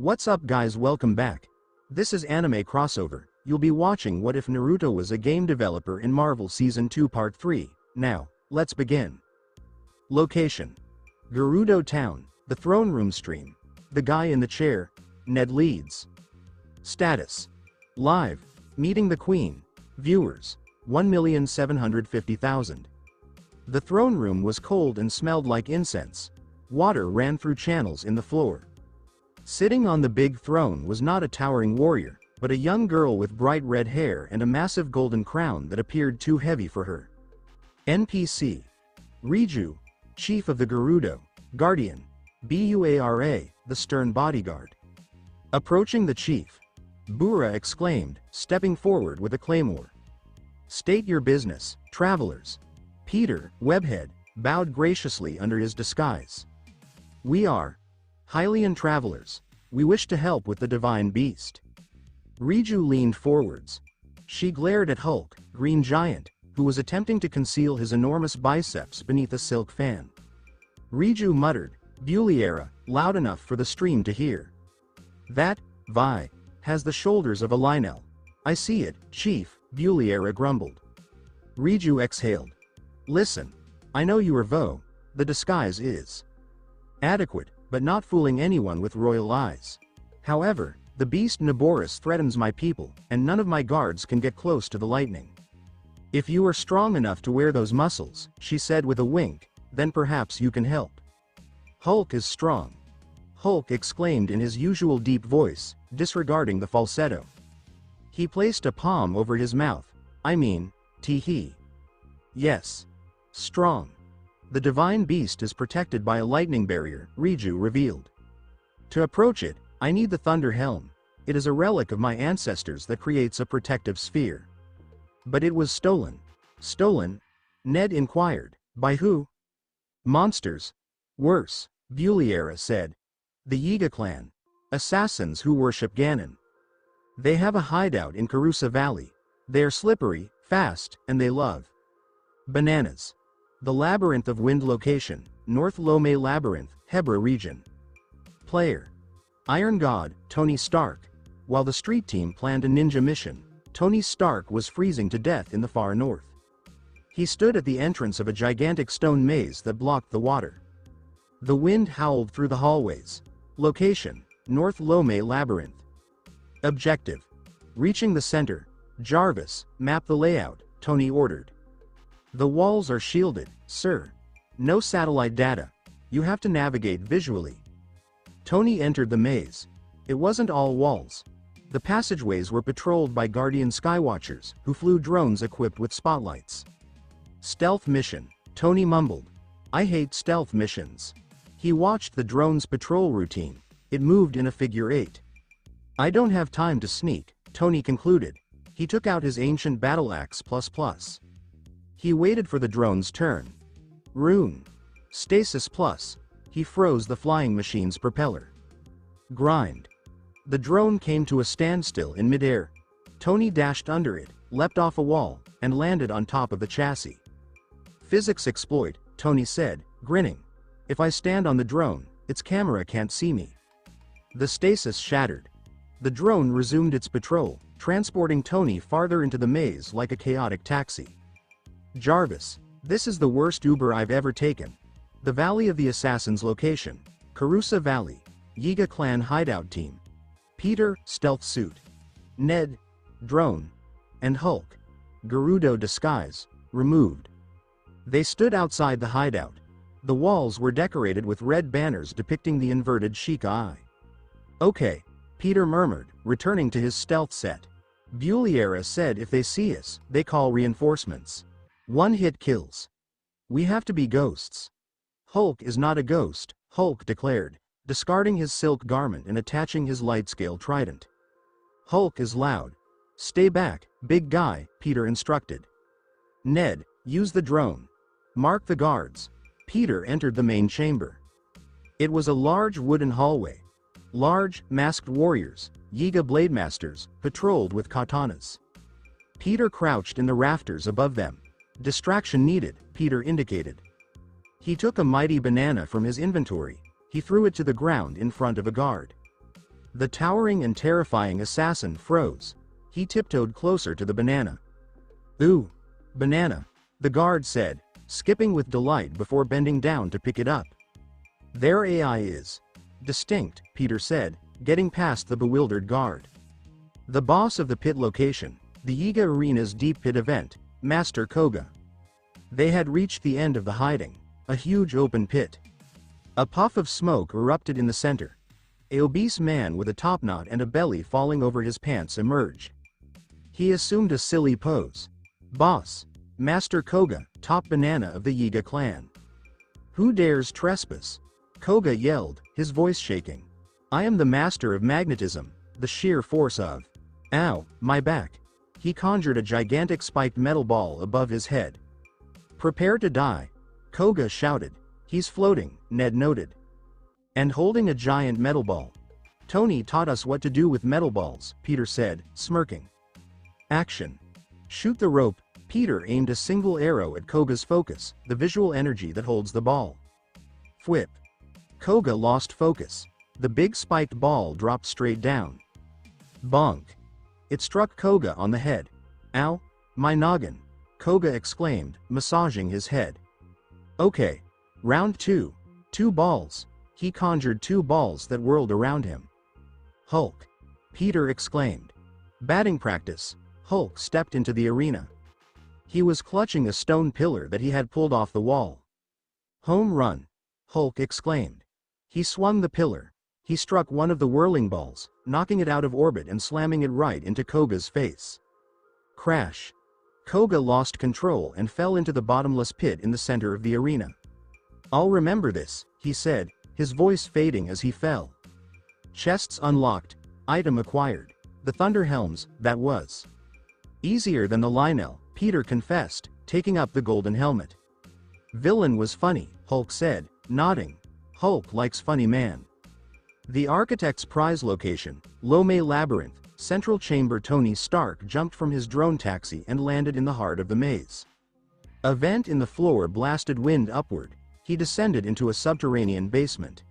What's up guys, welcome back. This is Anime Crossover. You'll be watching What If Naruto Was a Game Developer in Marvel Season 2 Part 3. Now, let's begin. Location: Gerudo Town, the throne room stream. The guy in the chair, Ned leads. Status: live, meeting the Queen. Viewers: 1,750,000. The throne room was cold and smelled like incense. Water ran through channels in the floor. Sitting on the big throne was not a towering warrior, but a young girl with bright red hair and a massive golden crown that appeared too heavy for her. NPC: Riju, Chief of the Gerudo, Guardian. Buara, the stern bodyguard. Approaching the chief, Bura exclaimed, stepping forward with a claymore. "State your business, travelers." Peter, Webhead, bowed graciously under his disguise. "We are Hylian travelers. We wish to help with the divine beast." Riju leaned forwards. She glared at Hulk, Green Giant, who was attempting to conceal his enormous biceps beneath a silk fan. Riju muttered, "Buliera," loud enough for the stream to hear. "That, Vi, has the shoulders of a Lionel. I see it, Chief," Buliera grumbled. Riju exhaled. "Listen, I know you are Vo. The disguise is adequate, but not fooling anyone with royal eyes. However, the beast Naboris threatens my people, and none of my guards can get close to the lightning. If you are strong enough to wear those muscles," she said with a wink, "then perhaps you can help." "Hulk is strong," Hulk exclaimed in his usual deep voice, disregarding the falsetto. He placed a palm over his mouth. Tee-hee. "Yes. Strong. The divine beast is protected by a lightning barrier," Riju revealed. "To approach it, I need the Thunder Helm. It is a relic of my ancestors that creates a protective sphere." "But it was stolen." "Stolen?" Ned inquired. "By who?" "Monsters. Worse," Buliera said. "The Yiga clan. Assassins who worship Ganon. They have a hideout in Karusa Valley. They are slippery, fast, and they love bananas. The Labyrinth of Wind location, North Lome Labyrinth, Hebra region. Player: Iron God, Tony Stark. While the street team planned a ninja mission, Tony Stark was freezing to death in the far north. He stood at the entrance of a gigantic stone maze that blocked the water. The wind howled through the hallways. Location: North Lome Labyrinth. Objective: reaching the center. Jarvis, map the layout, Tony ordered. "The walls are shielded, sir. No satellite data. You have to navigate visually." Tony entered the maze. It wasn't all walls. The passageways were patrolled by Guardian Skywatchers, who flew drones equipped with spotlights. "Stealth mission," Tony mumbled. "I hate stealth missions." He watched the drone's patrol routine. It moved in a figure 8. "I don't have time to sneak," Tony concluded. He took out his ancient battle axe ++. He waited for the drone's turn. Rune. Stasis plus. He froze the flying machine's propeller. Grind. The drone came to a standstill in midair. Tony dashed under it, leapt off a wall, and landed on top of the chassis. "Physics exploit," Tony said, grinning. "If I stand on the drone, its camera can't see me." The stasis shattered. The drone resumed its patrol, transporting Tony farther into the maze like a chaotic taxi. Jarvis: "This is the worst Uber I've ever taken. The Valley of the Assassins location, Karusa Valley. Yiga clan hideout team. Peter, stealth suit. Ned, drone. And Hulk, Gerudo disguise, removed." They stood outside the hideout. The walls were decorated with red banners depicting the inverted Sheikah eye. "Okay," Peter murmured, returning to his stealth set. Buliera said if they see us, they call reinforcements. One-hit kills. We have to be ghosts. "Hulk is not a ghost," Hulk declared, discarding his silk garment and attaching his light-scale trident. "Hulk is loud. Stay back, big guy," Peter instructed. "Ned, use the drone. Mark the guards." Peter entered the main chamber. It was a large wooden hallway. Large, masked warriors, Yiga blade masters, patrolled with katanas. Peter crouched in the rafters above them. "Distraction needed," Peter indicated. He took a mighty banana from his inventory. He threw it to the ground in front of a guard. The towering and terrifying assassin froze. He tiptoed closer to the banana. "Ooh, banana," the guard said, skipping with delight before bending down to pick it up. "Their AI is distinct," Peter said, getting past the bewildered guard. The boss of the pit location, the Yiga Arena's deep pit event, Master Koga. They had reached the end of the hiding, a huge open pit. A puff of smoke erupted in the center. An obese man with a topknot and a belly falling over his pants emerged. He assumed a silly pose. "Boss, Master Koga, top banana of the Yiga clan. Who dares trespass?" Koga yelled, his voice shaking. "I am the master of magnetism, the sheer force of..." "Ow, my back." He conjured a gigantic spiked metal ball above his head. "Prepare to die," Koga shouted. "He's floating," Ned noted. "And holding a giant metal ball. Tony taught us what to do with metal balls," Peter said, smirking. "Action. Shoot the rope." Peter aimed a single arrow at Koga's focus, the visual energy that holds the ball. Whip. Koga lost focus. The big spiked ball dropped straight down. Bonk. It struck Koga on the head. "Ow, my noggin," Koga exclaimed, massaging his head. "Okay. Round 2. 2 balls." He conjured 2 balls that whirled around him. "Hulk!" Peter exclaimed. "Batting practice." Hulk stepped into the arena. He was clutching a stone pillar that he had pulled off the wall. "Home run!" Hulk exclaimed. He swung the pillar. He struck one of the whirling balls, knocking it out of orbit and slamming it right into Koga's face. Crash! Koga lost control and fell into the bottomless pit in the center of the arena. "I'll remember this," he said, his voice fading as he fell. Chests unlocked. Item acquired. The Thunder Helms, that was easier than the Lionel, Peter confessed, taking up the golden helmet. "Villain was funny," Hulk said, nodding. Hulk likes funny man. The Architect's prize location, Lome Labyrinth, Central Chamber. Tony Stark jumped from his drone taxi and landed in the heart of the maze. A vent in the floor blasted wind upward. He descended into a subterranean basement.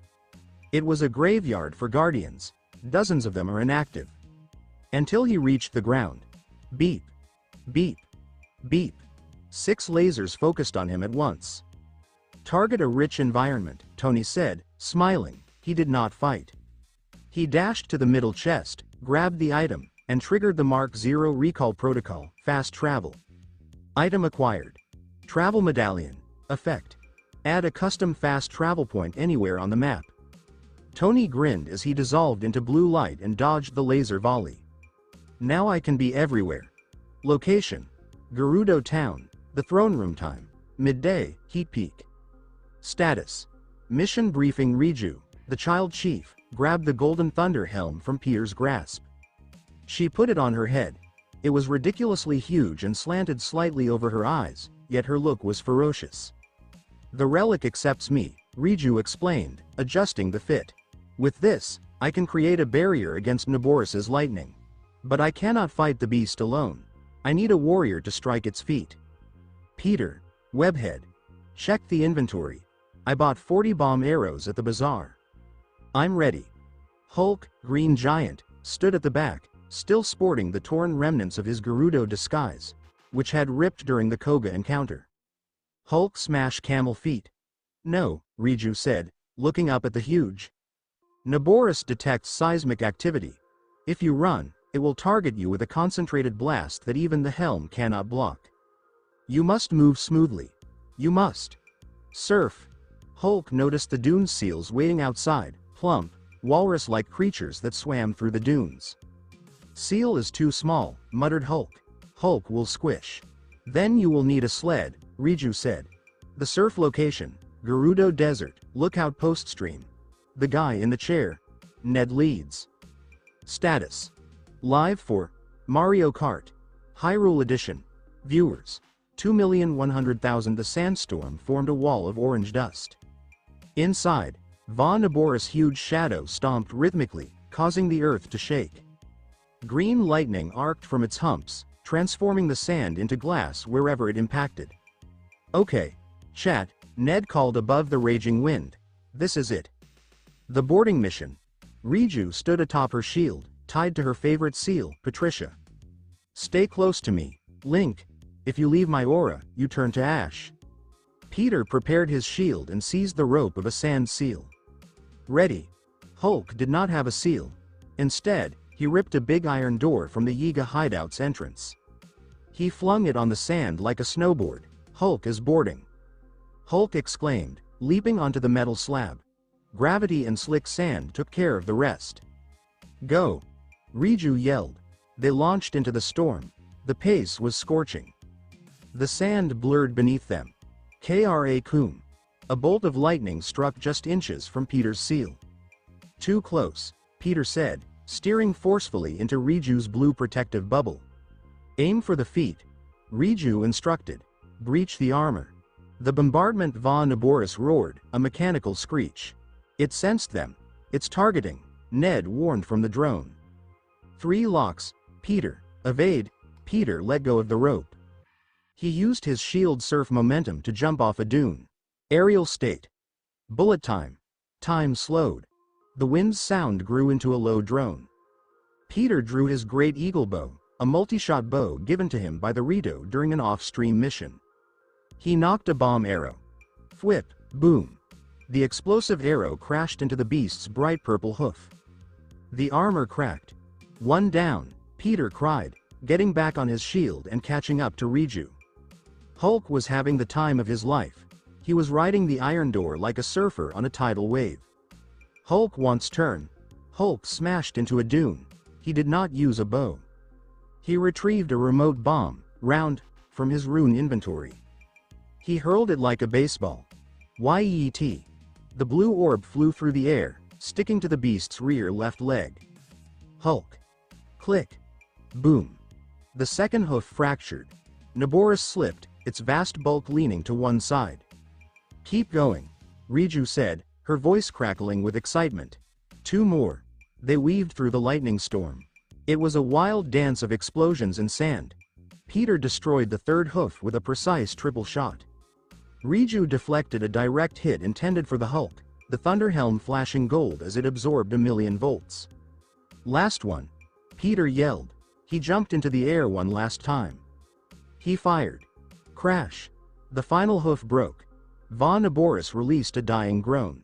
It was a graveyard for guardians. Dozens of them are inactive. Until he reached the ground. Beep. Beep. Beep. 6 lasers focused on him at once. "Target a rich environment," Tony said, smiling. He did not fight. He dashed to the middle chest, grabbed the item, and triggered the Mark 0 recall protocol, fast travel. Item acquired. Travel medallion. Effect. Add a custom fast travel point anywhere on the map. Tony grinned as he dissolved into blue light and dodged the laser volley. "Now I can be everywhere." Location. Gerudo Town. The throne room time. Midday, heat peak. Status. Mission briefing. Riju, the child chief, grabbed the golden thunder helm from Peter's grasp. She put it on her head. It was ridiculously huge and slanted slightly over her eyes, yet her look was ferocious. "The relic accepts me," Riju explained, adjusting the fit. "With this, I can create a barrier against Naboris's lightning. But I cannot fight the beast alone. I need a warrior to strike its feet." Peter, Webhead. "Check the inventory. I bought 40 bomb arrows at the bazaar. I'm ready." Hulk, Green Giant, stood at the back, still sporting the torn remnants of his Gerudo disguise, which had ripped during the Koga encounter. Hulk smash camel feet. "No," Riju said, looking up at the huge. "Naboris detects seismic activity. If you run, it will target you with a concentrated blast that even the helm cannot block. You must move smoothly. You must surf." Hulk noticed the dune seals waiting outside, plump, walrus-like creatures that swam through the dunes. "Seal is too small," muttered Hulk. "Hulk will squish." "Then you will need a sled," Riju said. "The surf location, Gerudo Desert, lookout post stream. The guy in the chair. Ned leads." Status. Live for Mario Kart. Hyrule Edition. Viewers. 2,100,000. The sandstorm formed a wall of orange dust. Inside, Von Naboris' huge shadow stomped rhythmically, causing the earth to shake. Green lightning arced from its humps, transforming the sand into glass wherever it impacted. "Okay, chat," Ned called above the raging wind. "This is it. The boarding mission. Riju stood atop her shield, tied to her favorite seal, Patricia. Stay close to me, Link. If you leave my aura, you turn to ash. Peter prepared his shield and seized the rope of a sand seal. Ready. Hulk did not have a seal. Instead, he ripped a big iron door from the Yiga hideout's entrance. He flung it on the sand like a snowboard. Hulk is boarding. Hulk exclaimed, leaping onto the metal slab. Gravity and slick sand took care of the rest. Go! Riju yelled. They launched into the storm. The pace was scorching. The sand blurred beneath them. Kra-kum. A bolt of lightning struck just inches from Peter's seal. Too close, Peter said, steering forcefully into Riju's blue protective bubble. Aim for the feet. Riju instructed. Breach the armor. The bombardment Vaughn-Naboris roared, a mechanical screech. It sensed them. It's targeting, Ned warned from the drone. 3 locks, Peter. Evade. Peter let go of the rope. He used his shield surf momentum to jump off a dune. Aerial state. Bullet time. Time slowed. The wind's sound grew into a low drone. Peter drew his great eagle bow, a multi-shot bow given to him by the Rito during an off-stream mission. He knocked a bomb arrow. Fwhip, boom. The explosive arrow crashed into the beast's bright purple hoof. The armor cracked. 1 down, Peter cried, getting back on his shield and catching up to Riju. Hulk was having the time of his life. He was riding the iron door like a surfer on a tidal wave. Hulk once turned. Hulk smashed into a dune. He did not use a bow. He retrieved a remote bomb, round, from his rune inventory. He hurled it like a baseball. Yeet. The blue orb flew through the air, sticking to the beast's rear left leg. Hulk. Click. Boom. The second hoof fractured. Naboris slipped, its vast bulk leaning to one side. Keep going, Riju said, her voice crackling with excitement. 2 more. They weaved through the lightning storm. It was a wild dance of explosions and sand. Peter destroyed the third hoof with a precise triple shot. Riju deflected a direct hit intended for the Hulk, the thunder helm flashing gold as it absorbed 1,000,000 volts. Last one. Peter yelled. He jumped into the air one last time. He fired. Crash. The final hoof broke. Vaughn-Naboris released a dying groan.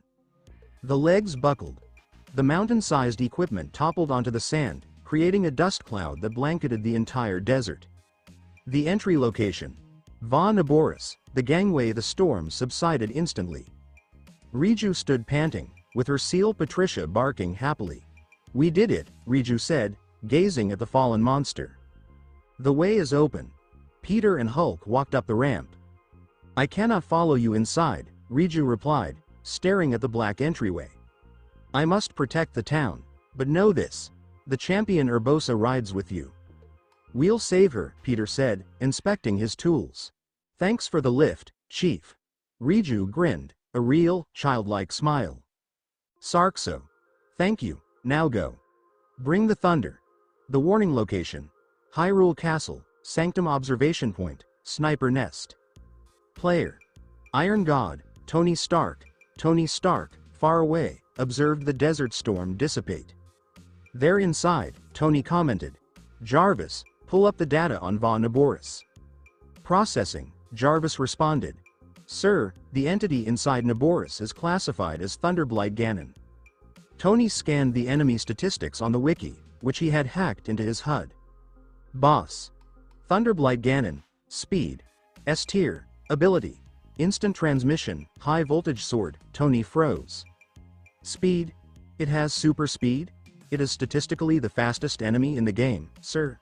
The legs buckled. The mountain-sized equipment toppled onto the sand, creating a dust cloud that blanketed the entire desert. The entry location. Vaughn-Naboris, the gangway. The storm subsided instantly. Riju stood panting, with her seal Patricia barking happily. We did it, Riju said, gazing at the fallen monster. The way is open. Peter and Hulk walked up the ramp. I cannot follow you inside, Riju replied, staring at the black entryway. I must protect the town, but know this. The champion Urbosa rides with you. We'll save her, Peter said, inspecting his tools. Thanks for the lift, Chief. Riju grinned, a real, childlike smile. Sarkso. Thank you, now go. Bring the thunder. The warning location. Hyrule Castle, Sanctum Observation Point, Sniper Nest. Player. Iron God, Tony Stark. Tony Stark, far away, observed the desert storm dissipate. They're inside, Tony commented. Jarvis, pull up the data on Vaughn-Naboris. Processing, Jarvis responded. Sir, the entity inside Naboris is classified as Thunderblight Ganon. Tony scanned the enemy statistics on the wiki, which he had hacked into his HUD. Boss. Thunderblight Ganon, speed. S tier, ability. Instant transmission, high voltage sword. Tony froze. Speed. It has super speed? It is statistically the fastest enemy in the game, sir.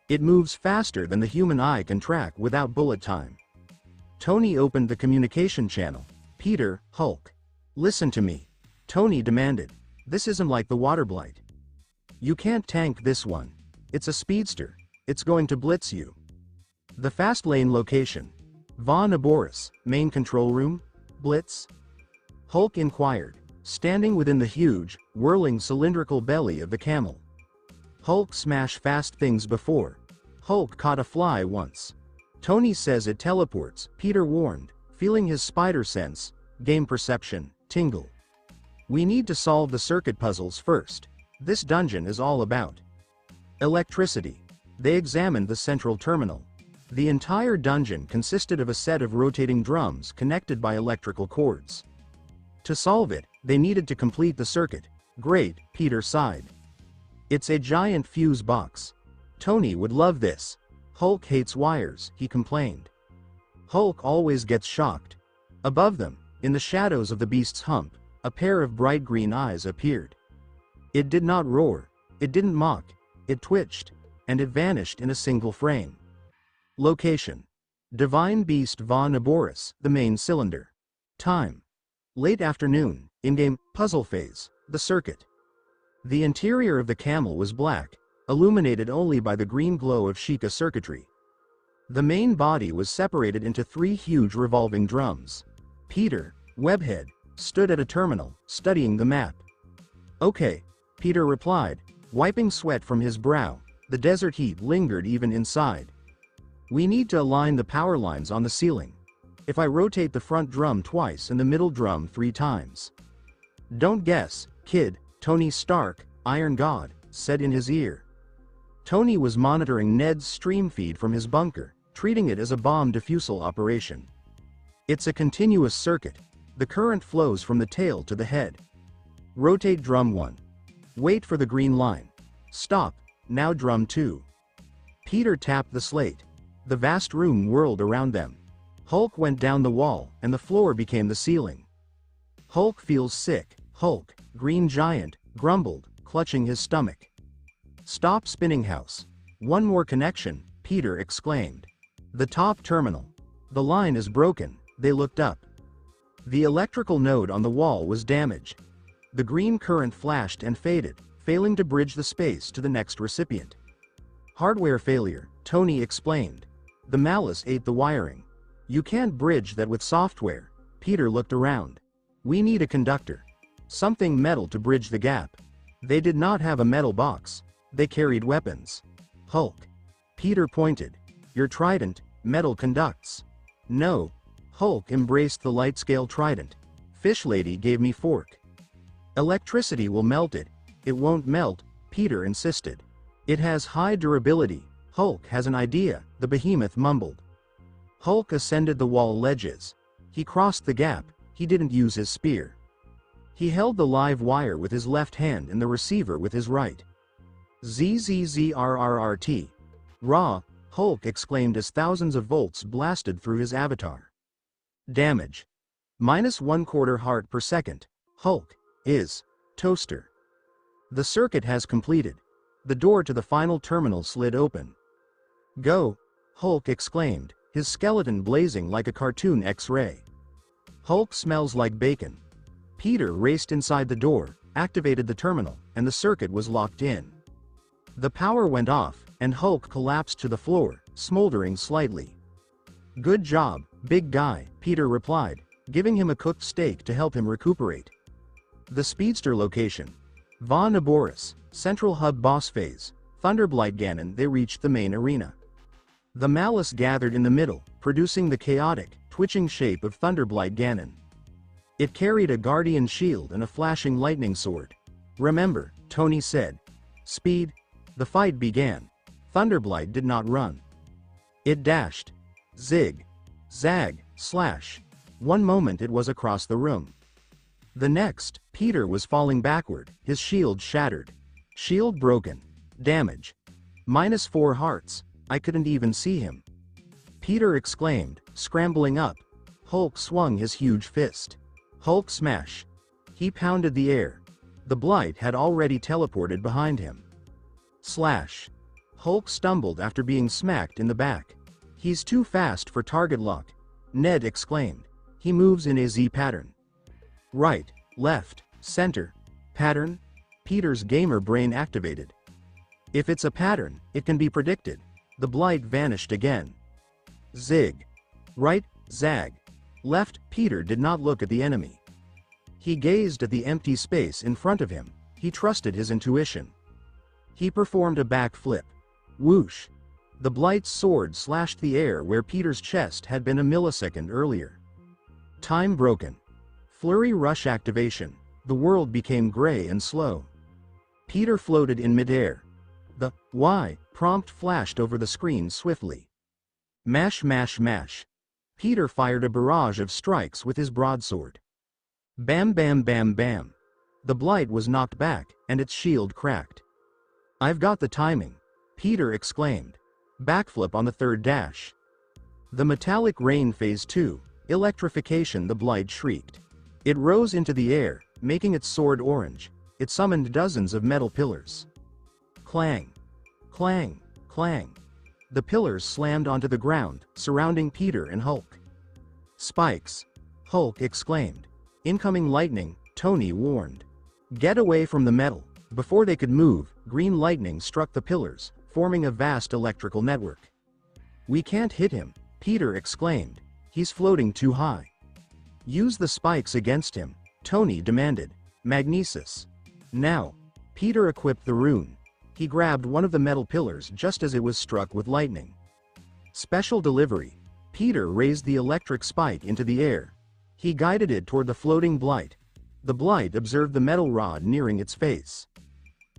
It moves faster than the human eye can track without bullet time. Tony opened the communication channel. Peter, Hulk. Listen to me. Tony demanded. This isn't like the water blight. You can't tank this one. It's a speedster. It's going to blitz you. The fast lane location. Vaughn-Naboris, main control room? Blitz? Hulk inquired, standing within the huge, whirling cylindrical belly of the camel. Hulk smashed fast things before. Hulk caught a fly once. Tony says it teleports, Peter warned, feeling his spider sense, game perception, tingle. We need to solve the circuit puzzles first. This dungeon is all about electricity. They examined the central terminal. The entire dungeon consisted of a set of rotating drums connected by electrical cords. To solve it, they needed to complete the circuit. Great, Peter sighed. It's a giant fuse box. Tony would love this. Hulk hates wires, he complained. Hulk always gets shocked. Above them, in the shadows of the beast's hump, a pair of bright green eyes appeared. It did not roar, it didn't mock, it twitched, and it vanished in a single frame. Location: Divine Beast von Aboris, the main cylinder. Time: late afternoon, in-game, puzzle phase, the circuit. The interior of the camel was black, illuminated only by the green glow of Sheikah circuitry. The main body was separated into 3 huge revolving drums. Peter, Webhead, stood at a terminal, studying the map. Okay, Peter replied, wiping sweat from his brow. The desert heat lingered even inside. We need to align the power lines on the ceiling. If I rotate the front drum twice and the middle drum 3 times. Don't guess, kid, Tony Stark, Iron God, said in his ear. Tony was monitoring Ned's stream feed from his bunker, treating it as a bomb defusal operation. It's a continuous circuit. The current flows from the tail to the head. Rotate drum 1. Wait for the green line. Stop, now drum 2. Peter tapped the slate. The vast room whirled around them. Hulk went down the wall, and the floor became the ceiling. Hulk feels sick. Hulk, Green Giant, grumbled, clutching his stomach. Stop spinning, house. One more connection, Peter exclaimed. The top terminal. The line is broken. They looked up. The electrical node on the wall was damaged. The green current flashed and faded, failing to bridge the space to the next recipient. Hardware failure, Tony explained. The malice ate the wiring. You can't bridge that with software. Peter looked around. We need a conductor. Something metal to bridge the gap. They did not have a metal box. They carried weapons. Hulk. Peter pointed. Your trident, metal conducts. No. Hulk embraced the light-scale trident. Fish lady gave me fork. Electricity will melt it. It won't melt, Peter insisted. It has high durability. Hulk has an idea, the behemoth mumbled. Hulk ascended the wall ledges. He crossed the gap. He didn't use his spear. He held the live wire with his left hand and the receiver with his right. ZZZRRRT. Raw, Hulk exclaimed as thousands of volts blasted through his avatar. Damage. -1/4 heart per second. Hulk is toaster. The circuit has completed. The door to the final terminal slid open. Go, Hulk exclaimed, his skeleton blazing like a cartoon X-ray. Hulk smells like bacon. Peter raced inside the door, activated the terminal, and the circuit was locked in. The power went off, and Hulk collapsed to the floor, smoldering slightly. Good job, big guy, Peter replied, giving him a cooked steak to help him recuperate. The speedster location. Von Aboris, Central Hub Boss Phase, Thunderblight Ganon. They reached the main arena. The malice gathered in the middle, producing the chaotic, twitching shape of Thunderblight Ganon. It carried a guardian shield and a flashing lightning sword. Remember, Tony said. Speed. The fight began. Thunderblight did not run. It dashed. Zig. Zag. Slash. One moment it was across the room. The next, Peter was falling backward, his shield shattered. Shield broken. Damage. -4 hearts. I couldn't even see him. Peter exclaimed, scrambling up. Hulk swung his huge fist. Hulk smash. He pounded the air. The blight had already teleported behind him. Slash. Hulk stumbled after being smacked in the back. He's too fast for target lock. Ned exclaimed. He moves in a Z pattern. Right, left, center. Pattern? Peter's gamer brain activated. If it's a pattern, it can be predicted. The blight vanished again. Zig. Right, zag. Left. Peter did not look at the enemy. He gazed at the empty space in front of him. He trusted his intuition. He performed a backflip. Whoosh. The blight's sword slashed the air where Peter's chest had been a millisecond earlier. Time broken. Flurry rush activation. The world became gray and slow. Peter floated in midair. The "Why" prompt flashed over the screen swiftly. Mash mash mash. Peter fired a barrage of strikes with his broadsword. Bam bam bam bam. The blight was knocked back, and its shield cracked. "I've got the timing," Peter exclaimed. Backflip on the third dash. The metallic rain phase 2, electrification, the blight shrieked. It rose into the air, making its sword orange. It summoned dozens of metal pillars. Clang. Clang. Clang. The pillars slammed onto the ground, surrounding Peter and Hulk. "Spikes!" Hulk exclaimed. "Incoming lightning," Tony warned. "Get away from the metal." Before they could move, green lightning struck the pillars, forming a vast electrical network. "We can't hit him," Peter exclaimed. "He's floating too high." "Use the spikes against him," Tony demanded. "Magnesis." Now. Peter equipped the rune. He grabbed one of the metal pillars just as it was struck with lightning. Special delivery. Peter raised the electric spike into the air. He guided it toward the floating blight. The blight observed the metal rod nearing its face.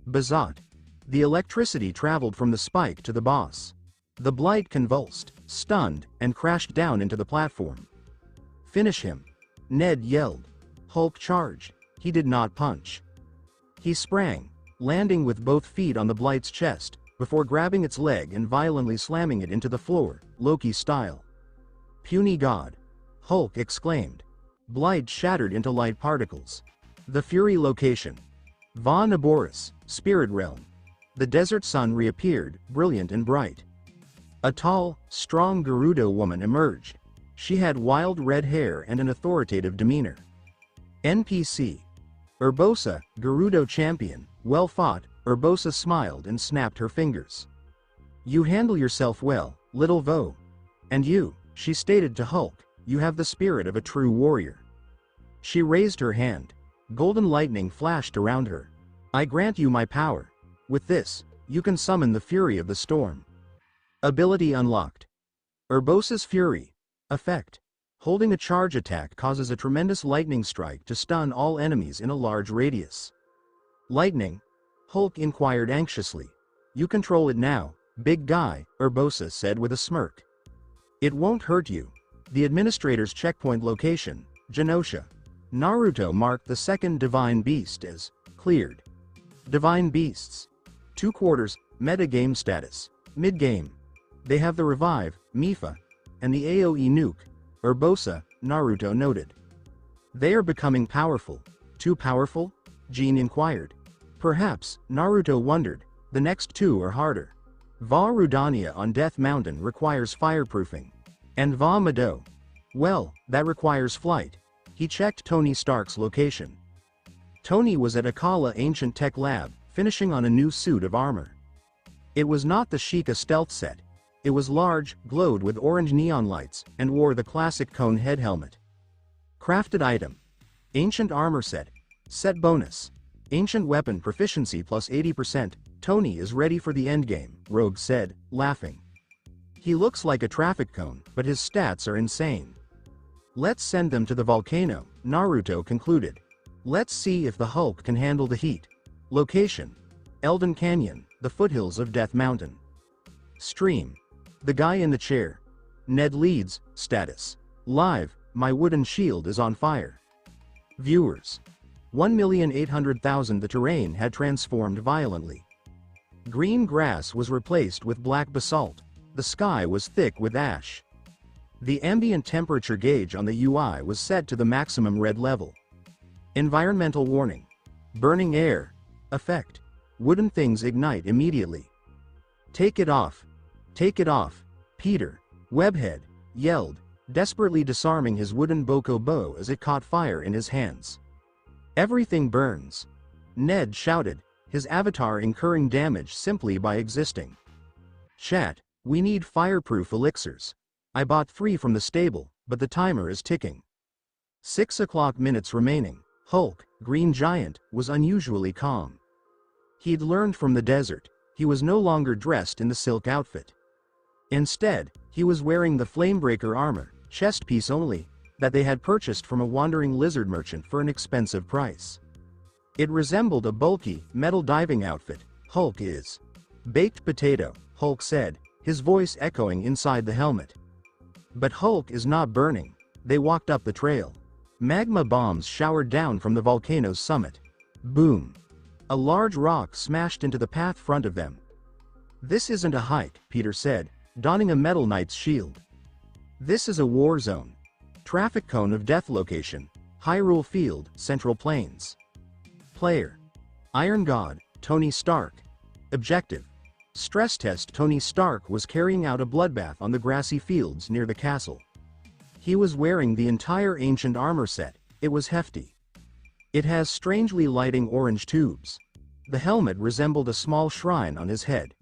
Bazot. The electricity traveled from the spike to the boss. The blight convulsed, stunned, and crashed down into the platform. "Finish him," Ned yelled. Hulk charged. He did not punch. He sprang, landing with both feet on the blight's chest, before grabbing its leg and violently slamming it into the floor, Loki style. "Puny god," Hulk exclaimed. Blight shattered into light particles. The Fury location. Va Naboris, Spirit Realm. The desert sun reappeared, brilliant and bright. A tall, strong Gerudo woman emerged. She had wild red hair and an authoritative demeanor. NPC. Urbosa, Gerudo champion, well fought. Urbosa smiled and snapped her fingers. "You handle yourself well, little Vo. And you," she stated to Hulk, "you have the spirit of a true warrior." She raised her hand. Golden lightning flashed around her. "I grant you my power. With this, you can summon the fury of the storm." Ability unlocked. Urbosa's Fury. Effect. Holding a charge attack causes a tremendous lightning strike to stun all enemies in a large radius. Lightning? Hulk inquired anxiously. "You control it now, big guy," Urbosa said with a smirk. "It won't hurt you." The administrator's checkpoint location, Genosha. Naruto marked the second divine beast as cleared. Divine beasts. 2/4, meta game status, mid-game. They have the revive, Mifa, and the AoE nuke, Urbosa, Naruto noted. "They are becoming powerful." "Too powerful?" Jean inquired. "Perhaps," Naruto wondered. "The next two are harder. Va Rudania on Death Mountain requires fireproofing. And Va Mado. Well, that requires flight." He checked Tony Stark's location. Tony was at Akala Ancient Tech Lab, finishing on a new suit of armor. It was not the Sheikah stealth set. It was large, glowed with orange neon lights, and wore the classic cone head helmet. Crafted item. Ancient armor set. Set bonus. Ancient weapon proficiency plus 80%. "Tony is ready for the endgame," Rogue said, laughing. "He looks like a traffic cone, but his stats are insane." "Let's send them to the volcano," Naruto concluded. "Let's see if the Hulk can handle the heat." Location. Elden Canyon, the foothills of Death Mountain. Stream. The guy in the chair. Ned leads. Status. Live. My wooden shield is on fire. Viewers. 1,800,000. The terrain had transformed violently. Green grass was replaced with black basalt. The sky was thick with ash. The ambient temperature gauge on the UI was set to the maximum red level. Environmental warning. Burning air. Effect. Wooden things ignite immediately. "Take it off. Take it off." Peter, Webhead, yelled, desperately disarming his wooden Boko bow as it caught fire in his hands. "Everything burns." Ned shouted, his avatar incurring damage simply by existing. "Chat, we need fireproof elixirs. I bought 3 from the stable, but the timer is ticking." 6 o'clock minutes remaining. Hulk, Green Giant, was unusually calm. He'd learned from the desert. He was no longer dressed in the silk outfit. Instead, he was wearing the Flamebreaker armor, chest piece only, that they had purchased from a wandering lizard merchant for an expensive price. It resembled a bulky, metal diving outfit. Hulk is. Baked potato, Hulk said, his voice echoing inside the helmet. But Hulk is not burning. They walked up the trail. Magma bombs showered down from the volcano's summit. Boom. A large rock smashed into the path front of them. This isn't a hike, Peter said, donning a Metal Knight's shield. This is a war zone. Traffic cone of death location. Hyrule Field, Central Plains. Player. Iron God, Tony Stark. Objective. Stress test. Tony Stark was carrying out a bloodbath on the grassy fields near the castle. He was wearing the entire ancient armor set. It was hefty. It has strangely lighting orange tubes. The helmet resembled a small shrine on his head.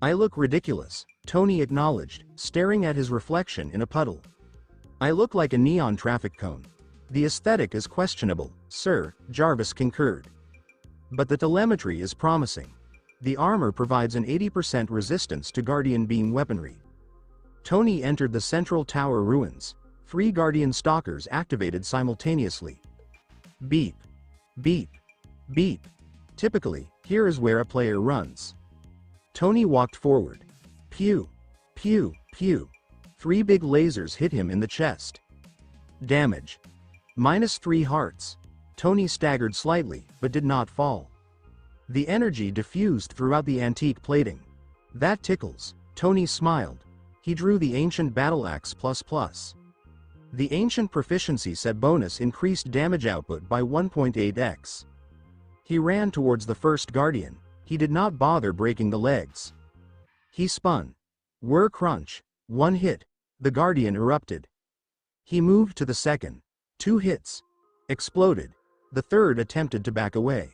I look ridiculous, Tony acknowledged, staring at his reflection in a puddle. I look like a neon traffic cone. The aesthetic is questionable, sir, Jarvis concurred. But the telemetry is promising. The armor provides an 80% resistance to Guardian Beam weaponry. Tony entered the central tower ruins. 3 Guardian Stalkers activated simultaneously. Beep. Beep. Beep. Typically, here is where a player runs. Tony walked forward. Pew. Pew. Pew. 3 big lasers hit him in the chest. Damage. -3 hearts. Tony staggered slightly, but did not fall. The energy diffused throughout the antique plating. That tickles. Tony smiled. He drew the ancient battle axe ++. The ancient proficiency set bonus increased damage output by 1.8x. He ran towards the first Guardian. He did not bother breaking the legs. He spun. Whir crunch. 1 hit. The Guardian erupted. He moved to the second. 2 hits. Exploded. The third attempted to back away.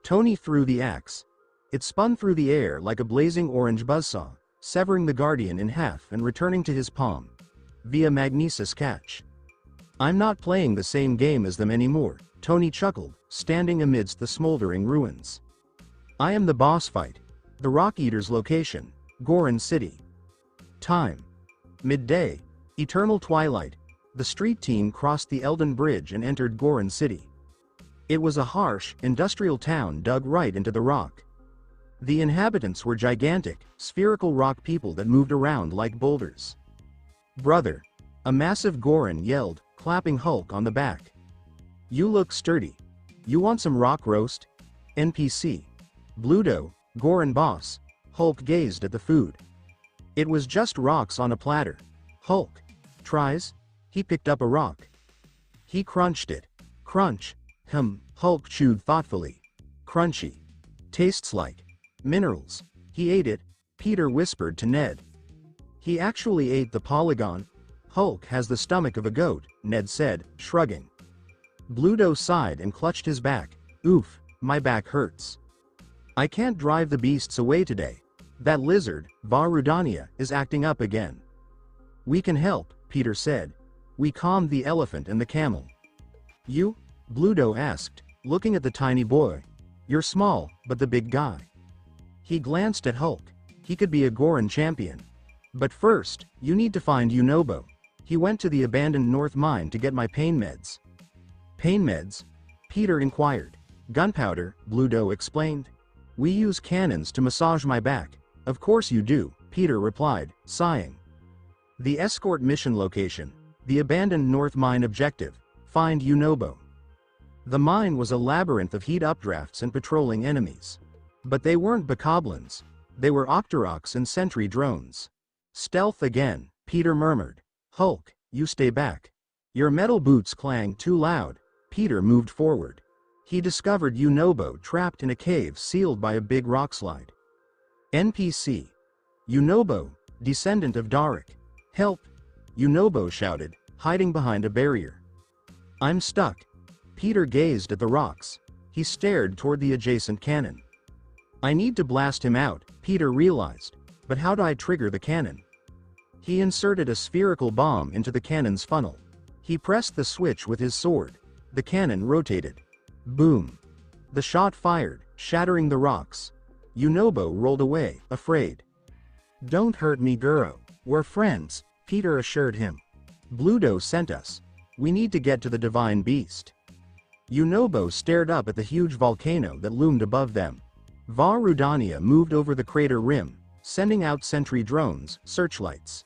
Tony threw the axe. It spun through the air like a blazing orange buzzsaw, severing the Guardian in half and returning to his palm. Via magnesis catch. I'm not playing the same game as them anymore, Tony chuckled, standing amidst the smoldering ruins. I am the boss fight. The Rock Eater's location, Goron City. Time. Midday. Eternal twilight. The street team crossed the Elden Bridge and entered Goron City. It was a harsh, industrial town dug right into the rock. The inhabitants were gigantic, spherical rock people that moved around like boulders. Brother. A massive Goron yelled, clapping Hulk on the back. You look sturdy. You want some rock roast? NPC. Bluto, Goron boss. Hulk gazed at the food. It was just rocks on a platter. Hulk. Tries? He picked up a rock. He crunched it. Crunch. Hulk chewed thoughtfully. Crunchy. Tastes like minerals. He ate it, Peter whispered to Ned. He actually ate the polygon. Hulk has the stomach of a goat, Ned said, shrugging. Bluto sighed and clutched his back. Oof, my back hurts. I can't drive the beasts away today. That lizard, Varudania, is acting up again. We can help, Peter said. We calmed the elephant and the camel. You? Bluto asked, looking at the tiny boy. You're small, but the big guy. He glanced at Hulk. He could be a Goron champion. But first, you need to find Yunobo. He went to the abandoned North Mine to get my pain meds. Pain meds? Peter inquired. Gunpowder, Bluto explained. We use cannons to massage my back. Of course you do, Peter replied, sighing. The escort mission location. The abandoned North Mine objective. Find Yunobo. The mine was a labyrinth of heat updrafts and patrolling enemies. But they weren't bokoblins. They were Octoroks and sentry drones. Stealth again, Peter murmured. Hulk, you stay back. Your metal boots clang too loud. Peter moved forward. He discovered Yunobo trapped in a cave sealed by a big rockslide. NPC. Yunobo, descendant of Darik. Help! Yunobo shouted, hiding behind a barrier. I'm stuck. Peter gazed at the rocks. He stared toward the adjacent cannon. I need to blast him out, Peter realized. But how do I trigger the cannon? He inserted a spherical bomb into the cannon's funnel. He pressed the switch with his sword. The cannon rotated. Boom. The shot fired, shattering the rocks. Yunobo rolled away, afraid. Don't hurt me, Guro. We're friends, Peter assured him. Bluto sent us. We need to get to the divine beast. Yunobo stared up at the huge volcano that loomed above them. Rudania moved over the crater rim, sending out sentry drones, searchlights.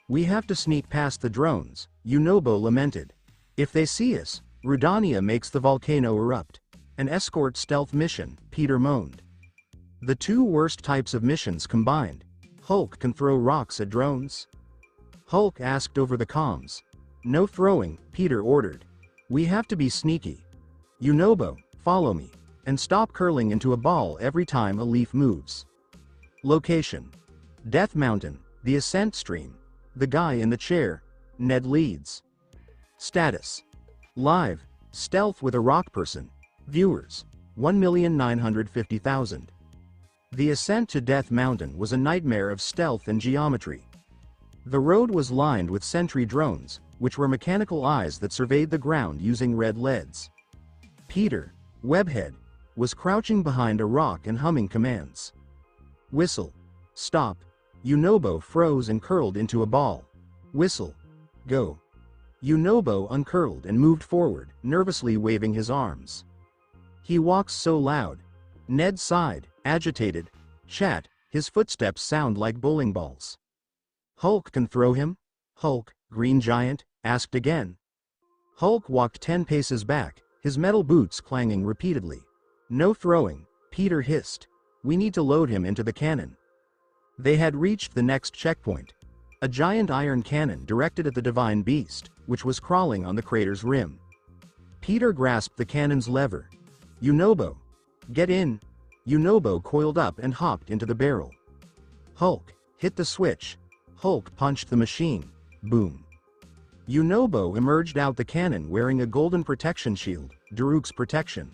"We have to sneak past the drones," Yunobo lamented. "If they see us, Rudania makes the volcano erupt. An escort stealth mission," Peter moaned. "The two worst types of missions combined. Hulk can throw rocks at drones?" Hulk asked over the comms. "No throwing," Peter ordered. "We have to be sneaky. Yunobo, follow me. And stop curling into a ball every time a leaf moves." Location: Death Mountain, the ascent stream. The guy in the chair. Ned leads. Status: Live, stealth with a rock person. Viewers: 1,950,000. The ascent to Death Mountain was a nightmare of stealth and geometry. The road was lined with sentry drones, which were mechanical eyes that surveyed the ground using red LEDs. Peter, Webhead, was crouching behind a rock and humming commands. Whistle. Stop. Yunobo froze and curled into a ball. Whistle. Go. Yunobo uncurled and moved forward, nervously waving his arms. "He walks so loud." Ned sighed, agitated. "Chat, his footsteps sound like bowling balls." "Hulk can throw him?" Hulk, Green Giant, asked again. Hulk walked 10 paces back, his metal boots clanging repeatedly. "No throwing," Peter hissed. "We need to load him into the cannon." They had reached the next checkpoint. A giant iron cannon directed at the divine beast, which was crawling on the crater's rim. Peter grasped the cannon's lever. "Yunobo, get in." Yunobo coiled up and hopped into the barrel. Hulk, hit the switch. Hulk punched the machine. Boom. Yunobo emerged out the cannon wearing a golden protection shield, Daruk's protection.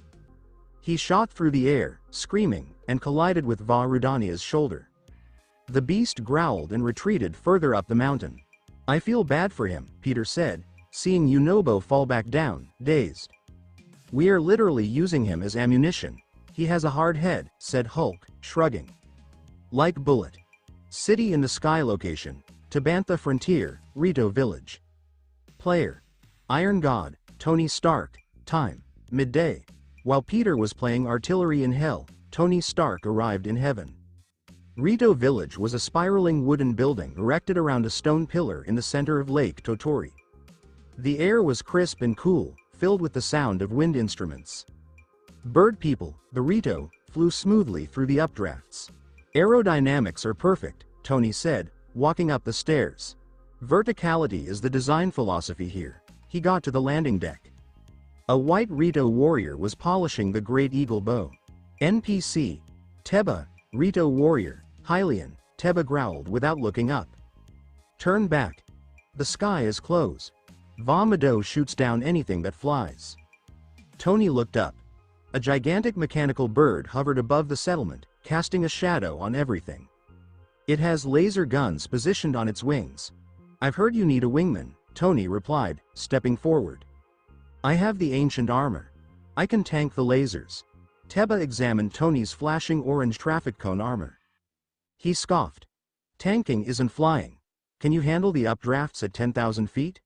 He shot through the air, screaming, and collided with Rudania's shoulder. The beast growled and retreated further up the mountain. "I feel bad for him," Peter said, seeing Yunobo fall back down, dazed. "We are literally using him as ammunition. He has a hard head," said Hulk, shrugging. Like Bullet. City in the Sky location, Tabantha Frontier, Rito Village. Player: Iron God, Tony Stark. Time: midday. While Peter was playing Artillery in Hell, Tony Stark arrived in heaven. Rito Village was a spiraling wooden building erected around a stone pillar in the center of Lake Totori. The air was crisp and cool, filled with the sound of wind instruments. Bird people, the Rito, flew smoothly through the updrafts. "Aerodynamics are perfect," Tony said, walking up the stairs. "Verticality is the design philosophy here." He got to the landing deck. A white Rito warrior was polishing the Great Eagle bow. NPC: Teba, Rito warrior, Hylian. Teba growled without looking up. "Turn back. The sky is closed. Vomado shoots down anything that flies." Tony looked up. A gigantic mechanical bird hovered above the settlement, casting a shadow on everything. "It has laser guns positioned on its wings." "I've heard you need a wingman," Tony replied, stepping forward. "I have the ancient armor. I can tank the lasers." Teba examined Tony's flashing orange traffic cone armor. He scoffed. "Tanking isn't flying. Can you handle the updrafts at 10,000 feet?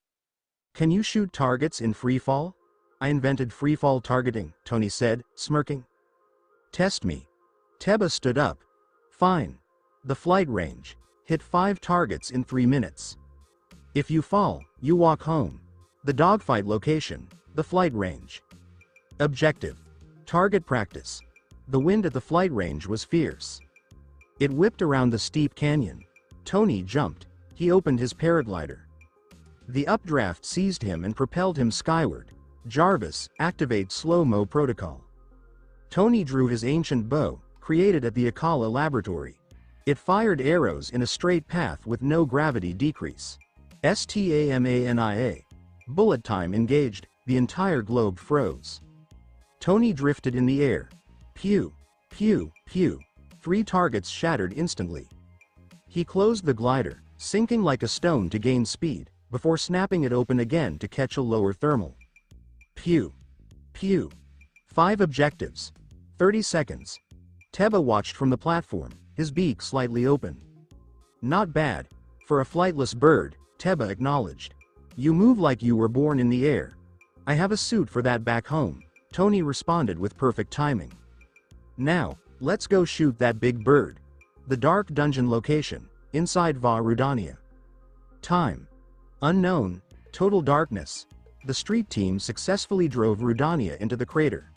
Can you shoot targets in free fall?" "I invented free fall targeting," Tony said, smirking. "Test me." Teba stood up. "Fine. The flight range. Hit 5 targets in 3 minutes. If you fall, you walk home. The dogfight location. The flight range. Objective: target practice." The wind at the flight range was fierce. It whipped around the steep canyon. Tony jumped. He opened his paraglider. The updraft seized him and propelled him skyward. "Jarvis, activate slow-mo protocol." Tony drew his ancient bow, created at the Akala laboratory. It fired arrows in a straight path with no gravity decrease. STAMANIA. Bullet time engaged. The entire globe froze. Tony drifted in the air. Pew, pew, pew. 3 targets shattered instantly. He closed the glider, sinking like a stone to gain speed, before snapping it open again to catch a lower thermal. Pew, pew. 5 objectives. 30 seconds. Teba watched from the platform, his beak slightly open. "Not bad. For a flightless bird," Teba acknowledged. "You move like you were born in the air. I have a suit for that back home." Tony responded with perfect timing. Now, let's go shoot that big bird. The dark dungeon location, inside Va Rudania. Time. Unknown, total darkness. The street team successfully drove Rudania into the crater.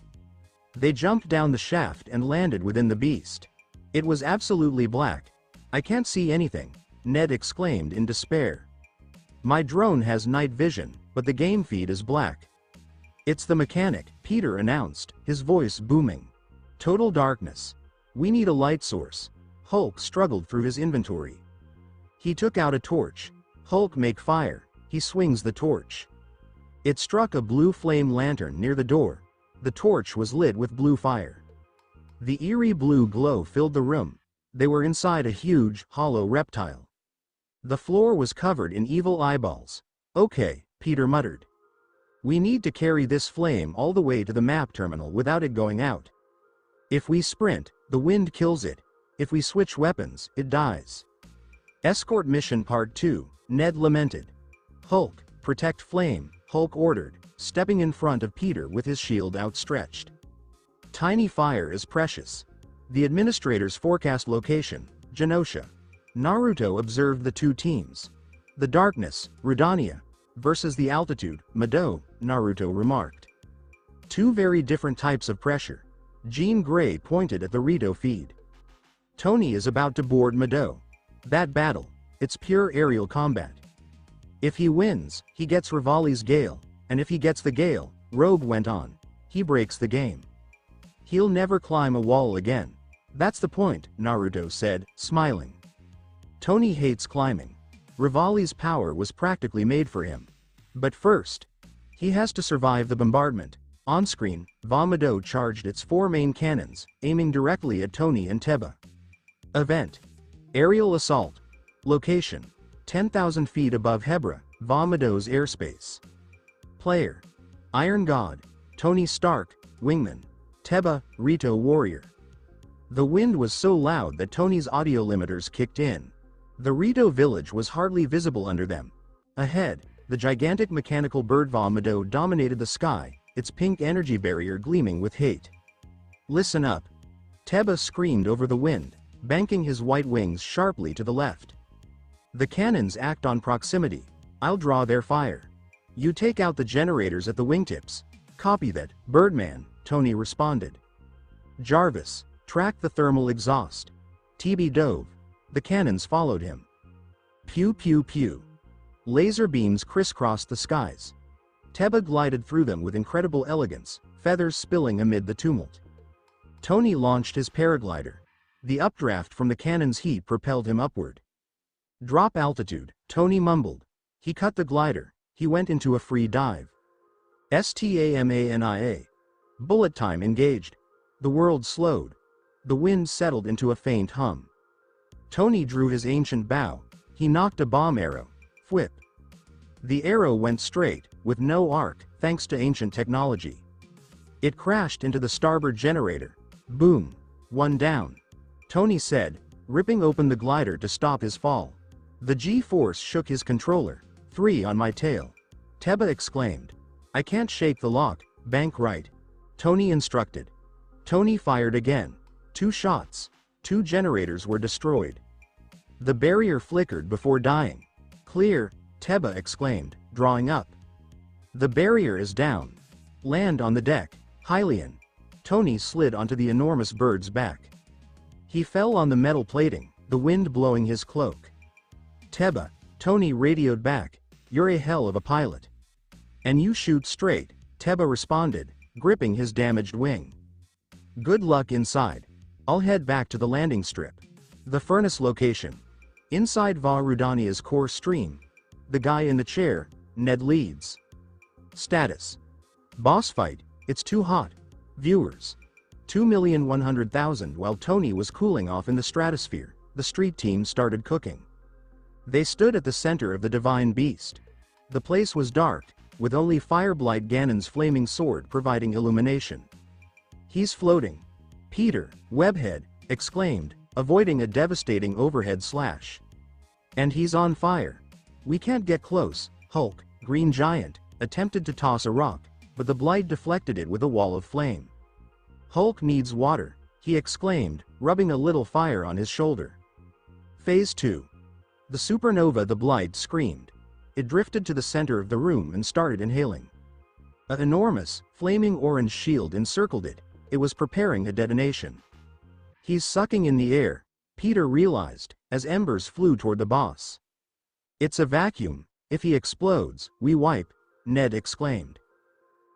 They jumped down the shaft and landed within the beast. It was absolutely black. I can't see anything, Ned exclaimed in despair. My drone has night vision, but the game feed is black. It's the mechanic, Peter announced, his voice booming. Total darkness. We need a light source. Hulk struggled through his inventory. He took out a torch. Hulk make fire. He swings the torch. It struck a blue flame lantern near the door. The torch was lit with blue fire. The eerie blue glow filled the room. They were inside a huge, hollow reptile. The floor was covered in evil eyeballs. Okay, Peter muttered. We need to carry this flame all the way to the map terminal without it going out. If we sprint, the wind kills it. If we switch weapons, it dies. Escort mission part 2, Ned lamented. Hulk, protect flame, Hulk ordered, stepping in front of Peter with his shield outstretched. Tiny fire is precious. The administrator's forecast location, Genosha. Naruto observed the two teams. The darkness, Rudania, versus the altitude, Mado, Naruto remarked. Two very different types of pressure. Jean Grey pointed at the Rito feed. Tony is about to board Mado. That battle, it's pure aerial combat. If he wins, he gets Rivali's Gale, and if he gets the Gale, Rogue went on. He breaks the game. He'll never climb a wall again. That's the point, Naruto said, smiling. Tony hates climbing. Rivali's power was practically made for him. But first, he has to survive the bombardment. On-screen, Vamado charged its 4 main cannons, aiming directly at Tony and Teba. Event. Aerial assault. Location. 10,000 feet above Hebra, Vamado's airspace. Player. Iron God, Tony Stark, Wingman. Teba, Rito Warrior. The wind was so loud that Tony's audio limiters kicked in. The Rito village was hardly visible under them. Ahead, the gigantic mechanical bird Vamado dominated the sky, its pink energy barrier gleaming with hate. Listen up. Teba screamed over the wind, banking his white wings sharply to the left. The cannons act on proximity. I'll draw their fire. You take out the generators at the wingtips. Copy that, Birdman, Tony responded. Jarvis, track the thermal exhaust. TB dove. The cannons followed him. Pew pew pew. Laser beams crisscrossed the skies. Teba glided through them with incredible elegance, feathers spilling amid the tumult. Tony launched his paraglider. The updraft from the cannon's heat propelled him upward. Drop altitude, Tony mumbled. He cut the glider. He went into a free dive. STAMANIA. Bullet time engaged. The world slowed. The wind settled into a faint hum. Tony drew his ancient bow. He knocked a bomb arrow. Whip. The arrow went straight, with no arc, thanks to ancient technology. It crashed into the starboard generator. Boom. One down. Tony said, ripping open the glider to stop his fall. The G-force shook his controller. 3 on my tail. Teba exclaimed. I can't shake the lock, bank right. Tony instructed. Tony fired again. 2 shots. 2 generators were destroyed. The barrier flickered before dying. Clear, Teba exclaimed, drawing up. The barrier is down. Land on the deck, Hylian. Tony slid onto the enormous bird's back. He fell on the metal plating, the wind blowing his cloak. Teba, Tony radioed back, you're a hell of a pilot. And you shoot straight, Teba responded, gripping his damaged wing. Good luck inside. I'll head back to the landing strip. The furnace location. Inside Va Rudania's core stream. The guy in the chair, Ned leads. Status. Boss fight, it's too hot. Viewers. 2,100,000. While Tony was cooling off in the stratosphere, the street team started cooking. They stood at the center of the divine beast. The place was dark, with only Fireblight Ganon's flaming sword providing illumination. He's floating. Peter, Webhead, exclaimed, avoiding a devastating overhead slash. And he's on fire. We can't get close. Hulk, Green Giant, attempted to toss a rock. but the blight deflected it with a wall of flame. "Hulk needs water," he exclaimed, rubbing a little fire on his shoulder. Phase 2. The supernova, the blight screamed. It drifted to the center of the room and started inhaling. An enormous, flaming orange shield encircled it. It was preparing a detonation. "He's sucking in the air," Peter realized, as embers flew toward the boss. "It's a vacuum. If he explodes, we wipe," Ned exclaimed.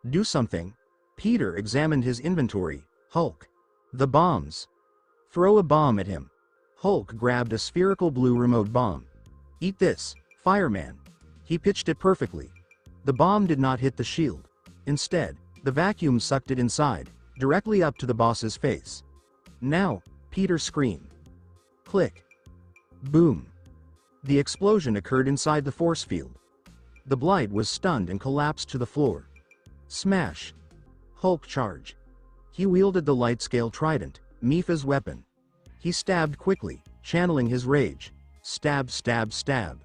"Do something." Peter examined his inventory. "Hulk. The bombs. Throw a bomb at him." Hulk grabbed a spherical blue remote bomb. "Eat this, fireman." He pitched it perfectly. The bomb did not hit the shield. Instead, the vacuum sucked it inside, directly up to the boss's face. "Now," Peter screamed. Click. Boom. The explosion occurred inside the force field. The blight was stunned and collapsed to the floor. Smash. Hulk charge. He wielded the light-scale trident, Mipha's weapon. He stabbed quickly, channeling his rage. Stab, stab, stab.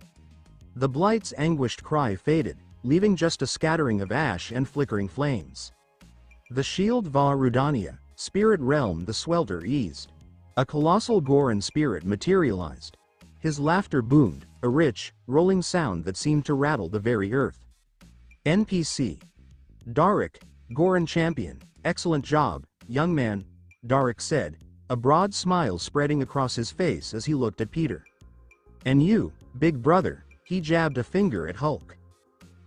The blight's anguished cry faded, leaving just a scattering of ash and flickering flames. The shield Va Rudania, spirit realm, the swelter eased. A colossal Goran spirit materialized. His laughter boomed, a rich, rolling sound that seemed to rattle the very earth. NPC. Darik, Goran champion, excellent job, young man, Darik said, a broad smile spreading across his face as he looked at Peter. "And you, big brother," he jabbed a finger at Hulk.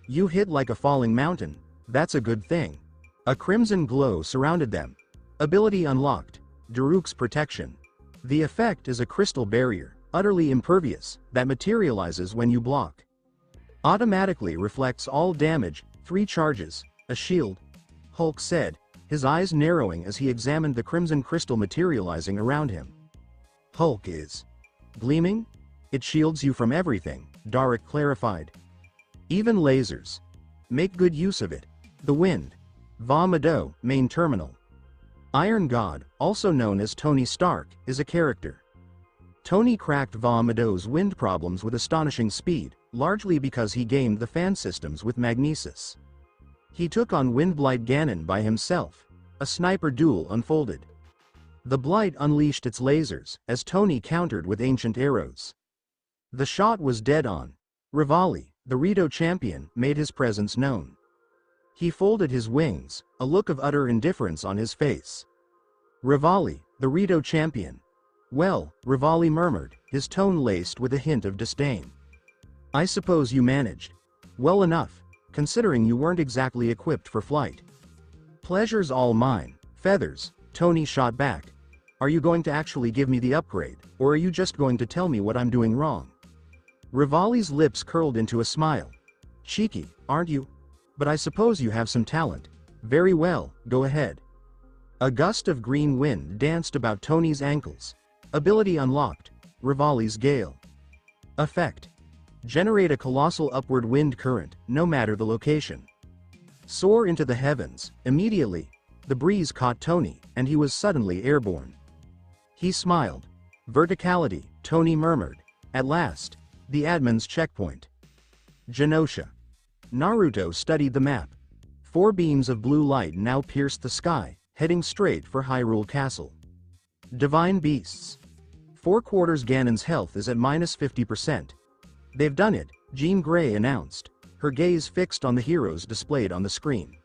"You hit like a falling mountain, that's a good thing." A crimson glow surrounded them. Ability unlocked, Daruk's protection. The effect is a crystal barrier, utterly impervious, that materializes when you block. Automatically reflects all damage, 3 charges, a shield, Hulk said, his eyes narrowing as he examined the crimson crystal materializing around him. "Hulk is gleaming? It shields you from everything," Darik clarified. "Even lasers. Make good use of it. The wind. Va Mado, main terminal. Iron God, also known as Tony Stark, is a character. Tony cracked Va Mado's wind problems with astonishing speed, largely because he gamed the fan systems with magnesis. He took on Windblight Ganon by himself. A sniper duel unfolded. The Blight unleashed its lasers, as Tony countered with ancient arrows. The shot was dead on. Rivali, the Rito champion, made his presence known. He folded his wings, a look of utter indifference on his face. "Rivali, the Rito champion." "Well," Rivali murmured, his tone laced with a hint of disdain. "I suppose you managed. Well enough, considering you weren't exactly equipped for flight." "Pleasure's all mine, Feathers," Tony shot back. "Are you going to actually give me the upgrade, or are you just going to tell me what I'm doing wrong?" Rivali's lips curled into a smile. "Cheeky, aren't you? But I suppose you have some talent. Very well, go ahead." A gust of green wind danced about Tony's ankles. Ability unlocked, Rivali's Gale. Effect. Generate a colossal upward wind current, no matter the location. Soar into the heavens. Immediately, the breeze caught Tony, and he was suddenly airborne. He smiled. "Verticality," Tony murmured. "At last. The admin's checkpoint." Genosha. Naruto studied the map. 4 beams of blue light now pierced the sky, heading straight for Hyrule Castle. Divine Beasts. 4/4 Ganon's health is at -50%. "They've done it," Jean Grey announced, her gaze fixed on the heroes displayed on the screen.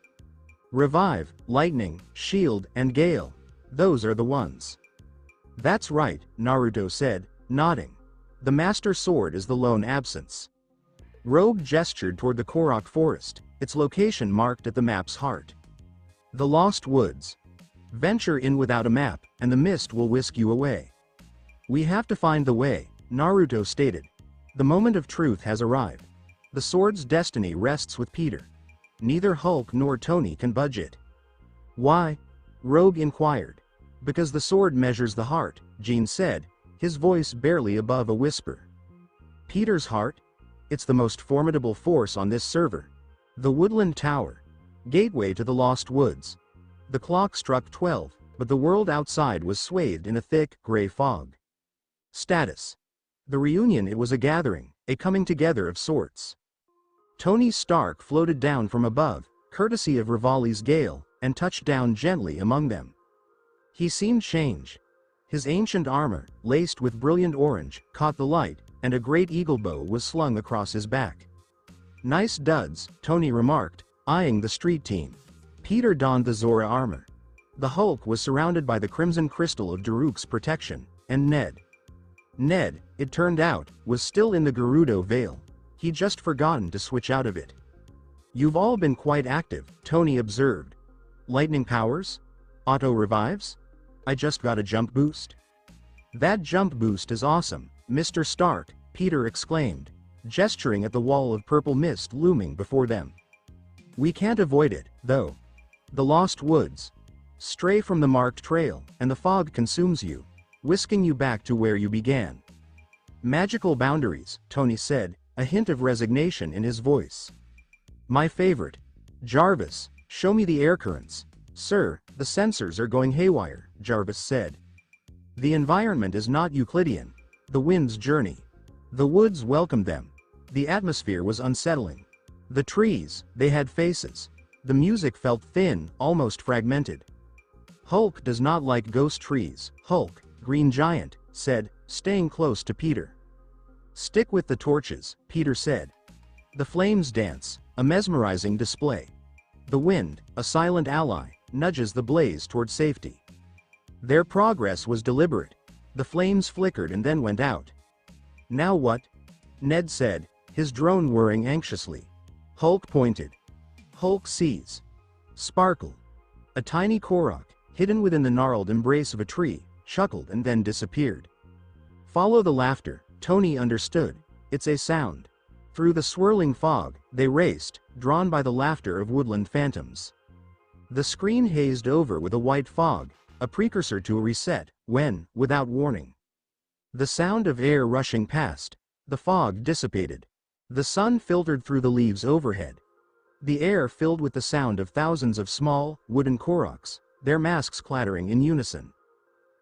"Revive, Lightning, Shield, and Gale. Those are the ones." "That's right," Naruto said, nodding. "The Master Sword is the lone absence." Rogue gestured toward the Korok Forest, its location marked at the map's heart. "The Lost Woods. Venture in without a map, and the mist will whisk you away." "We have to find the way," Naruto stated. "The moment of truth has arrived. The sword's destiny rests with Peter. Neither Hulk nor Tony can budge it." "Why?" Rogue inquired. "Because the sword measures the heart," Jean said, his voice barely above a whisper. "Peter's heart? It's the most formidable force on this server. The Woodland Tower. Gateway to the Lost Woods." The clock struck 12, but the world outside was swathed in a thick, gray fog. Status. The reunion. It was a gathering, a coming together of sorts. Tony Stark floated down from above, courtesy of Rivali's gale, and touched down gently among them. He seemed changed. His ancient armor, laced with brilliant orange, caught the light, and a great eagle bow was slung across his back. "Nice duds," Tony remarked, eyeing the street team. Peter donned the Zora armor. The Hulk was surrounded by the crimson crystal of Daruk's protection, and Ned, it turned out, was still in the Gerudo Veil. He'd just forgotten to switch out of it. "You've all been quite active," Tony observed. "Lightning powers? Auto revives? I just got a jump boost." "That jump boost is awesome, Mr. Stark," Peter exclaimed, gesturing at the wall of purple mist looming before them. "We can't avoid it, though. The Lost Woods. Stray from the marked trail, and the fog consumes you, whisking you back to where you began." "Magical boundaries," Tony said, a hint of resignation in his voice. "My favorite. Jarvis, show me the air currents." "Sir, the sensors are going haywire," Jarvis said. "The environment is not Euclidean. The wind's journey." The woods welcomed them. The atmosphere was unsettling. The trees, they had faces. The music felt thin, almost fragmented. "Hulk does not like ghost trees," Hulk, Green Giant, said, staying close to Peter. "Stick with the torches," Peter said. The flames dance, a mesmerizing display. The wind, a silent ally, nudges the blaze toward safety. Their progress was deliberate. The flames flickered and then went out. "Now what?" Ned said, his drone whirring anxiously. Hulk pointed. Hulk sees. Sparkle. A tiny Korok, hidden within the gnarled embrace of a tree, chuckled and then disappeared. "Follow the laughter," Tony understood. "It's a sound." Through the swirling fog, they raced, drawn by the laughter of woodland phantoms. The screen hazed over with a white fog, a precursor to a reset, when, without warning, the sound of air rushing past, the fog dissipated. The sun filtered through the leaves overhead. The air filled with the sound of thousands of small, wooden Koroks, their masks clattering in unison.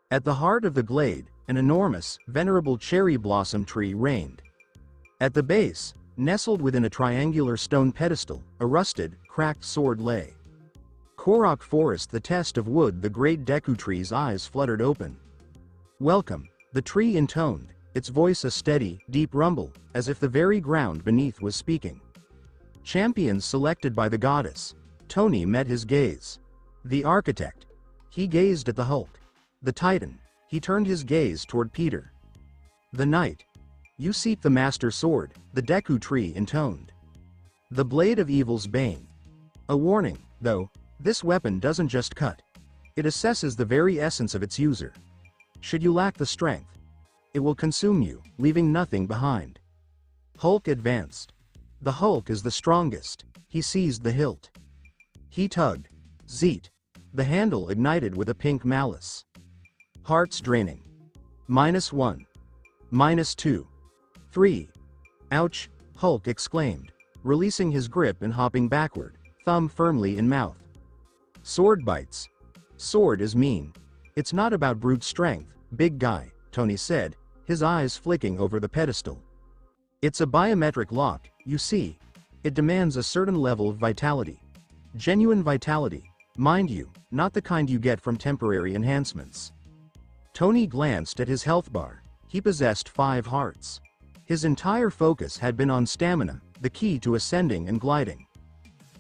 At the heart of the glade, an enormous, venerable cherry blossom tree reigned. At the base, nestled within a triangular stone pedestal, a rusted, cracked sword lay. Korok forest, the test of wood. The great Deku tree's eyes fluttered open. "Welcome," the tree intoned, its voice a steady, deep rumble, as if the very ground beneath was speaking. "Champions selected by the goddess." Tony met his gaze. "The architect." He gazed at the Hulk. "The Titan." He turned his gaze toward Peter. "The knight." "You seek the master sword," the Deku tree intoned. "The blade of evil's bane." A warning, though, this weapon doesn't just cut. It assesses the very essence of its user. Should you lack the strength, it will consume you, leaving nothing behind. Hulk advanced. The Hulk is the strongest. He seized the hilt. He tugged. Zeet. The handle ignited with a pink malice. Hearts draining. -1. -2. 3. "Ouch," Hulk exclaimed, releasing his grip and hopping backward, thumb firmly in mouth. "Sword bites. Sword is mean. It's not about brute strength, big guy," Tony said, his eyes flicking over the pedestal. "It's a biometric lock, you see. It demands a certain level of vitality. Genuine vitality, mind you, not the kind you get from temporary enhancements." Tony glanced at his health bar. He possessed 5 hearts. His entire focus had been on stamina, the key to ascending and gliding.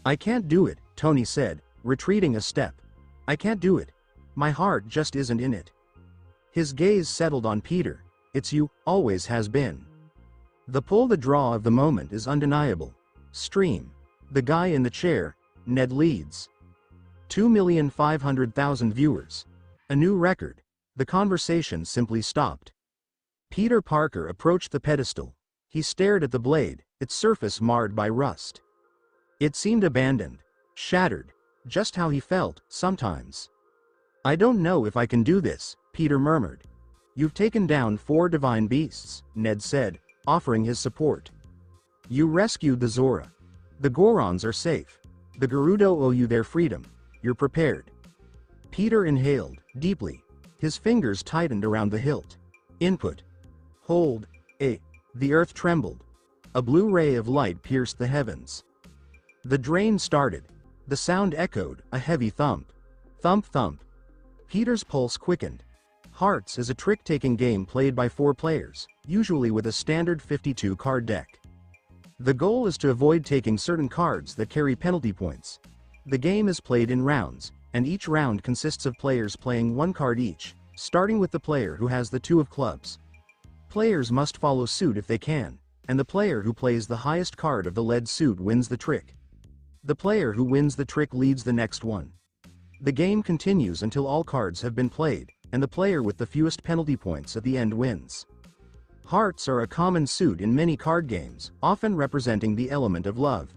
"I can't do it," Tony said, retreating a step. "I can't do it. My heart just isn't in it." His gaze settled on Peter. "It's you, always has been. The pull, the draw of the moment is undeniable." Stream. The guy in the chair, Ned leads. 2,500,000 viewers. A new record. The conversation simply stopped. Peter Parker approached the pedestal. He stared at the blade, its surface marred by rust. It seemed abandoned, shattered, just how he felt, sometimes. "I don't know if I can do this," Peter murmured. "You've taken down 4 divine beasts," Ned said, offering his support. "You rescued the Zora. The Gorons are safe. The Gerudo owe you their freedom. You're prepared." Peter inhaled, deeply. His fingers tightened around the hilt. Input. Hold. A. The earth trembled. A blue ray of light pierced the heavens. The drain started. The sound echoed, a heavy thump. Thump thump. Peter's pulse quickened. Hearts is a trick-taking game played by 4 players, usually with a standard 52-card deck. The goal is to avoid taking certain cards that carry penalty points. The game is played in rounds, and each round consists of players playing 1 card each, starting with the player who has the 2 of clubs. Players must follow suit if they can, and the player who plays the highest card of the led suit wins the trick. The player who wins the trick leads the next one. The game continues until all cards have been played, and the player with the fewest penalty points at the end wins. Hearts are a common suit in many card games, often representing the element of love.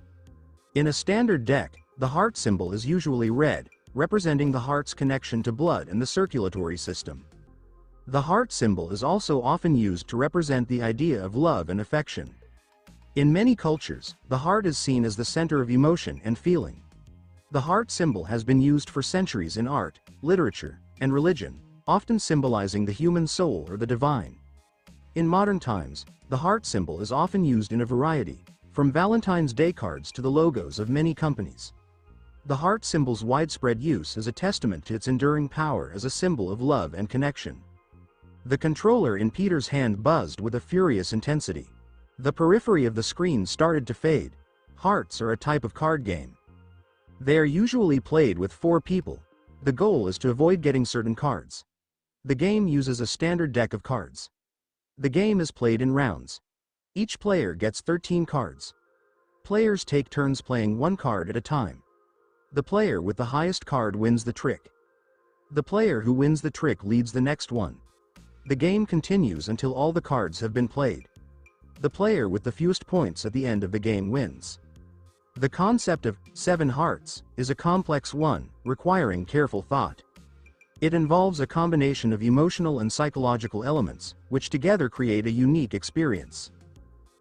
In a standard deck, the heart symbol is usually red, representing the heart's connection to blood and the circulatory system. The heart symbol is also often used to represent the idea of love and affection. In many cultures, the heart is seen as the center of emotion and feeling. The heart symbol has been used for centuries in art, literature, and religion, often symbolizing the human soul or the divine. In modern times, the heart symbol is often used in a variety, from Valentine's Day cards to the logos of many companies. The heart symbol's widespread use is a testament to its enduring power as a symbol of love and connection. The controller in Peter's hand buzzed with a furious intensity. The periphery of the screen started to fade. Hearts are a type of card game. They are usually played with 4 people. The goal is to avoid getting certain cards. The game uses a standard deck of cards. The game is played in rounds. Each player gets 13 cards. Players take turns playing 1 card at a time. The player with the highest card wins the trick. The player who wins the trick leads the next one. The game continues until all the cards have been played. The player with the fewest points at the end of the game wins. The concept of 7 hearts is a complex one, requiring careful thought. It involves a combination of emotional and psychological elements, which together create a unique experience.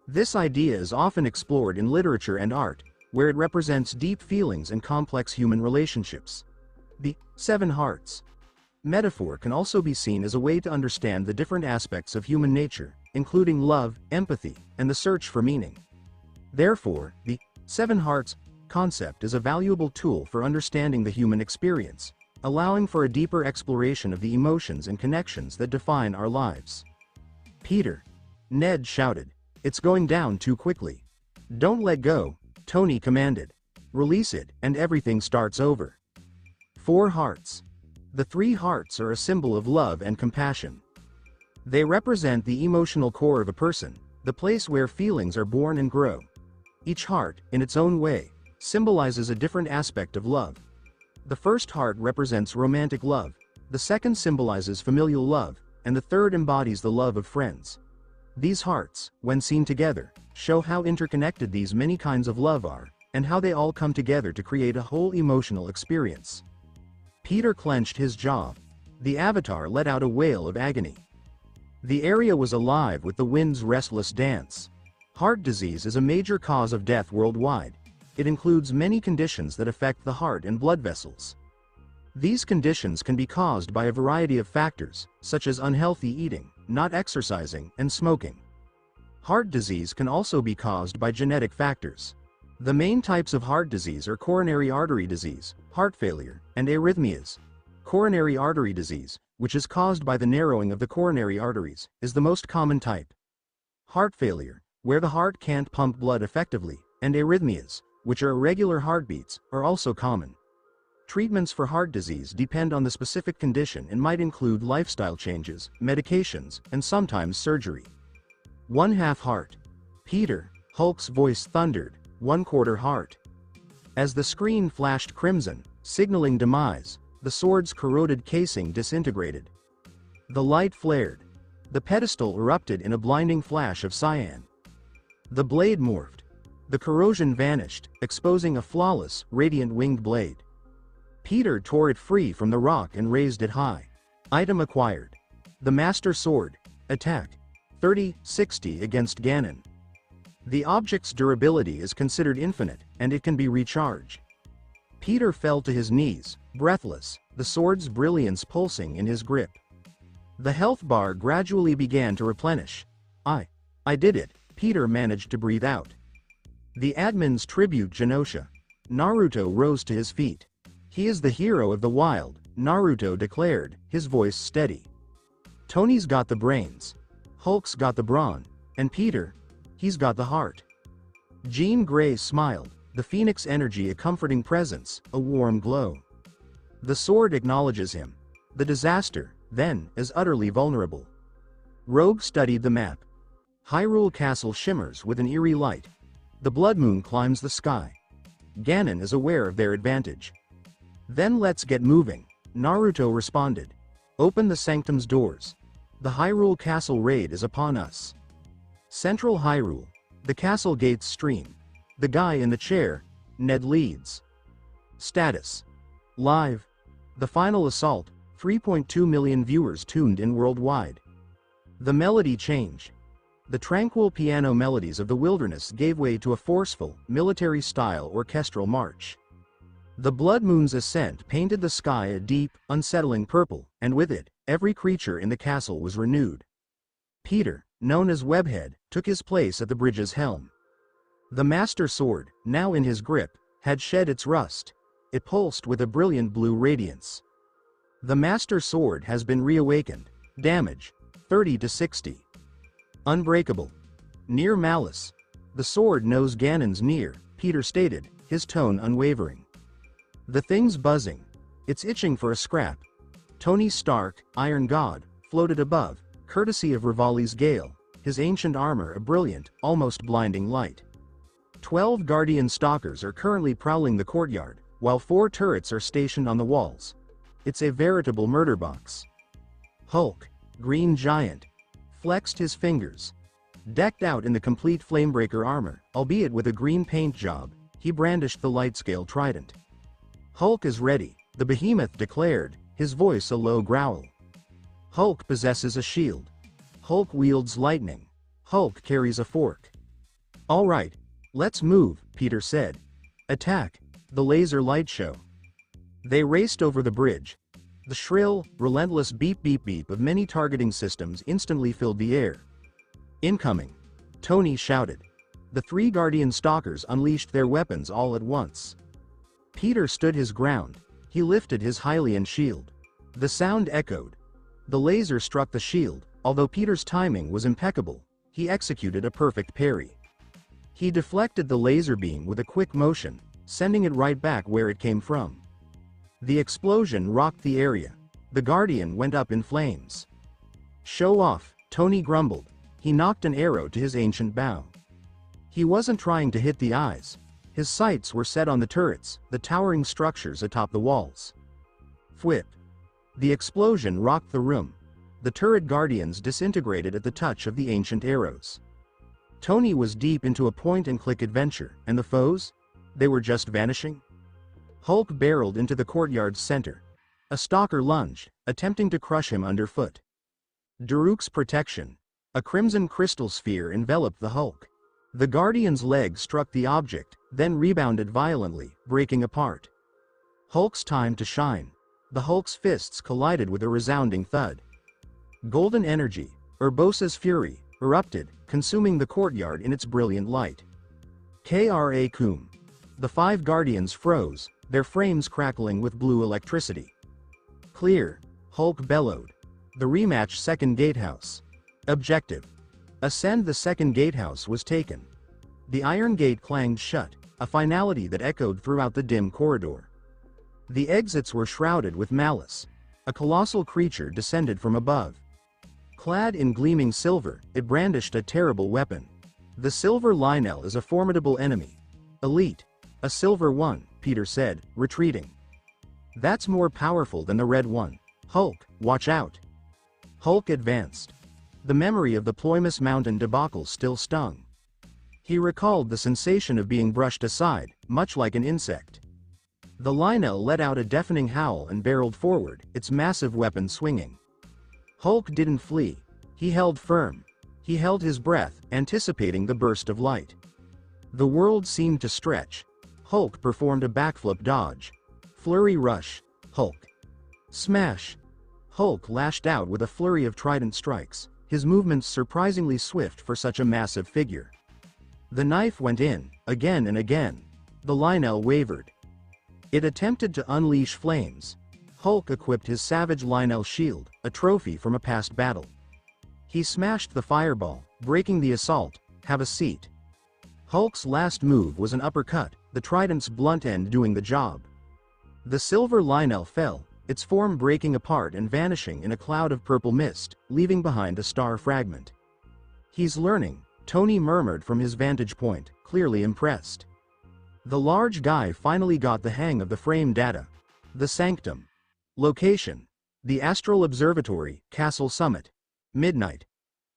This idea is often explored in literature and art, where it represents deep feelings and complex human relationships. The 7 hearts metaphor can also be seen as a way to understand the different aspects of human nature, including love, empathy, and the search for meaning. Therefore, the 7 hearts concept is a valuable tool for understanding the human experience, allowing for a deeper exploration of the emotions and connections that define our lives. Peter. Ned shouted. It's going down too quickly. Don't let go, Tony commanded. Release it, and everything starts over. 4 hearts. The 3 hearts are a symbol of love and compassion. They represent the emotional core of a person, the place where feelings are born and grow. Each heart, in its own way, symbolizes a different aspect of love. The first heart represents romantic love, the second symbolizes familial love, and the third embodies the love of friends. These hearts, when seen together, show how interconnected these many kinds of love are, and how they all come together to create a whole emotional experience. Peter clenched his jaw. The avatar let out a wail of agony. The area was alive with the wind's restless dance. Heart disease is a major cause of death worldwide. It includes many conditions that affect the heart and blood vessels. These conditions can be caused by a variety of factors, such as unhealthy eating, not exercising, and smoking. Heart disease can also be caused by genetic factors. The main types of heart disease are coronary artery disease, heart failure, and arrhythmias. Coronary artery disease, which is caused by the narrowing of the coronary arteries, is the most common type. Heart failure, where the heart can't pump blood effectively, and arrhythmias, which are irregular heartbeats, are also common. Treatments for heart disease depend on the specific condition and might include lifestyle changes, medications, and sometimes surgery. 1/2 heart. Peter, Hulk's voice thundered, 1/4 heart. As the screen flashed crimson, signaling demise, the sword's corroded casing disintegrated. The light flared. The pedestal erupted in a blinding flash of cyan. The blade morphed. The corrosion vanished, exposing a flawless, radiant winged blade. Peter tore it free from the rock and raised it high. Item acquired. The Master Sword. Attack. 30/60 against Ganon. The object's durability is considered infinite, and it can be recharged. Peter fell to his knees, breathless, the sword's brilliance pulsing in his grip. The health bar gradually began to replenish. I did it, Peter managed to breathe out. The admin's tribute Genosha. Naruto rose to his feet. "He is the hero of the wild," Naruto declared, his voice steady. "Tony's got the brains. Hulk's got the brawn. And Peter? He's got the heart." Jean Grey smiled, the phoenix energy a comforting presence, a warm glow. "The sword acknowledges him. The disaster, then, is utterly vulnerable." Rogue studied the map. Hyrule Castle shimmers with an eerie light. The blood moon climbs the sky. Ganon is aware of their advantage. "Then let's get moving," Naruto responded. "Open the sanctum's doors. The Hyrule Castle raid is upon us." Central Hyrule. The castle gates stream. The guy in the chair, Ned leads. Status. Live. The final assault, 3.2 million viewers tuned in worldwide. The melody changed. The tranquil piano melodies of the wilderness gave way to a forceful, military-style orchestral march. The blood moon's ascent painted the sky a deep, unsettling purple, and with it, every creature in the castle was renewed. Peter, known as Webhead, took his place at the bridge's helm. The Master Sword, now in his grip, had shed its rust. It pulsed with a brilliant blue radiance. The Master Sword has been reawakened. Damage, 30 to 60. Unbreakable. Near malice. "The sword knows Ganon's near," Peter stated, his tone unwavering. "The thing's buzzing. It's itching for a scrap." Tony Stark, Iron God, floated above, courtesy of Rivali's Gale, his ancient armor a brilliant, almost blinding light. 12 Guardian Stalkers are currently prowling the courtyard, while 4 turrets are stationed on the walls. It's a veritable murder box. Hulk, Green Giant, flexed his fingers. Decked out in the complete Flamebreaker armor, albeit with a green paint job, he brandished the light-scale trident. "Hulk is ready," the behemoth declared, his voice a low growl. Hulk possesses a shield. Hulk wields lightning. Hulk carries a fork. "All right, let's move," Peter said. "Attack, the laser light show." They raced over the bridge. The shrill, relentless beep beep beep of many targeting systems instantly filled the air. "Incoming!" Tony shouted. The 3 Guardian Stalkers unleashed their weapons all at once. Peter stood his ground. He lifted his Hylian shield. The sound echoed. The laser struck the shield. Although Peter's timing was impeccable, he executed a perfect parry. He deflected the laser beam with a quick motion, sending it right back where it came from. The explosion rocked the area. The Guardian went up in flames. "Show off," Tony grumbled. He knocked an arrow to his ancient bow. He wasn't trying to hit the eyes. His sights were set on the turrets, the towering structures atop the walls. Fwhip. The explosion rocked the room. The turret guardians disintegrated at the touch of the ancient arrows. Tony was deep into a point-and-click adventure, and the foes? They were just vanishing? Hulk barreled into the courtyard's center. A stalker lunged, attempting to crush him underfoot. Daruk's protection. A crimson crystal sphere enveloped the Hulk. The Guardian's leg struck the object, then rebounded violently, breaking apart. Hulk's time to shine. The Hulk's fists collided with a resounding thud. Golden energy, Urbosa's fury, erupted, consuming the courtyard in its brilliant light. Kra Kum. The 5 Guardians froze, their frames crackling with blue electricity. Clear, Hulk bellowed. The rematch second gatehouse. Objective. Ascend the second gatehouse was taken. The iron gate clanged shut, a finality that echoed throughout the dim corridor. The exits were shrouded with malice. A colossal creature descended from above. Clad in gleaming silver, it brandished a terrible weapon. The silver Lionel is a formidable enemy. Elite. A silver one, Peter said, retreating. That's more powerful than the red one. Hulk, watch out. Hulk advanced. The memory of the Ploymus Mountain debacle still stung. He recalled the sensation of being brushed aside, much like an insect. The Lionel let out a deafening howl and barreled forward, its massive weapon swinging. Hulk didn't flee. He held firm. He held his breath, anticipating the burst of light. The world seemed to stretch. Hulk performed a backflip dodge. Flurry rush. Hulk. Smash. Hulk lashed out with a flurry of trident strikes, his movements surprisingly swift for such a massive figure. The knife went in, again and again. The Lionel wavered. It attempted to unleash flames. Hulk equipped his savage Lionel shield, a trophy from a past battle. He smashed the fireball, breaking the assault. Have a seat. Hulk's last move was an uppercut, the trident's blunt end doing the job. The silver Lionel fell, its form breaking apart and vanishing in a cloud of purple mist, leaving behind a star fragment. He's learning, Tony murmured from his vantage point, clearly impressed. The large guy finally got the hang of the frame data. The Sanctum. Location: the Astral Observatory, Castle Summit. Midnight.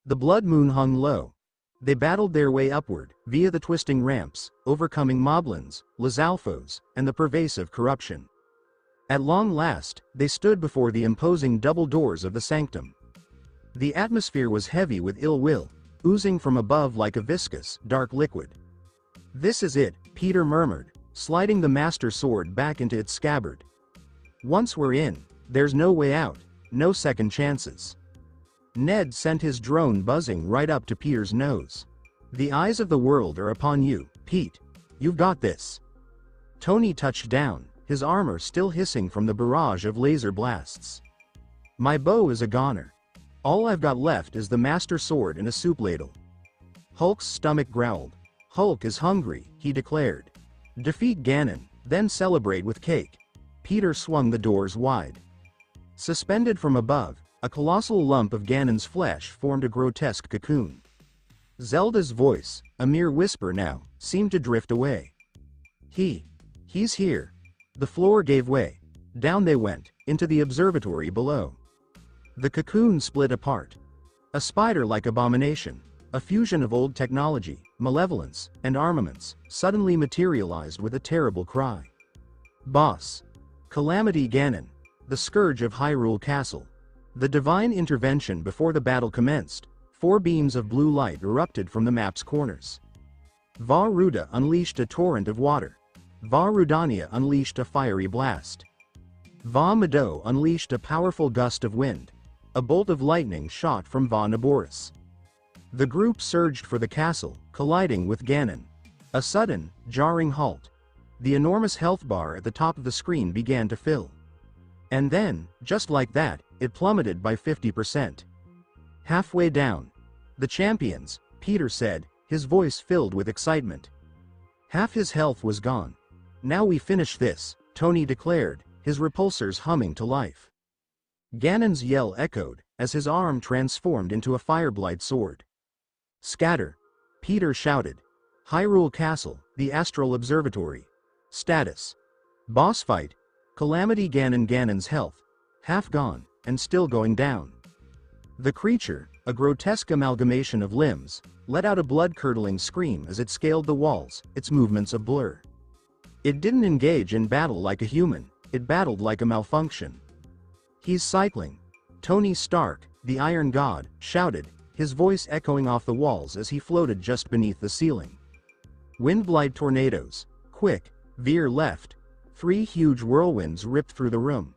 The blood moon hung low. They battled their way upward, via the twisting ramps, overcoming moblins, Lizalfos, and the pervasive corruption. At long last, they stood before the imposing double doors of the Sanctum. The atmosphere was heavy with ill will, oozing from above like a viscous, dark liquid. This is it, Peter murmured, sliding the Master Sword back into its scabbard. Once we're in, there's no way out, no second chances. Ned sent his drone buzzing right up to Peter's nose. The eyes of the world are upon you, Pete. You've got this. Tony touched down, his armor still hissing from the barrage of laser blasts. My bow is a goner. All I've got left is the Master Sword in a soup ladle. Hulk's stomach growled. Hulk is hungry, he declared. Defeat Ganon, then celebrate with cake. Peter swung the doors wide. Suspended from above, a colossal lump of Ganon's flesh formed a grotesque cocoon. Zelda's voice, a mere whisper now, seemed to drift away. He's here. The floor gave way. Down they went, into the observatory below. The cocoon split apart. A spider-like abomination, a fusion of old technology, malevolence, and armaments, suddenly materialized with a terrible cry. Boss. Calamity Ganon. The scourge of Hyrule Castle. The divine intervention before the battle commenced. 4 beams of blue light erupted from the map's corners. Vah Ruda unleashed a torrent of water. Vah Rudania unleashed a fiery blast. Vah Medoh unleashed a powerful gust of wind. A bolt of lightning shot from Vah Naboris. The group surged for the castle, colliding with Ganon. A sudden, jarring halt. The enormous health bar at the top of the screen began to fill. And then, just like that, it plummeted by 50%. Halfway down. The champions, Peter said, his voice filled with excitement. Half his health was gone. Now we finish this, Tony declared, his repulsors humming to life. Ganon's yell echoed, as his arm transformed into a fireblight sword. Scatter! Peter shouted. Hyrule Castle, the Astral Observatory. Status. Boss fight. Calamity Ganon. Ganon's health. Half gone, and still going down. The creature, a grotesque amalgamation of limbs, let out a blood-curdling scream as it scaled the walls, its movements a blur. It didn't engage in battle like a human, it battled like a malfunction. He's cycling. Tony Stark, the Iron God, shouted, his voice echoing off the walls as he floated just beneath the ceiling. Windblight tornadoes. Quick, veer left. 3 huge whirlwinds ripped through the room.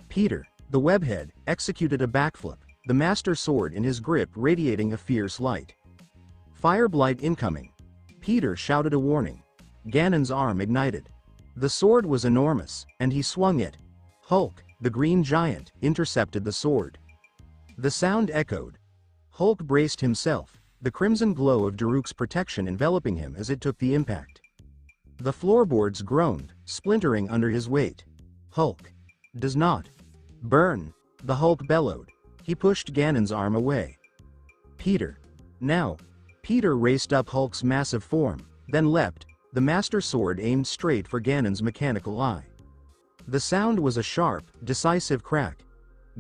Peter, the webhead, executed a backflip, the Master Sword in his grip radiating a fierce light. Fireblight incoming. Peter shouted a warning. Ganon's arm ignited. The sword was enormous, and he swung it. Hulk, the green giant, intercepted the sword. The sound echoed. Hulk braced himself, the crimson glow of Daruk's protection enveloping him as it took the impact. The floorboards groaned, splintering under his weight. Hulk. Does not. Burn. The Hulk bellowed. He pushed Ganon's arm away. Peter. Now. Peter raced up Hulk's massive form, then leapt, the Master Sword aimed straight for Ganon's mechanical eye. The sound was a sharp, decisive crack.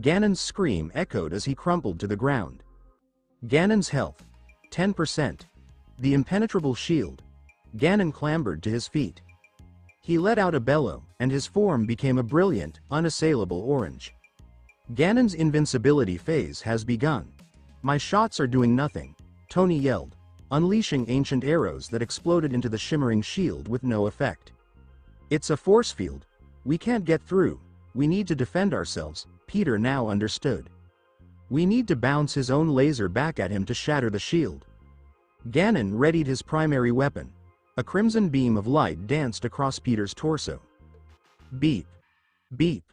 Ganon's scream echoed as he crumpled to the ground. Ganon's health. 10%. The impenetrable shield. Ganon clambered to his feet. He let out a bellow, and his form became a brilliant, unassailable orange. Ganon's invincibility phase has begun. My shots are doing nothing, Tony yelled, unleashing ancient arrows that exploded into the shimmering shield with no effect. It's a force field. We can't get through. We need to defend ourselves, Peter now understood. We need to bounce his own laser back at him to shatter the shield. Ganon readied his primary weapon. A crimson beam of light danced across Peter's torso. Beep. Beep.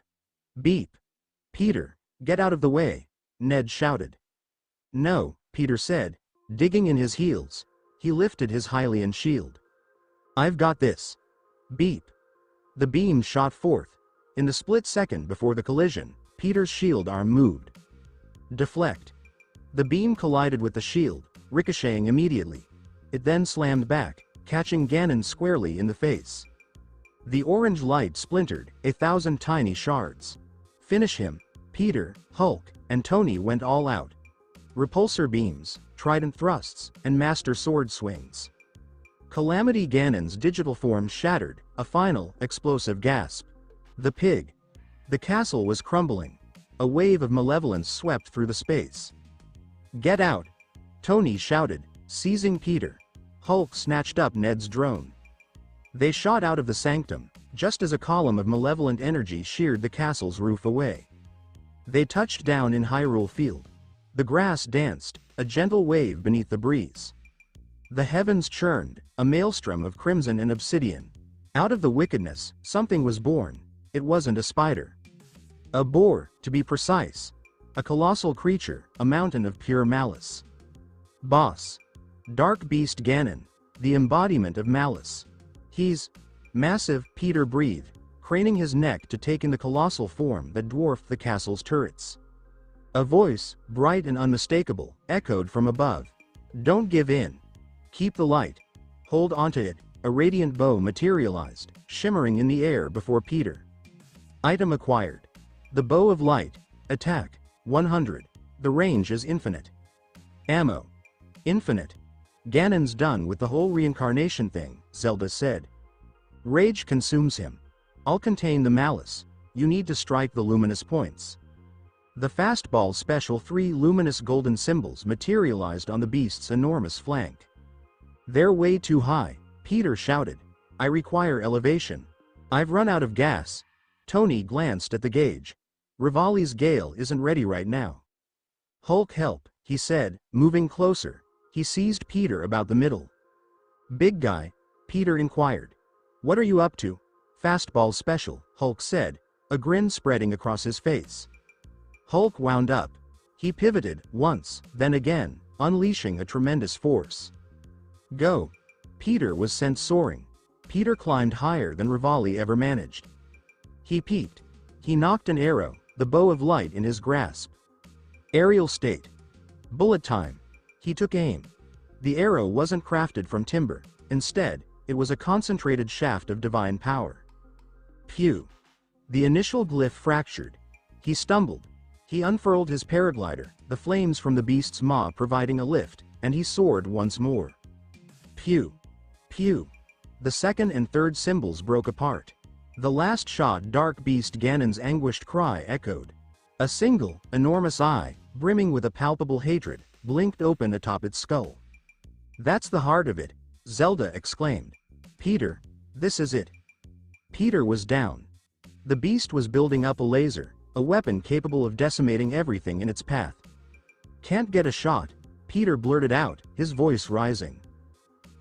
Beep. Peter, get out of the way, Ned shouted. No, Peter said, digging in his heels. He lifted his Hylian shield. I've got this. Beep. The beam shot forth. In the split second before the collision, Peter's shield arm moved. Deflect. The beam collided with the shield, ricocheting immediately. It then slammed back, catching Ganon squarely in the face. The orange light splintered, 1,000 tiny shards. Finish him. Peter, Hulk, and Tony went all out. Repulsor beams, trident thrusts, and master sword swings. Calamity Ganon's digital form shattered, a final, explosive gasp. The pig. The castle was crumbling. A wave of malevolence swept through the space. Get out! Tony shouted, seizing Peter. Hulk snatched up Ned's drone. They shot out of the sanctum, just as a column of malevolent energy sheared the castle's roof away. They touched down in Hyrule Field. The grass danced, a gentle wave beneath the breeze. The heavens churned, a maelstrom of crimson and obsidian. Out of the wickedness, something was born. It wasn't a spider. A boar, to be precise. A colossal creature, a mountain of pure malice. Boss. Dark Beast Ganon, the embodiment of malice. He's massive, Peter breathed, craning his neck to take in the colossal form that dwarfed the castle's turrets. A voice, bright and unmistakable, echoed from above. Don't give in. Keep the light. Hold onto it. A radiant bow materialized, shimmering in the air before Peter. Item acquired. The Bow of Light. Attack, 100. The range is infinite. Ammo. Infinite. Ganon's done with the whole reincarnation thing, Zelda said. Rage consumes him. I'll contain the malice. You need to strike the luminous points. The fastball special 3 luminous golden symbols materialized on the beast's enormous flank. They're way too high, Peter shouted. I require elevation. I've run out of gas. Tony glanced at the gauge. Rivali's Gale isn't ready right now. Hulk help, he said, moving closer. He seized Peter about the middle. Big guy, Peter inquired. What are you up to? Fastball special, Hulk said, a grin spreading across his face. Hulk wound up. He pivoted, once, then again, unleashing a tremendous force. Go. Peter was sent soaring. Peter climbed higher than Rivali ever managed. He peeked. He knocked an arrow, the Bow of Light in his grasp. Aerial state. Bullet time. He took aim. The arrow wasn't crafted from timber. Instead, it was a concentrated shaft of divine power. Pew. The initial glyph fractured. He stumbled. He unfurled his paraglider, the flames from the beast's maw providing a lift, and he soared once more. Pew. Pew. The second and third symbols broke apart. The last shot Dark Beast Ganon's anguished cry echoed. A single, enormous eye, brimming with a palpable hatred, blinked open atop its skull. That's the heart of it, Zelda exclaimed. Peter, this is it. Peter was down. The beast was building up a laser, a weapon capable of decimating everything in its path. Can't get a shot, Peter blurted out, his voice rising.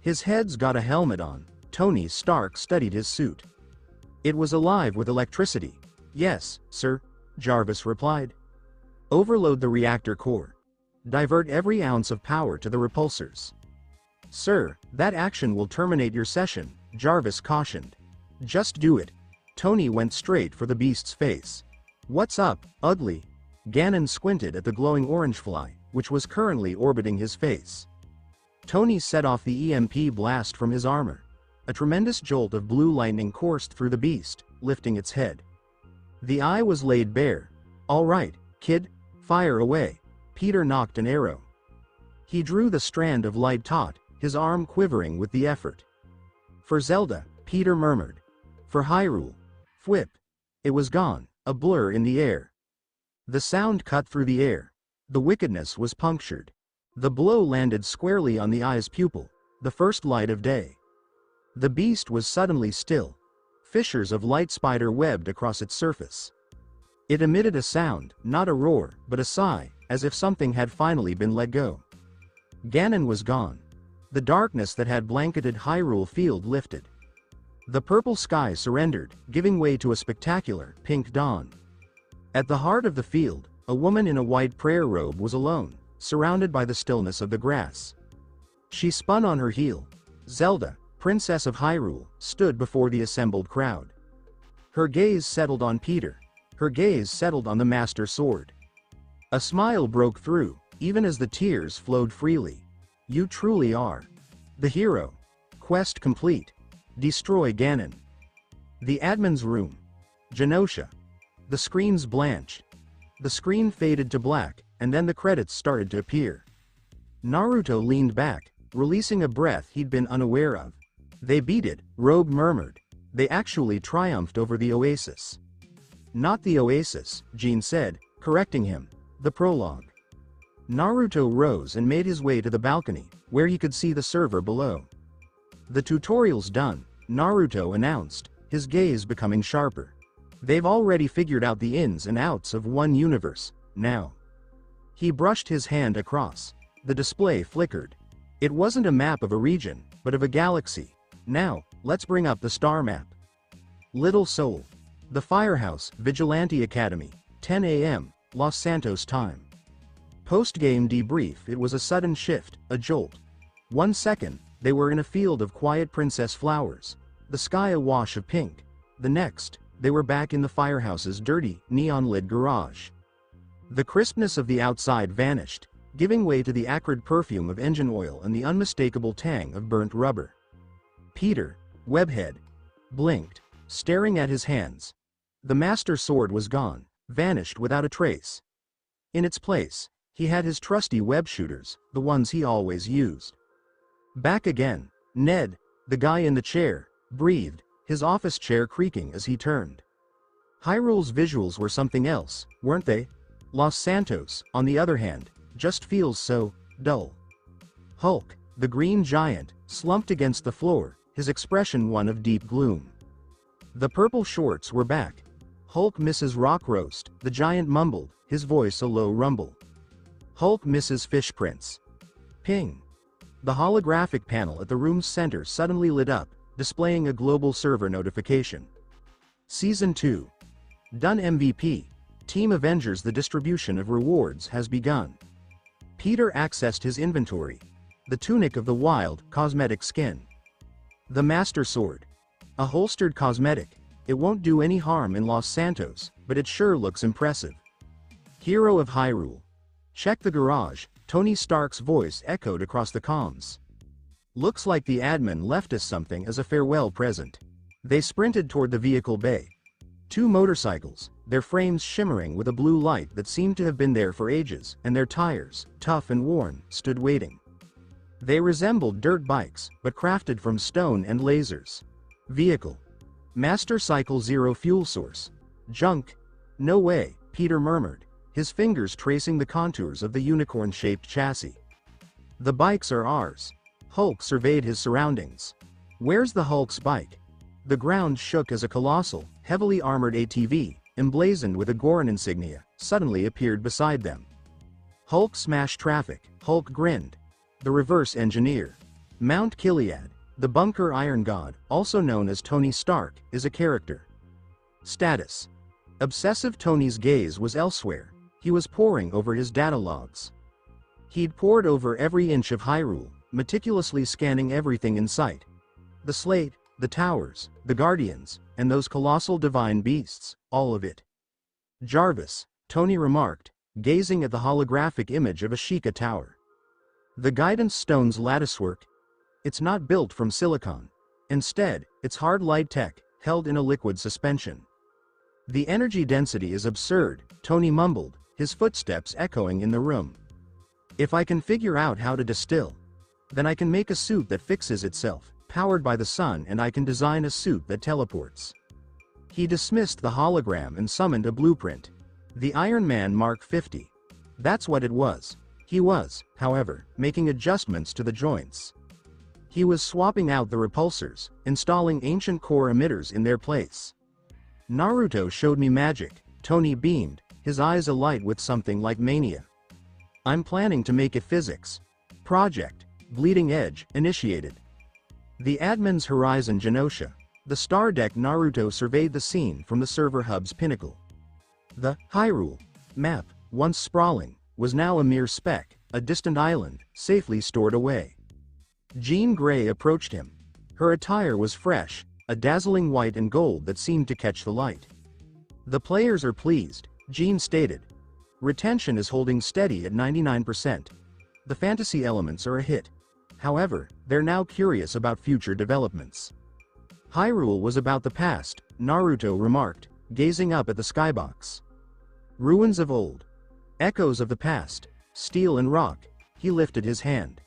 His head's got a helmet on. Tony Stark studied his suit. It was alive with electricity. Yes, sir, Jarvis replied. Overload the reactor core. Divert every ounce of power to the repulsors. Sir, that action will terminate your session, Jarvis cautioned. Just do it. Tony went straight for the beast's face. What's up, ugly? Ganon squinted at the glowing orange fly, which was currently orbiting his face. Tony set off the EMP blast from his armor. A tremendous jolt of blue lightning coursed through the beast, lifting its head. The eye was laid bare. All right, kid, fire away. Peter knocked an arrow. He drew the strand of light taut, his arm quivering with the effort. For Zelda, Peter murmured. For Hyrule. Whip. It was gone, a blur in the air. The sound cut through the air. The wickedness was punctured. The blow landed squarely on the eye's pupil, the first light of day. The beast was suddenly still. Fissures of light spider webbed across its surface. It emitted a sound, not a roar, but a sigh, as if something had finally been let go. Ganon was gone. The darkness that had blanketed Hyrule Field lifted. The purple sky surrendered, giving way to a spectacular, pink dawn. At the heart of the field, a woman in a white prayer robe was alone, surrounded by the stillness of the grass. She spun on her heel. Zelda, Princess of Hyrule, stood before the assembled crowd. Her gaze settled on Peter. Her gaze settled on the Master Sword. A smile broke through, even as the tears flowed freely. You truly are the hero. Quest complete. Destroy Ganon. The admin's room. Genosha. The screens blanched. The screen faded to black, and then the credits started to appear. Naruto leaned back, releasing a breath he'd been unaware of. They beat it, Rogue murmured. They actually triumphed over the Oasis. Not the Oasis, Jean said, correcting him. The prologue. Naruto rose and made his way to the balcony, where he could see the server below. The tutorial's done, Naruto announced, his gaze becoming sharper. They've already figured out the ins and outs of one universe, now. He brushed his hand across. The display flickered. It wasn't a map of a region, but of a galaxy. Now, let's bring up the star map. Little Soul. The Firehouse, Vigilante Academy, 10 a.m., Los Santos time. Post-game debrief. It was a sudden shift, a jolt. 1 second, they were in a field of quiet princess flowers, the sky a wash of pink. The next, they were back in the Firehouse's dirty, neon-lit garage. The crispness of the outside vanished, giving way to the acrid perfume of engine oil and the unmistakable tang of burnt rubber. Peter, Webhead, blinked, staring at his hands. The Master Sword was gone, vanished without a trace. In its place, he had his trusty web shooters, the ones he always used. Back again, Ned, the guy in the chair, breathed, his office chair creaking as he turned. Hyrule's visuals were something else, weren't they? Los Santos, on the other hand, just feels so dull. Hulk, the green giant, slumped against the floor, his expression one of deep gloom. The purple shorts were back. Hulk misses rock roast, the giant mumbled, his voice a low rumble. Hulk misses fish prints. Ping. The holographic panel at the room's center suddenly lit up, displaying a global server notification. Season 2. Done MVP. Team Avengers. The distribution of rewards has begun. Peter accessed his inventory. The Tunic of the Wild, cosmetic skin. The Master Sword. A holstered cosmetic. It won't do any harm in Los Santos, but it sure looks impressive. Hero of Hyrule. Check the garage, Tony Stark's voice echoed across the comms. Looks like the admin left us something as a farewell present. They sprinted toward the vehicle bay. 2 motorcycles, their frames shimmering with a blue light that seemed to have been there for ages, and their tires, tough and worn, stood waiting. They resembled dirt bikes, but crafted from stone and lasers. Vehicle. Master Cycle Zero fuel source. Junk. No way, Peter murmured, his fingers tracing the contours of the unicorn-shaped chassis. The bikes are ours. Hulk surveyed his surroundings. Where's the Hulk's bike? The ground shook as a colossal, heavily armored ATV, emblazoned with a Goron insignia, suddenly appeared beside them. Hulk smashed traffic. Hulk grinned. The reverse engineer. Mount Gilead, the bunker iron god, also known as Tony Stark, is a character. Status. Obsessive. Tony's gaze was elsewhere. He was poring over his data logs. He'd pored over every inch of Hyrule, meticulously scanning everything in sight. The slate, the towers, the guardians, and those colossal divine beasts, all of it. Jarvis, Tony remarked, gazing at the holographic image of a Sheikah tower. The guidance stone's latticework. It's not built from silicon. Instead, it's hard light tech, held in a liquid suspension. The energy density is absurd, Tony mumbled, his footsteps echoing in the room. If I can figure out how to distill, then I can make a suit that fixes itself, powered by the sun, and I can design a suit that teleports. He dismissed the hologram and summoned a blueprint. The Iron Man Mark 50. That's what it was. He was, however, making adjustments to the joints. He was swapping out the repulsors, installing ancient core emitters in their place. Naruto showed me magic, Tony beamed, his eyes alight with something like mania. I'm planning to make a physics project. Bleeding Edge, initiated. The admin's Horizon Genosha. The star deck Naruto surveyed the scene from the server hub's pinnacle. The Hyrule map, once sprawling, was now a mere speck, a distant island, safely stored away. Jean Grey approached him. Her attire was fresh, a dazzling white and gold that seemed to catch the light. The players are pleased, Jean stated. Retention is holding steady at 99%. The fantasy elements are a hit. However, they're now curious about future developments. Hyrule was about the past, Naruto remarked, gazing up at the skybox. Ruins of old. Echoes of the past, steel and rock. He lifted his hand.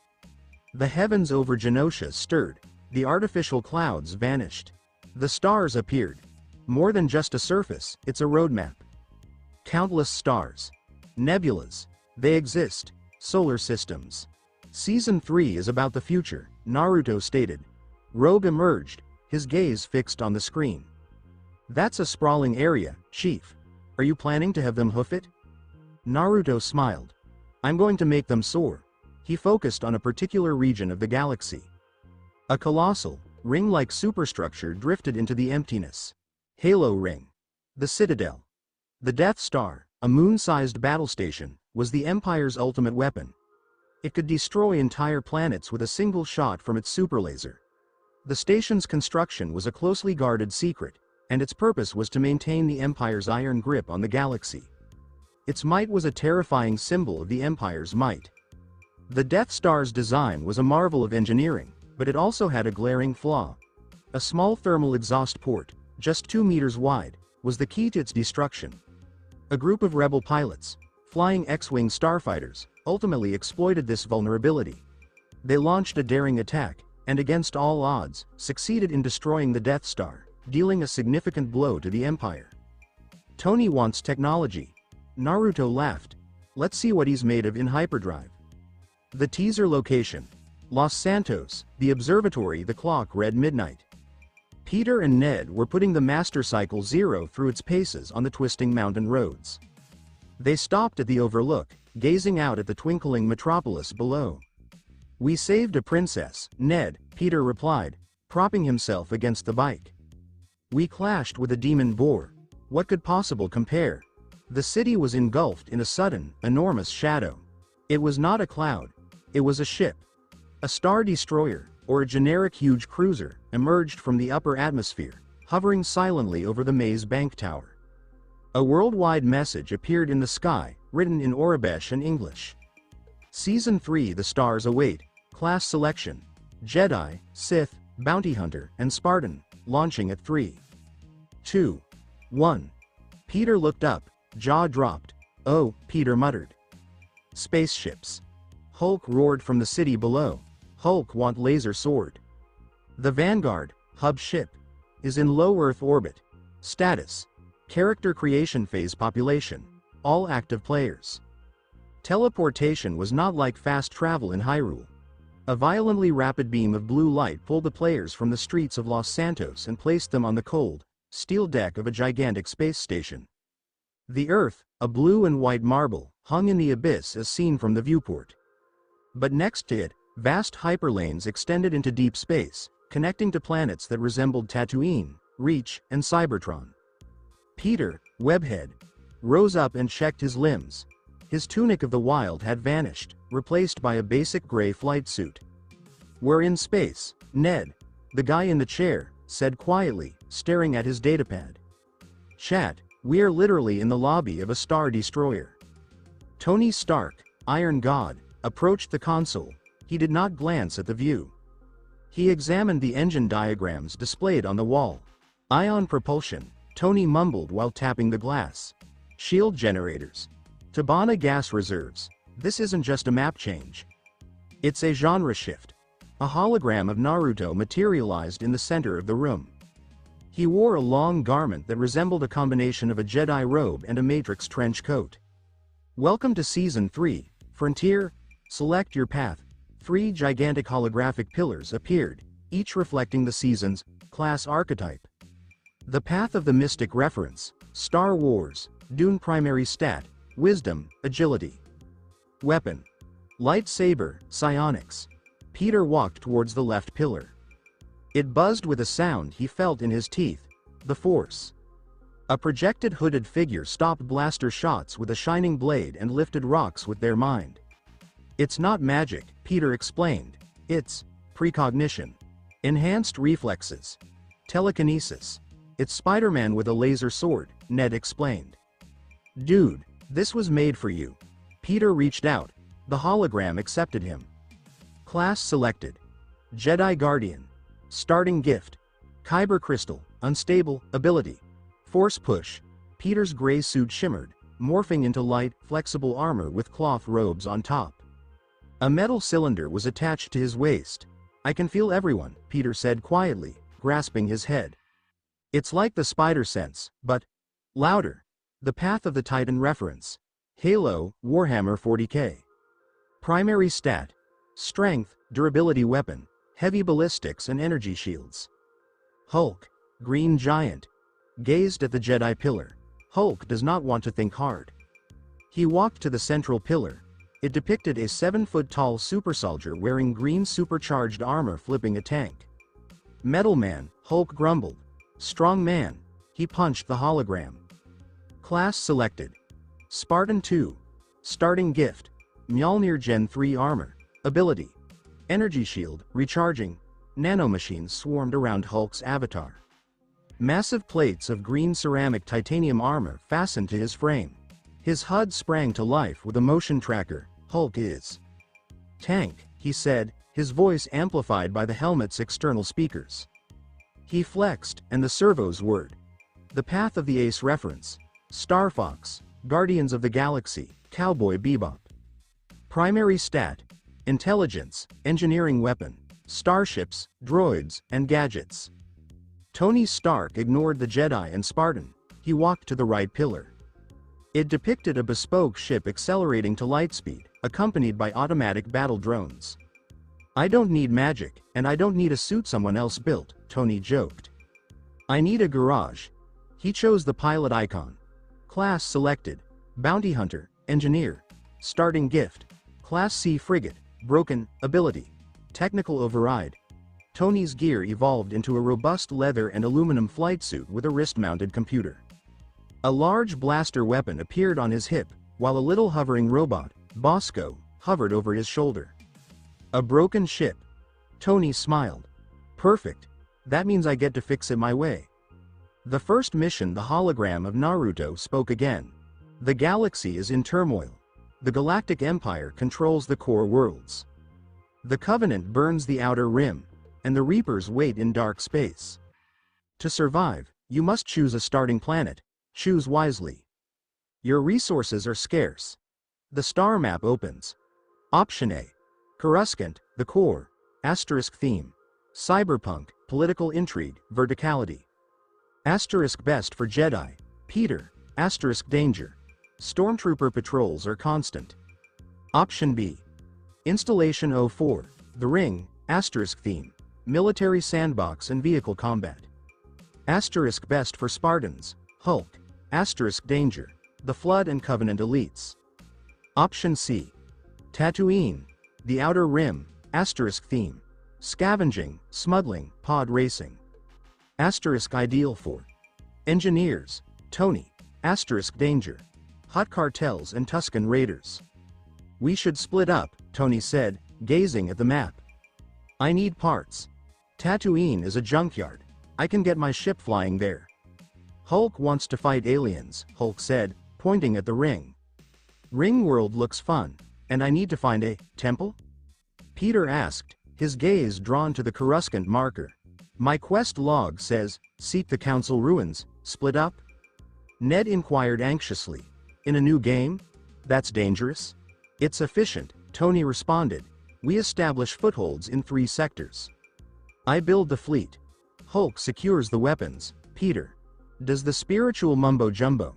The heavens over Genosha stirred. The artificial clouds vanished. The stars appeared. More than just a surface, it's a roadmap. Countless stars. Nebulas. They exist. Solar systems. Season 3 is about the future, Naruto stated. Rogue emerged, his gaze fixed on the screen. That's a sprawling area, Chief. Are you planning to have them hoof it? Naruto smiled. I'm going to make them soar. He focused on a particular region of the galaxy. A colossal, ring-like superstructure drifted into the emptiness. Halo Ring. The Citadel. The Death Star, a moon-sized battle station, was the Empire's ultimate weapon. It could destroy entire planets with a single shot from its superlaser. The station's construction was a closely guarded secret, and its purpose was to maintain the Empire's iron grip on the galaxy. Its might was a terrifying symbol of the Empire's might. The Death Star's design was a marvel of engineering, but it also had a glaring flaw. A small thermal exhaust port, just 2 meters wide, was the key to its destruction. A group of rebel pilots, flying X-wing starfighters, ultimately exploited this vulnerability. They launched a daring attack, and against all odds, succeeded in destroying the Death Star, dealing a significant blow to the Empire. Tony wants technology. Naruto laughed. Let's see what he's made of in hyperdrive. The teaser location. Los Santos, the observatory the clock read midnight. Peter and Ned were putting the Master Cycle Zero through its paces on the twisting mountain roads. They stopped at the overlook, gazing out at the twinkling metropolis below. We saved a princess, Ned, Peter replied, propping himself against the bike. We clashed with a demon boar. What could possibly compare? The city was engulfed in a sudden, enormous shadow. It was not a cloud. It was a ship. A star destroyer, or a generic huge cruiser, emerged from the upper atmosphere, hovering silently over the Maze Bank Tower. A worldwide message appeared in the sky, written in Orabesh and English. Season 3 The Stars Await. Class Selection. Jedi, Sith, Bounty Hunter, and Spartan, launching at 3, 2, 1. Peter looked up, jaw dropped. Oh, Peter muttered. Spaceships. Hulk roared from the city below. Hulk want laser sword. The Vanguard, hub ship, is in low Earth orbit. Status. Character creation phase population. All active players. Teleportation was not like fast travel in Hyrule. A violently rapid beam of blue light pulled the players from the streets of Los Santos and placed them on the cold, steel deck of a gigantic space station. The Earth, a blue and white marble, hung in the abyss as seen from the viewport. But next to it, vast hyperlanes extended into deep space, connecting to planets that resembled Tatooine, Reach, and Cybertron. Peter, Webhead, rose up and checked his limbs. His tunic of the wild had vanished, replaced by a basic gray flight suit. We're in space, Ned, the guy in the chair, said quietly, staring at his datapad. Chat, we're literally in the lobby of a star destroyer. Tony Stark, Iron God, approached the console. He did not glance at the view. He examined the engine diagrams displayed on the wall. Ion propulsion, Tony mumbled while tapping the glass. Shield generators. Tabana gas reserves. This isn't just a map change. It's a genre shift. A hologram of Naruto materialized in the center of the room. He wore a long garment that resembled a combination of a Jedi robe and a Matrix trench coat. Welcome to Season 3, Frontier. Select your path. 3 gigantic holographic pillars appeared, each reflecting the season's class archetype. The Path of the Mystic reference, Star Wars, Dune primary stat, Wisdom, Agility. Weapon. Lightsaber, Psionics. Peter walked towards the left pillar. It buzzed with a sound he felt in his teeth. The Force. A projected hooded figure stopped blaster shots with a shining blade and lifted rocks with their mind. It's not magic, Peter explained. It's precognition. Enhanced reflexes. Telekinesis. It's Spider-Man with a laser sword, Ned explained. Dude, this was made for you. Peter reached out. The hologram accepted him. Class selected. Jedi Guardian. Starting gift. Kyber Crystal, unstable, ability. Force push. Peter's gray suit shimmered, morphing into light, flexible armor with cloth robes on top. A metal cylinder was attached to his waist. I can feel everyone, Peter said quietly, grasping his head. It's like the spider sense, but louder. The Path of the Titan reference. Halo, Warhammer 40k. Primary stat. Strength, durability weapon, heavy ballistics and energy shields. Hulk, Green Giant. Gazed at the Jedi pillar. Hulk does not want to think hard. He walked to the central pillar. It depicted a 7-foot-tall super soldier wearing green supercharged armor flipping a tank. Metal Man, Hulk grumbled. Strong man. He punched the hologram. Class selected. Spartan 2. Starting gift. Mjolnir Gen 3 armor. Ability. Energy shield, recharging. Nanomachines swarmed around Hulk's avatar. Massive plates of green ceramic titanium armor fastened to his frame. His HUD sprang to life with a motion tracker. Hulk is tank, he said, his voice amplified by the helmet's external speakers. He flexed, and the servos whirred. The Path of the Ace reference. Star Fox, Guardians of the Galaxy, Cowboy Bebop. Primary stat. Intelligence, engineering weapon, starships, droids, and gadgets. Tony Stark ignored the Jedi and Spartan. He walked to the right pillar. It depicted a bespoke ship accelerating to lightspeed, accompanied by automatic battle drones. I don't need magic, and I don't need a suit someone else built, Tony joked. I need a garage. He chose the pilot icon. Class selected. Bounty Hunter, Engineer. Starting gift. Class C frigate, broken, ability. Technical override. Tony's gear evolved into a robust leather and aluminum flight suit with a wrist-mounted computer. A large blaster weapon appeared on his hip, while a little hovering robot, Bosco, hovered over his shoulder. A broken ship. Tony smiled. Perfect. That means I get to fix it my way. The first mission, the hologram of Naruto, spoke again. The galaxy is in turmoil. The Galactic Empire controls the core worlds. The Covenant burns the outer rim, and the Reapers wait in dark space. To survive, you must choose a starting planet. Choose wisely. Your resources are scarce. The star map opens. Option A. Coruscant, the core, asterisk theme. Cyberpunk, political intrigue, verticality. Asterisk best for Jedi, Peter, asterisk danger. Stormtrooper patrols are constant. Option B. Installation 04, the ring, asterisk theme. Military sandbox and vehicle combat. Asterisk best for Spartans, Hulk, asterisk danger. The Flood and Covenant elites. Option C. Tatooine, the outer rim, asterisk theme. Scavenging, smuggling, pod racing. Asterisk ideal for engineers, Tony, asterisk danger. Hot cartels and Tusken raiders. We should split up, Tony said, gazing at the map. I need parts. Tatooine is a junkyard. I can get my ship flying there. Hulk wants to fight aliens, Hulk said, pointing at the ring. Ring world looks fun, and I need to find a temple? Peter asked, his gaze drawn to the Coruscant marker. My quest log says, seek the council ruins, split up? Ned inquired anxiously. In a new game? That's dangerous. It's efficient, Tony responded. We establish footholds in 3 sectors. I build the fleet. Hulk secures the weapons. Peter does the spiritual mumbo-jumbo.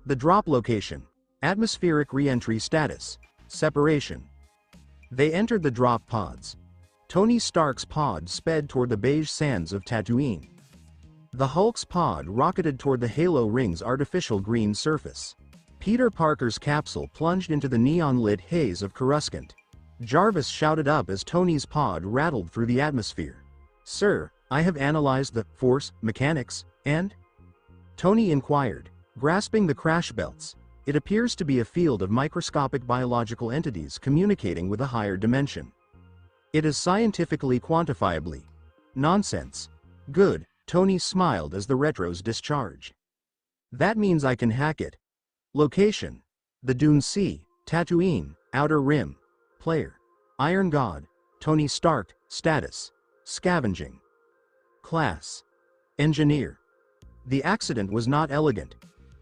The drop location. Atmospheric re-entry status. Separation. They entered the drop pods. Tony Stark's pod sped toward the beige sands of Tatooine. The Hulk's pod rocketed toward the Halo ring's artificial green surface. Peter Parker's capsule plunged into the neon-lit haze of Coruscant. Jarvis shouted up as Tony's pod rattled through the atmosphere. "Sir, I have analyzed the force mechanics, and?" Tony inquired, grasping the crash belts. "It appears to be a field of microscopic biological entities communicating with a higher dimension. It is scientifically quantifiably." "Nonsense." "Good," Tony smiled as the retros discharge. "That means I can hack it." Location: the Dune Sea, Tatooine, Outer Rim. Player: Iron God, Tony Stark. Status: scavenging. Class: engineer. The accident was not elegant.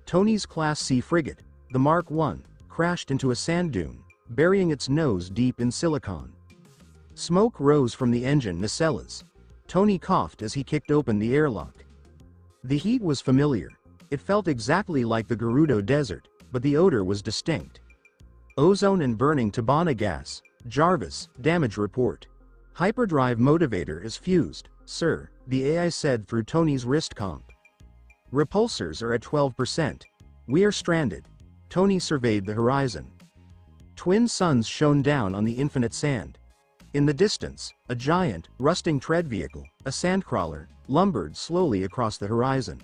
Tony's Class C frigate, the Mark I, crashed into a sand dune, burying its nose deep in silicon. Smoke rose from the engine nacelles. Tony coughed as he kicked open the airlock. The heat was familiar. It felt exactly like the Gerudo Desert, but the odor was distinct. "Ozone and burning Tabana gas." Jarvis, damage report. "Hyperdrive motivator is fused, sir," the AI said through Tony's wrist comp. "Repulsors are at 12%. We are stranded." Tony surveyed the horizon. Twin suns shone down on the infinite sand. In the distance, a giant, rusting tread vehicle, a sandcrawler, lumbered slowly across the horizon.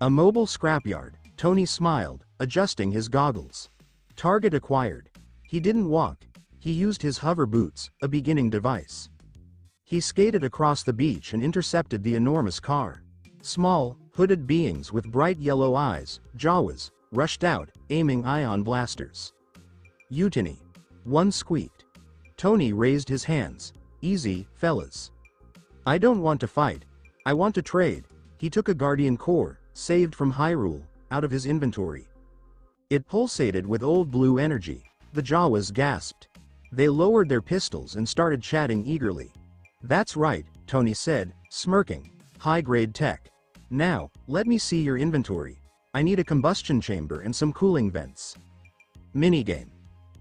"A mobile scrapyard," Tony smiled, adjusting his goggles. "Target acquired." He didn't walk. He used his hover boots, a beginning device. He skated across the beach and intercepted the enormous car. Small, hooded beings with bright yellow eyes, Jawas, rushed out, aiming ion blasters. "Mutiny." One squeaked. Tony raised his hands. "Easy, fellas. I don't want to fight. I want to trade." He took a Guardian Core, saved from Hyrule, out of his inventory. It pulsated with old blue energy. The Jawas gasped. They lowered their pistols and started chatting eagerly. "That's right," Tony said, smirking. "High-grade tech. Now, let me see your inventory. I need a combustion chamber and some cooling vents." Minigame.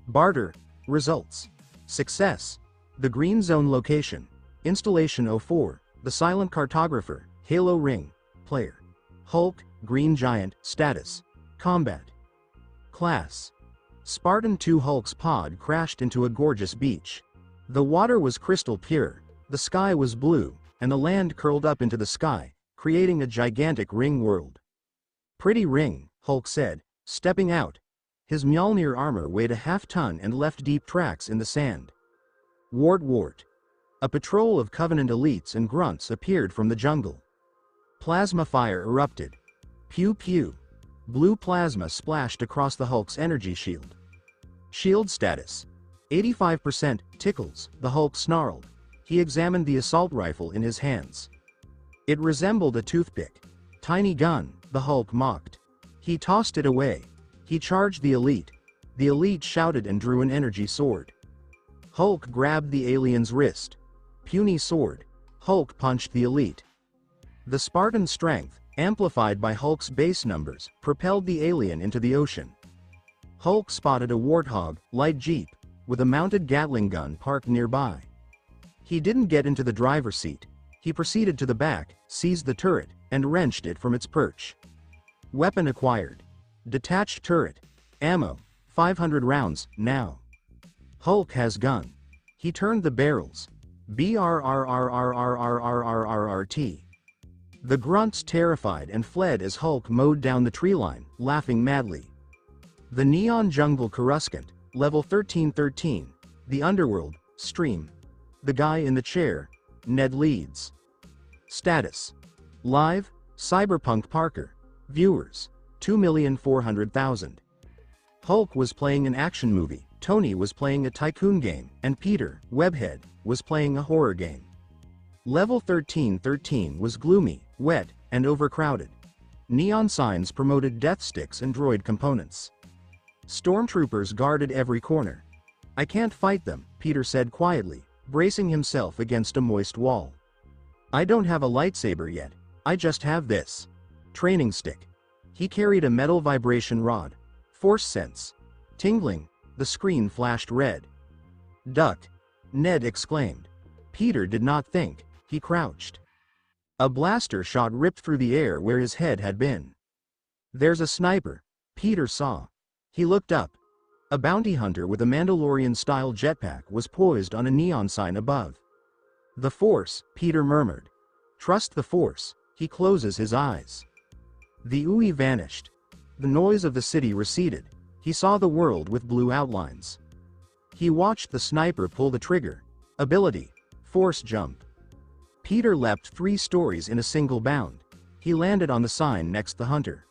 Barter. Results. Success. The Green Zone location. Installation 04. The Silent Cartographer. Halo Ring. Player: Hulk, Green Giant. Status: combat. Class: Spartan 2. Hulk's pod crashed into a gorgeous beach. The water was crystal pure, the sky was blue, and the land curled up into the sky, creating a gigantic ring world. "Pretty ring," Hulk said, stepping out. His Mjolnir armor weighed a half-ton and left deep tracks in the sand. Wart wart. A patrol of Covenant elites and grunts appeared from the jungle. Plasma fire erupted. Pew pew. Blue plasma splashed across the Hulk's energy shield. Shield status: 85%. Tickles, the Hulk snarled. He examined the assault rifle in his hands. It resembled a toothpick. "Tiny gun," the Hulk mocked. He tossed it away. He charged the elite. The elite shouted and drew an energy sword. Hulk grabbed the alien's wrist. Puny sword. Hulk punched the elite. The Spartan strength, amplified by Hulk's base numbers, propelled the alien into the ocean. Hulk spotted a Warthog, light jeep, with a mounted Gatling gun parked nearby. He didn't get into the driver's seat. He proceeded to the back, seized the turret, and wrenched it from its perch. Weapon acquired. Detached turret. Ammo: 500 rounds, now. Hulk has gun. He turned the barrels. BRRRRRRRRRRRT. The grunts terrified and fled as Hulk mowed down the tree line, laughing madly. The Neon Jungle Coruscant, level 1313, the Underworld, stream. The guy in the chair, Ned Leeds. Status: live, Cyberpunk Parker. Viewers: 2,400,000. Hulk was playing an action movie, Tony was playing a tycoon game, and Peter, Webhead, was playing a horror game. Level 1313 was gloomy, wet, and overcrowded. Neon signs promoted death sticks and droid components. Stormtroopers guarded every corner. "I can't fight them," Peter said quietly, bracing himself against a moist wall. "I don't have a lightsaber yet. I just have this training stick." He carried a metal vibration rod. Force sense. Tingling. The screen flashed red. "Duck!" Ned exclaimed. Peter did not think. He crouched. A blaster shot ripped through the air where his head had been. "There's a sniper," Peter saw. He looked up. A bounty hunter with a Mandalorian-style jetpack was poised on a neon sign above. "The Force," Peter murmured. "Trust the Force." He closes his eyes. The ooey vanished. The noise of the city receded. He saw the world with blue outlines. He watched the sniper pull the trigger. Ability: Force Jump. Peter leapt 3 stories in a single bound. He landed on the sign next the hunter.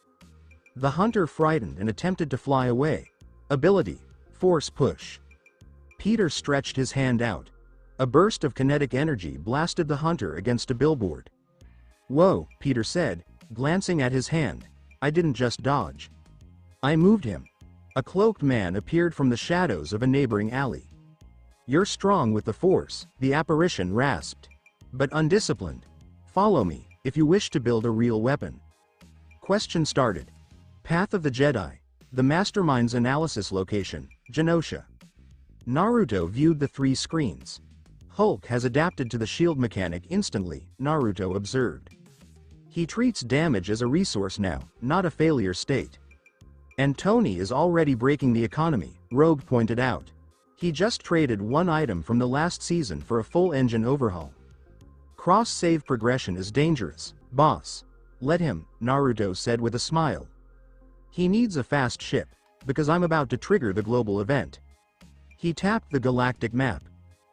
The hunter frightened and attempted to fly away. Ability: Force Push. Peter stretched his hand out. A burst of kinetic energy blasted the hunter against a billboard. "Whoa," Peter said, glancing at his hand. "I didn't just dodge. I moved him." A cloaked man appeared from the shadows of a neighboring alley. "You're strong with the Force," the apparition rasped. "But undisciplined. Follow me, if you wish to build a real weapon." Question started. Path of the Jedi. The Mastermind's analysis location, Genosha. Naruto viewed the 3 screens. "Hulk has adapted to the shield mechanic instantly," Naruto observed. "He treats damage as a resource now, not a failure state." "And Tony is already breaking the economy," Rogue pointed out. "He just traded 1 item from the last season for a full engine overhaul." "Cross-save progression is dangerous, boss." "Let him," Naruto said with a smile. "He needs a fast ship, because I'm about to trigger the global event." He tapped the galactic map.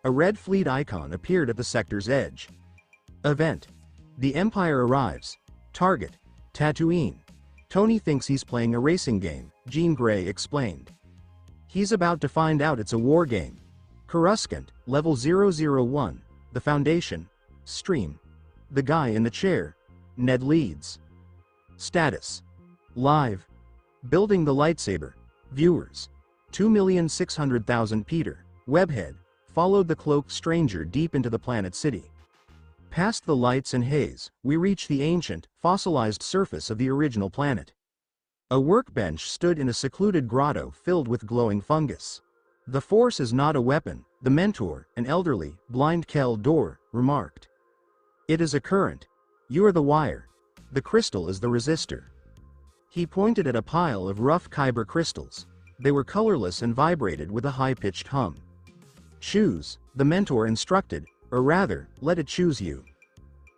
A red fleet icon appeared at the sector's edge. Event: The Empire arrives. Target: Tatooine. "Tony thinks he's playing a racing game," Jean Grey explained. "He's about to find out it's a war game." Coruscant, level 001, the Foundation. Stream. The guy in the chair. Ned leads. Status: Live. Building the lightsaber. Viewers: 2,600,000. Peter, Webhead, followed the cloaked stranger deep into the planet city. Past the lights and haze, we reach the ancient, fossilized surface of the original planet. A workbench stood in a secluded grotto filled with glowing fungus. "The Force is not a weapon," the mentor, an elderly, blind Kel Dor, remarked. "It is a current. You are the wire. The crystal is the resistor." He pointed at a pile of rough kyber crystals. They were colorless and vibrated with a high-pitched hum. "Choose," the mentor instructed, "or rather, let it choose you."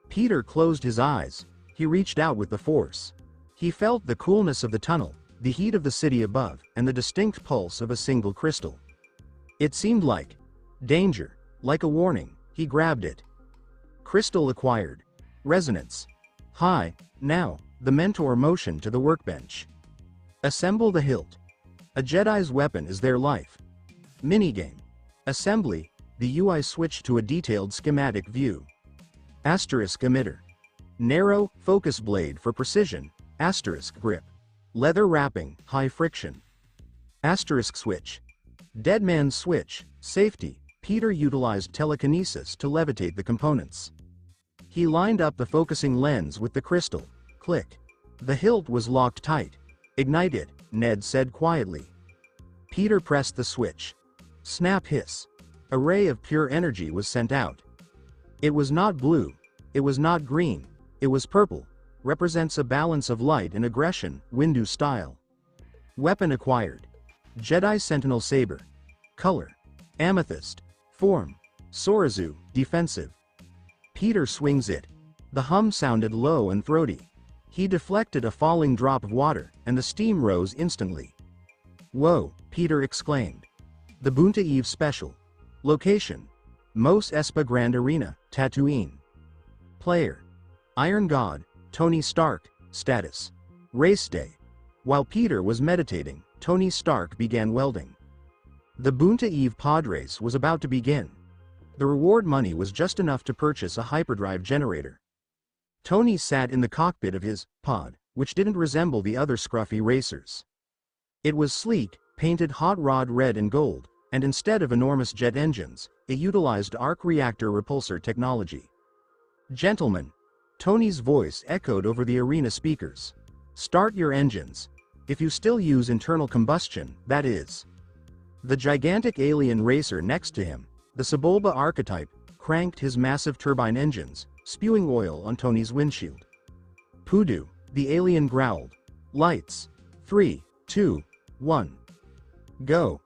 Peter closed his eyes. He reached out with the Force. He felt the coolness of the tunnel, the heat of the city above, and the distinct pulse of a single crystal. It seemed like danger, like a warning. He grabbed it. Crystal acquired. Resonance. High. Now, the mentor motioned to the workbench. "Assemble the hilt. A Jedi's weapon is their life." Minigame. Assembly. The UI switched to a detailed schematic view. Asterisk emitter. Narrow, focus blade for precision. Asterisk grip. Leather wrapping, high friction. Asterisk switch. Dead man's switch, safety. Peter utilized telekinesis to levitate the components. He lined up the focusing lens with the crystal. Click. The hilt was locked tight. "Ignite it," Ned said quietly. Peter pressed the switch. Snap hiss. A ray of pure energy was sent out. It was not blue. It was not green. It was purple. Represents a balance of light and aggression, Windu style. Weapon acquired. Jedi Sentinel Saber. Color: amethyst. Form: Sorizu, defensive. Peter swings it. The hum sounded low and throaty. He deflected a falling drop of water, and the steam rose instantly. "Whoa," Peter exclaimed. The Bunta Eve Special. Location: Mos Espa Grand Arena, Tatooine. Player: Iron God, Tony Stark. Status: Race Day. While Peter was meditating, Tony Stark began welding. The Bunta Eve pod race was about to begin. The reward money was just enough to purchase a hyperdrive generator. Tony sat in the cockpit of his pod, which didn't resemble the other scruffy racers. It was sleek, painted hot rod red and gold, and instead of enormous jet engines, it utilized arc reactor repulsor technology. "Gentlemen," Tony's voice echoed over the arena speakers. "Start your engines. If you still use internal combustion, that is." The gigantic alien racer next to him, the Sebulba archetype, cranked his massive turbine engines, spewing oil on Tony's windshield. "Poodoo," the alien growled. "Lights. 3, 2, 1. Go.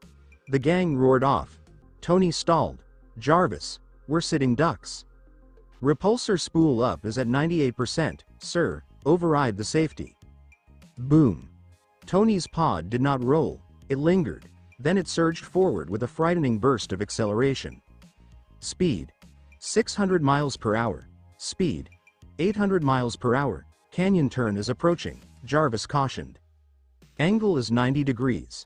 The gang roared off. Tony stalled. Jarvis, we're sitting ducks. Repulsor spool up is at 98%, sir, override the safety. Boom. Tony's pod did not roll, it lingered, then it surged forward with a frightening burst of acceleration. Speed. 600 miles per hour. Speed. 800 miles per hour. Canyon turn is approaching, Jarvis cautioned. Angle is 90 degrees.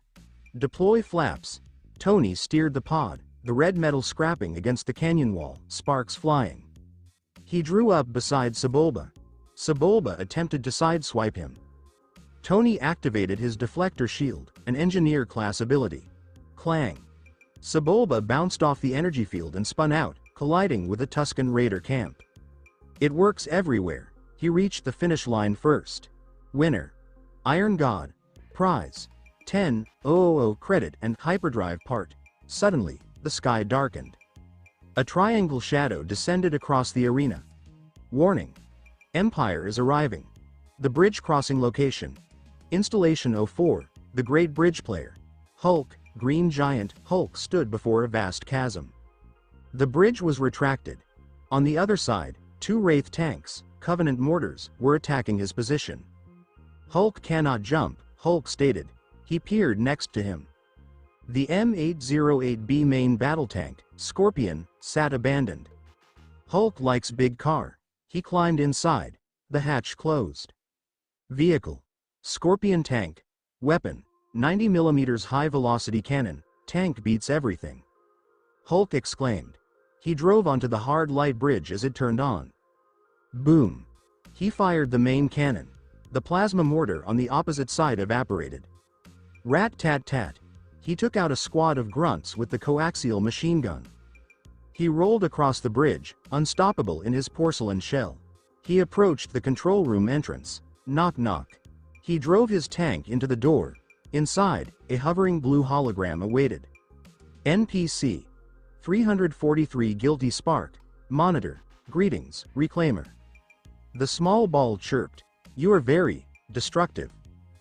Deploy flaps. Tony steered the pod, the red metal scrapping against the canyon wall, sparks flying. He drew up beside Sebulba. Sebulba attempted to sideswipe him. Tony activated his deflector shield, an engineer-class ability. Clang. Sebulba bounced off the energy field and spun out, colliding with the Tuscan Raider camp. It works everywhere. He reached the finish line first. Winner. Iron God. Prize. 10,000 credit and hyperdrive part. Suddenly, the sky darkened. A triangle shadow descended across the arena. Warning. Empire is arriving. The bridge crossing location. Installation 04, the Great Bridge Player. Hulk, Green Giant, Hulk stood before a vast chasm. The bridge was retracted. On the other side, 2 Wraith tanks, Covenant mortars, were attacking his position. Hulk cannot jump, Hulk stated. He peered next to him. The M808B main battle tank, Scorpion, sat abandoned. Hulk likes big car. He climbed inside. The hatch closed. Vehicle. Scorpion tank. Weapon. 90mm high-velocity cannon. Tank beats everything. Hulk exclaimed. He drove onto the hard light bridge as it turned on. Boom. He fired the main cannon. The plasma mortar on the opposite side evaporated. Rat-tat-tat. He took out a squad of grunts with the coaxial machine gun. He rolled across the bridge, unstoppable in his porcelain shell. He approached the control room entrance. Knock knock. He drove his tank into the door. Inside, a hovering blue hologram awaited. NPC. 343 Guilty Spark. Monitor. Greetings, Reclaimer. The small ball chirped. You are very destructive.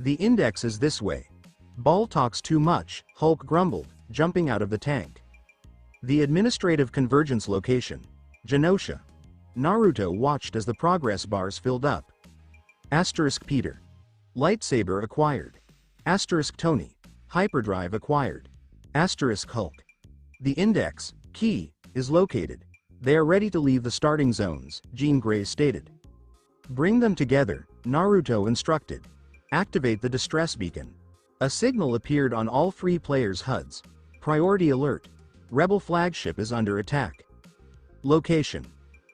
The index is this way. Ball talks too much, Hulk grumbled, jumping out of the tank. The administrative convergence location. Genosha. Naruto watched as the progress bars filled up. Asterisk Peter. Lightsaber acquired. Asterisk Tony. Hyperdrive acquired. Asterisk Hulk. The index, key, is located. They are ready to leave the starting zones, Jean Grey stated. Bring them together, Naruto instructed. Activate the distress beacon. A signal appeared on all 3 players' HUDs. Priority alert. Rebel flagship is under attack. Location.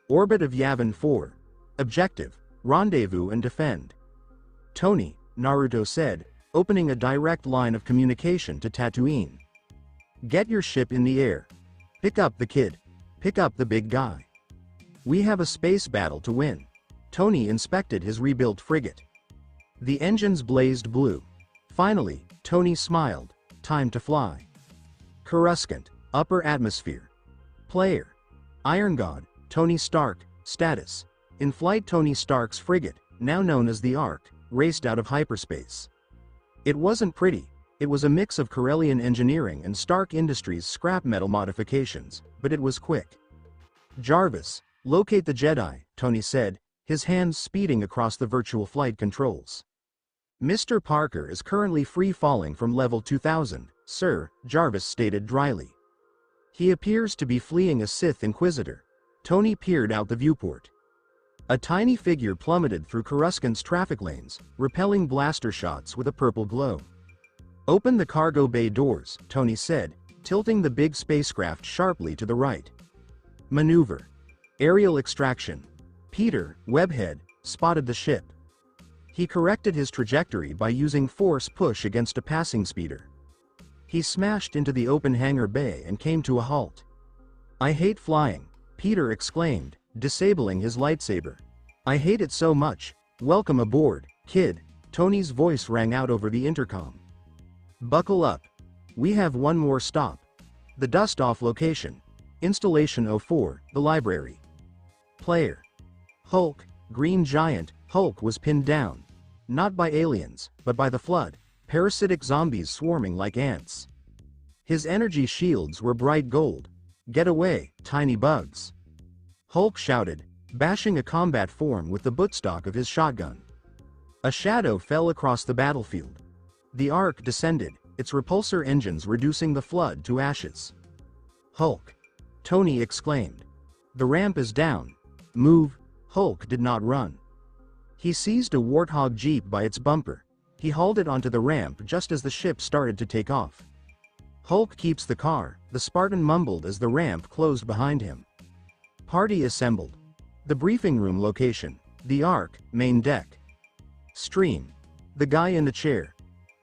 Orbit of Yavin 4. Objective. Rendezvous and defend. Tony, Naruto said, opening a direct line of communication to Tatooine. Get your ship in the air. Pick up the kid. Pick up the big guy. We have a space battle to win. Tony inspected his rebuilt frigate. The engines blazed blue. Finally, Tony smiled. Time to fly. Coruscant, upper atmosphere. Player. Iron God, Tony Stark, status. In flight Tony Stark's frigate, now known as the Ark, raced out of hyperspace. It wasn't pretty. It was a mix of Corellian engineering and Stark Industries scrap metal modifications, but it was quick. Jarvis, locate the Jedi, Tony said, his hands speeding across the virtual flight controls. Mr. Parker is currently free-falling from level 2000, sir, Jarvis stated dryly. He appears to be fleeing a Sith Inquisitor. Tony peered out the viewport. A tiny figure plummeted through Coruscant's traffic lanes, repelling blaster shots with a purple glow. Open the cargo bay doors, Tony said, tilting the big spacecraft sharply to the right. Maneuver. Aerial extraction. Peter, Webhead, spotted the ship. He corrected his trajectory by using force push against a passing speeder. He smashed into the open hangar bay and came to a halt. I hate flying, Peter exclaimed, disabling his lightsaber. I hate it so much. Welcome aboard, kid, Tony's voice rang out over the intercom. Buckle up. We have one more stop. The dust-off location. Installation 04, the library. Player. Hulk, Green Giant, Hulk was pinned down. Not by aliens, but by the flood, parasitic zombies swarming like ants. His energy shields were bright gold. "Get away, tiny bugs!" Hulk shouted, bashing a combat form with the buttstock of his shotgun. A shadow fell across the battlefield. The Ark descended, its repulsor engines reducing the flood to ashes. "Hulk!" Tony exclaimed. "The ramp is down. Move!" Hulk did not run. He seized a Warthog Jeep by its bumper. He hauled it onto the ramp just as the ship started to take off. "Hulk keeps the car," the Spartan mumbled as the ramp closed behind him. Party assembled. The briefing room location, the Ark, main deck. Stream. The guy in the chair.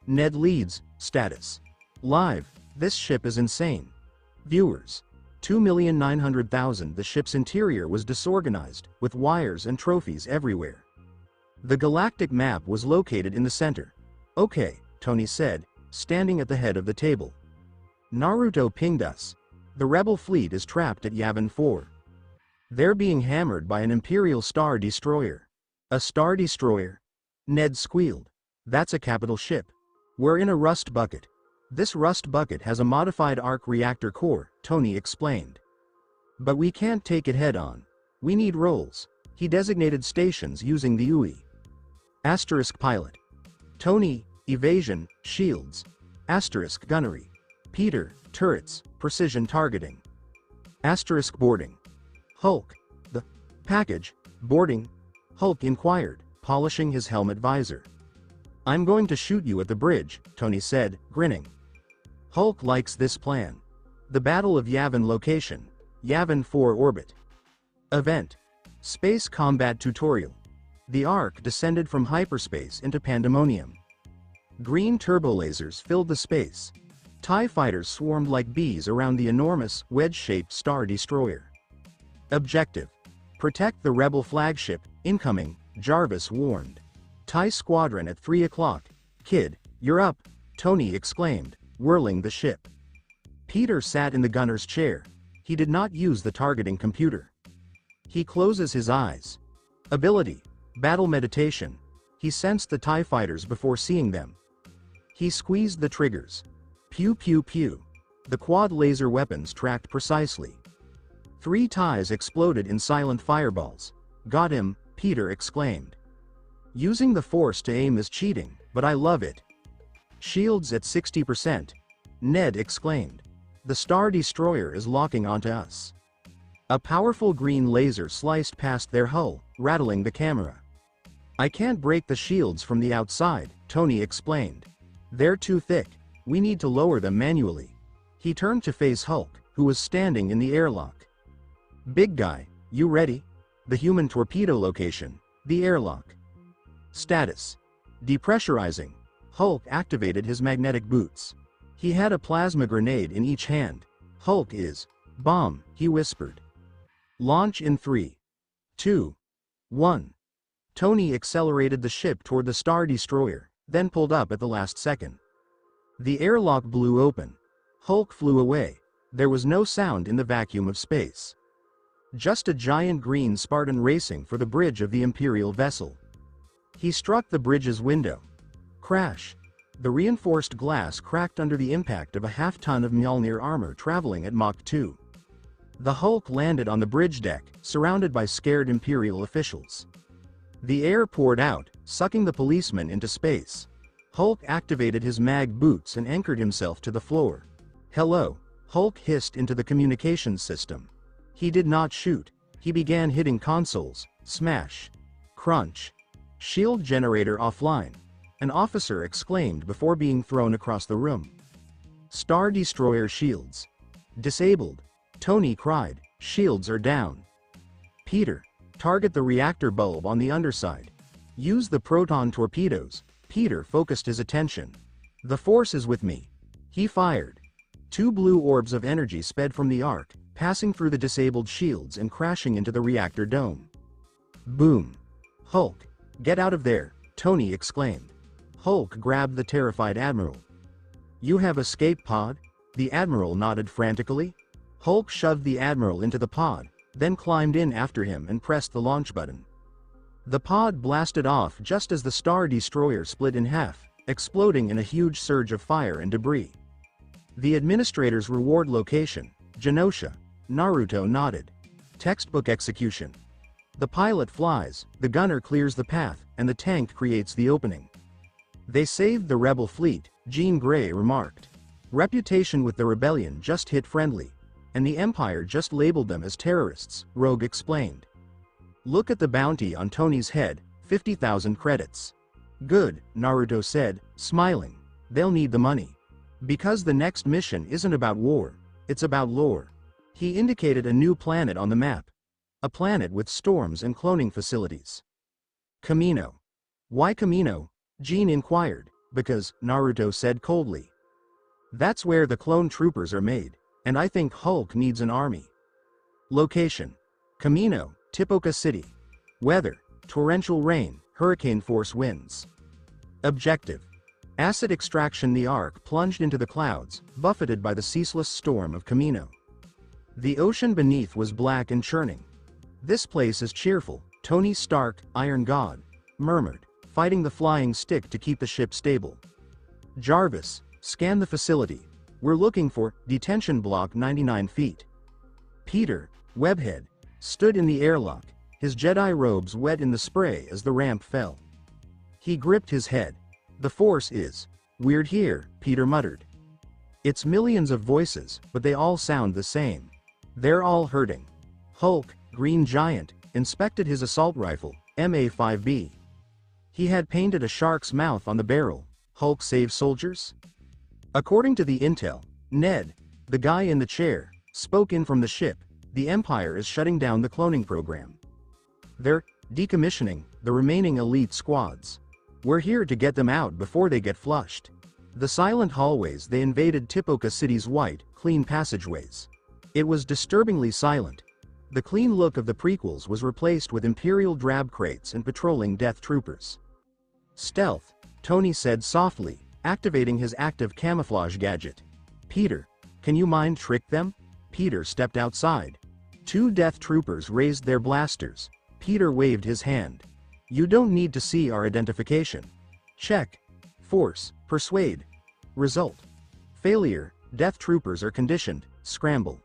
Ned leads, status. Live, this ship is insane. Viewers. 2,900,000. The ship's interior was disorganized, with wires and trophies everywhere. The galactic map was located in the center. "Okay," Tony said, standing at the head of the table. "Naruto pinged us. The rebel fleet is trapped at Yavin 4. They're being hammered by an Imperial Star Destroyer." "A Star Destroyer?" Ned squealed. "That's a capital ship. We're in a rust bucket. This rust bucket has a modified arc reactor core," Tony explained. "But we can't take it head-on. We need roles." He designated stations using the UI. Asterisk pilot. Tony, evasion, shields. Asterisk gunnery. Peter, turrets, precision targeting. Asterisk boarding. Hulk. "The package, boarding?" Hulk inquired, polishing his helmet visor. "I'm going to shoot you at the bridge," Tony said, grinning. Hulk likes this plan. The Battle of Yavin location. Yavin 4 orbit. Event. Space combat tutorial. The Ark descended from hyperspace into pandemonium. Green turbolasers filled the space. TIE fighters swarmed like bees around the enormous, wedge-shaped Star Destroyer. Objective. Protect the rebel flagship, incoming, Jarvis warned. TIE squadron at 3 o'clock. "Kid, you're up," Tony exclaimed, whirling the ship. Peter sat in the gunner's chair. He did not use the targeting computer. He closes his eyes. Ability. Battle meditation. He sensed the TIE fighters before seeing them. He squeezed the triggers. Pew pew pew. The quad laser weapons tracked precisely. 3 TIEs exploded in silent fireballs. "Got him," Peter exclaimed. "Using the Force to aim is cheating, but I love it." "Shields at 60%. Ned exclaimed. "The Star Destroyer is locking onto us." A powerful green laser sliced past their hull, rattling the camera. "I can't break the shields from the outside," Tony explained. "They're too thick. We need to lower them manually." He turned to face Hulk, who was standing in the airlock. "Big guy, you ready?" The human torpedo location. The airlock. Status. Depressurizing. Hulk activated his magnetic boots. He had a plasma grenade in each hand. "Hulk is bomb," he whispered. "Launch in 3, 2, 1. Tony accelerated the ship toward the Star Destroyer, then pulled up at the last second. The airlock blew open. Hulk flew away. There was no sound in the vacuum of space. Just a giant green Spartan racing for the bridge of the Imperial vessel. He struck the bridge's window. Crash. The reinforced glass cracked under the impact of a half-ton of Mjolnir armor traveling at Mach 2. The Hulk landed on the bridge deck, surrounded by scared Imperial officials. The air poured out, sucking the policemen into space. Hulk activated his mag boots and anchored himself to the floor. "Hello," Hulk hissed into the communications system. He did not shoot. He began hitting consoles. Smash. Crunch. Shield generator offline. An officer exclaimed before being thrown across the room. Star Destroyer shields. Disabled. Tony cried. Shields are down. Peter. Target the reactor bulb on the underside. Use the proton torpedoes. Peter focused his attention. The Force is with me. He fired. 2 blue orbs of energy sped from the Ark, passing through the disabled shields and crashing into the reactor dome. Boom. Hulk. Get out of there, Tony exclaimed. Hulk grabbed the terrified Admiral. You have escape pod? The Admiral nodded frantically. Hulk shoved the Admiral into the pod, then climbed in after him and pressed the launch button. The pod blasted off just as the Star Destroyer split in half, exploding in a huge surge of fire and debris. The administrator's reward location, Genosha. Naruto nodded. Textbook execution. The pilot flies, the gunner clears the path, and the tank creates the opening. They saved the rebel fleet, Jean Grey remarked. Reputation with the rebellion just hit friendly, and the Empire just labeled them as terrorists, Rogue explained. Look at the bounty on Tony's head, 50,000 credits. Good, Naruto said, smiling. They'll need the money. Because the next mission isn't about war, it's about lore. He indicated a new planet on the map. A planet with storms and cloning facilities. Camino. Why Camino? Jean inquired. Because, Naruto said coldly. That's where the clone troopers are made, and I think Hulk needs an army. Location. Camino, Tipoca City. Weather, torrential rain, hurricane-force winds. Objective. Acid extraction. The Ark plunged into the clouds, buffeted by the ceaseless storm of Camino. The ocean beneath was black and churning. This place is cheerful, Tony Stark, Iron God, murmured, fighting the flying stick to keep the ship stable. Jarvis, scan the facility. We're looking for detention block 99 feet. Peter, Webhead, stood in the airlock, his Jedi robes wet in the spray as the ramp fell. He gripped his head. The Force is weird here, Peter muttered. It's millions of voices, but they all sound the same. They're all hurting. Hulk, Green Giant, inspected his assault rifle, MA-5B. He had painted a shark's mouth on the barrel. Hulk save soldiers? According to the intel, Ned, the guy in the chair, spoke in from the ship. The Empire is shutting down the cloning program. They're decommissioning the remaining elite squads. We're here to get them out before they get flushed. The silent hallways. They invaded Tipoca City's white, clean passageways. It was disturbingly silent. The clean look of the prequels was replaced with Imperial drab crates and patrolling death troopers. Stealth, Tony said softly, activating his active camouflage gadget. Peter, can you mind trick them? Peter stepped outside. 2 death troopers raised their blasters. Peter waved his hand. You don't need to see our identification. Check. Force, persuade. Result. Failure, death troopers are conditioned, scramble.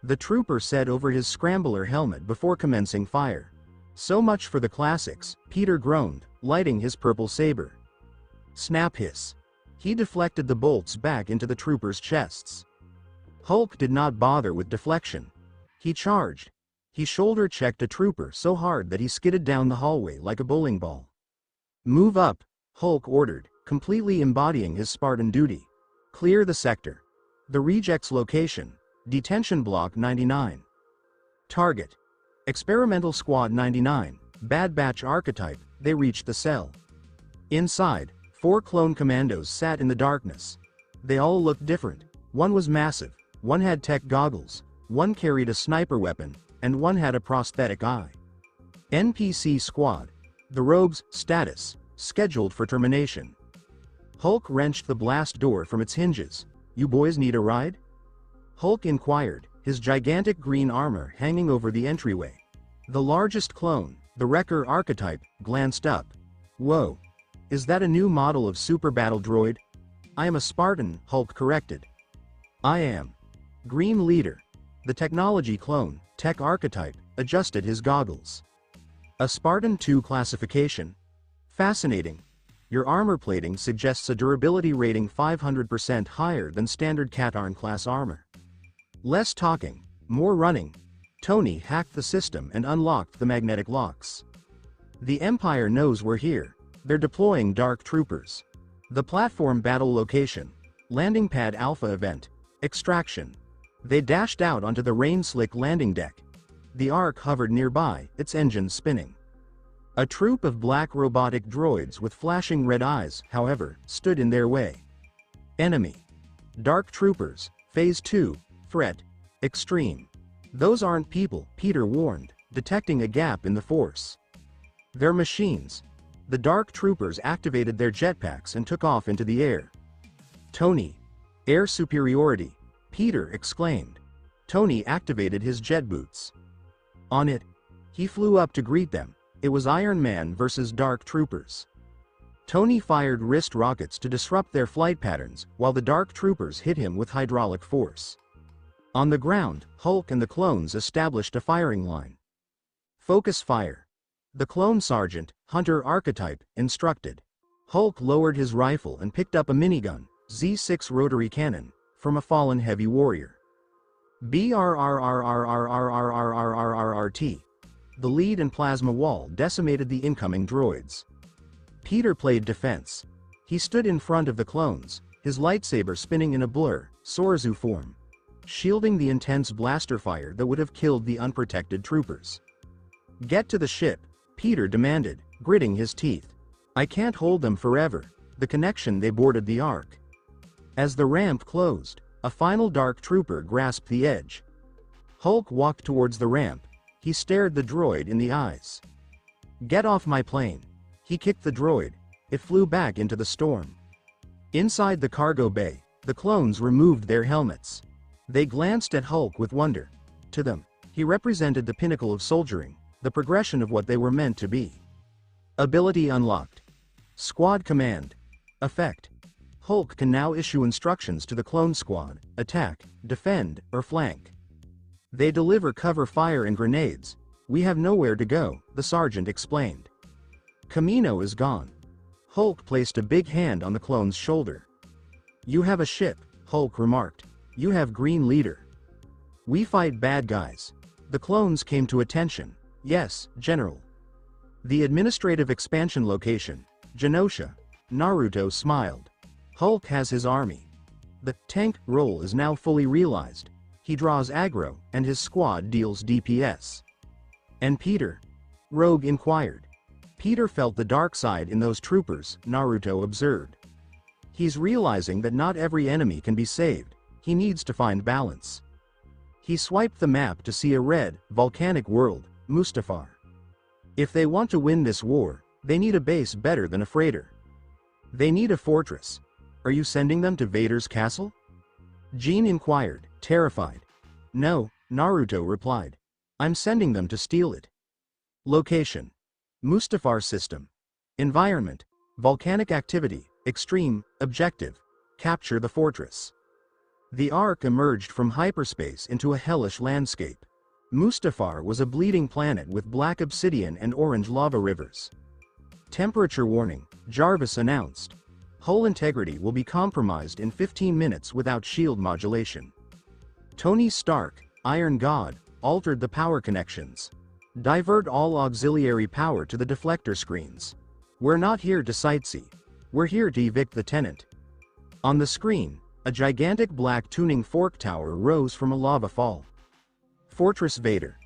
The trooper said over his scrambler helmet before commencing fire. So much for the classics, Peter groaned, lighting his purple saber. Snap hiss. He deflected the bolts back into the troopers' chests. Hulk did not bother with deflection. He charged. He shoulder-checked a trooper so hard that he skidded down the hallway like a bowling ball. Move up, Hulk ordered, completely embodying his Spartan duty. Clear the sector. The rejects location. Detention block 99. Target. Experimental Squad 99, Bad Batch archetype. They reached the cell. Inside, 4 clone commandos sat in the darkness. They all looked different. One was massive, one had tech goggles, one carried a sniper weapon, and one had a prosthetic eye. NPC Squad. The Rogue's status, scheduled for termination. Hulk wrenched the blast door from its hinges. You boys need a ride? Hulk inquired, his gigantic green armor hanging over the entryway. The largest clone, the Wrecker archetype, glanced up. Whoa. Is that a new model of super battle droid? I am a Spartan, Hulk corrected. I am. Green Leader. The technology clone, tech archetype, adjusted his goggles. A Spartan 2 classification. Fascinating. Your armor plating suggests a durability rating 500% higher than standard Katarn class armor. Less talking, more running. Tony hacked the system and unlocked the magnetic locks. The Empire knows we're here. They're deploying dark troopers. The platform battle location. Landing pad alpha event. Extraction. They dashed out onto the rain-slick landing deck. The Ark hovered nearby, its engines spinning. A troop of black robotic droids with flashing red eyes, however, stood in their way. Enemy. Dark troopers, Phase 2, threat. Extreme. Those aren't people, Peter warned, detecting a gap in the Force. They're machines. The dark troopers activated their jetpacks and took off into the air. Tony. Air superiority, Peter exclaimed. Tony activated his jet boots. On it. He flew up to greet them. It was Iron Man versus dark troopers. Tony fired wrist rockets to disrupt their flight patterns, while the dark troopers hit him with hydraulic force. On the ground, Hulk and the clones established a firing line. Focus fire. The clone sergeant, Hunter archetype, instructed. Hulk lowered his rifle and picked up a minigun, Z6 rotary cannon, from a fallen heavy warrior. BRRRRRRRRRRRRRRRRT. The lead and plasma wall decimated the incoming droids. Peter played defense. He stood in front of the clones, his lightsaber spinning in a blur, Sorzu form, shielding the intense blaster fire that would have killed the unprotected troopers. "Get to the ship," Peter demanded, gritting his teeth. "I can't hold them forever." The connection. They boarded the Ark. As the ramp closed, a final dark trooper grasped the edge. Hulk walked towards the ramp. He stared the droid in the eyes. "Get off my plane." He kicked the droid. It flew back into the storm. Inside the cargo bay, the clones removed their helmets. They glanced at Hulk with wonder. To them, he represented the pinnacle of soldiering, the progression of what they were meant to be. Ability unlocked. Squad command. Effect. Hulk can now issue instructions to the clone squad: attack, defend, or flank. They deliver cover fire and grenades. "We have nowhere to go," the sergeant explained. "Camino is gone." Hulk placed a big hand on the clone's shoulder. "You have a ship," Hulk remarked. "You have green leader." "We fight bad guys." The clones came to attention. "Yes, General." The administrative expansion location, Genosha. Naruto smiled. Hulk has his army. The tank role is now fully realized. He draws aggro, and his squad deals DPS. "And Peter?" Rogue inquired. Peter felt the dark side in those troopers, Naruto observed. "He's realizing that not every enemy can be saved. He needs to find balance." He swiped the map to see a red, volcanic world, Mustafar. "If they want to win this war, they need a base better than a freighter. They need a fortress. Are you sending them to Vader's castle?" Jean inquired, terrified. "No," Naruto replied. "I'm sending them to steal it." Location: Mustafar system. Environment: volcanic activity, extreme. Objective: capture the fortress. The Ark emerged from hyperspace into a hellish landscape. Mustafar was a bleeding planet with black obsidian and orange lava rivers. "Temperature warning," Jarvis announced. "Hull integrity will be compromised in 15 minutes without shield modulation." Tony Stark, Iron God, altered the power connections. "Divert all auxiliary power to the deflector screens. We're not here to sightsee. We're here to evict the tenant." On the screen, a gigantic black tuning fork tower rose from a lava fall. "Fortress Vader.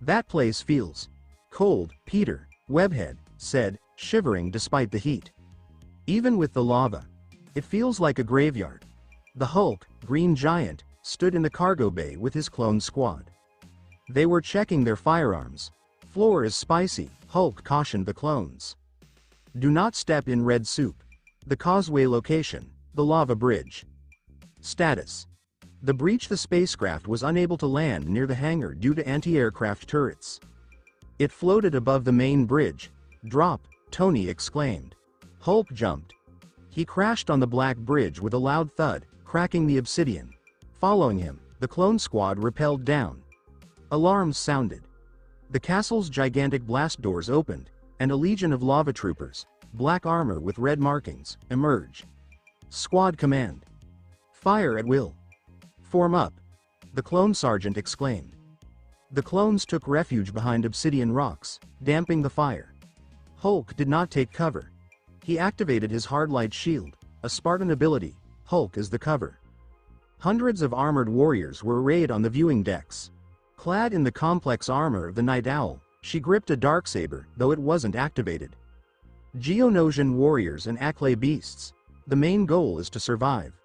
That place feels cold," Peter, Webhead, said, shivering despite the heat. "Even with the lava, it feels like a graveyard." The Hulk, Green Giant, stood in the cargo bay with his clone squad. They were checking their firearms. "Floor is spicy," Hulk cautioned the clones. "Do not step in red soup." The causeway location, the lava bridge. Status: the breach. The spacecraft was unable to land near the hangar due to anti-aircraft turrets. It floated above the main bridge. "Drop," Tony exclaimed. Hulk jumped. He crashed on the black bridge with a loud thud, cracking the obsidian. Following him, the clone squad rappelled down. Alarms sounded. The castle's gigantic blast doors opened, and a legion of lava troopers, black armor with red markings, emerged. Squad command: "Fire at will." "Form up," the clone sergeant exclaimed. The clones took refuge behind obsidian rocks, damping the fire. Hulk did not take cover. He activated his hardlight shield, a Spartan ability. Hulk is the cover. Hundreds of armored warriors were arrayed on the viewing decks. Clad in the complex armor of the Night Owl, she gripped a darksaber, though it wasn't activated. Geonosian warriors and Acklay beasts. The main goal is to survive.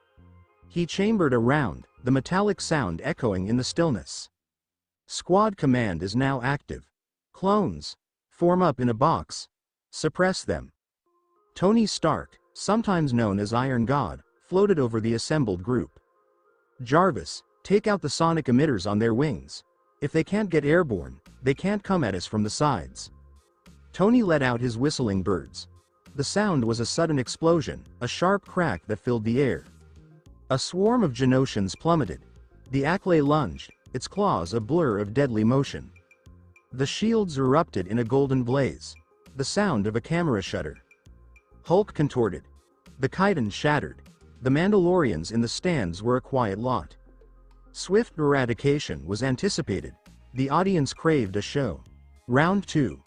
He chambered a round, the metallic sound echoing in the stillness. Squad command is now active. Clones, form up in a box. Suppress them. Tony Stark, sometimes known as Iron God, floated over the assembled group. Jarvis, take out the sonic emitters on their wings. If they can't get airborne, they can't come at us from the sides. Tony let out his whistling birds. The sound was a sudden explosion, a sharp crack that filled the air. A swarm of Genosians plummeted. The Acklay lunged, its claws a blur of deadly motion. The shields erupted in a golden blaze. The sound of a camera shutter. Hulk contorted. The chitin shattered. The Mandalorians in the stands were a quiet lot. Swift eradication was anticipated. The audience craved a show. Round 2.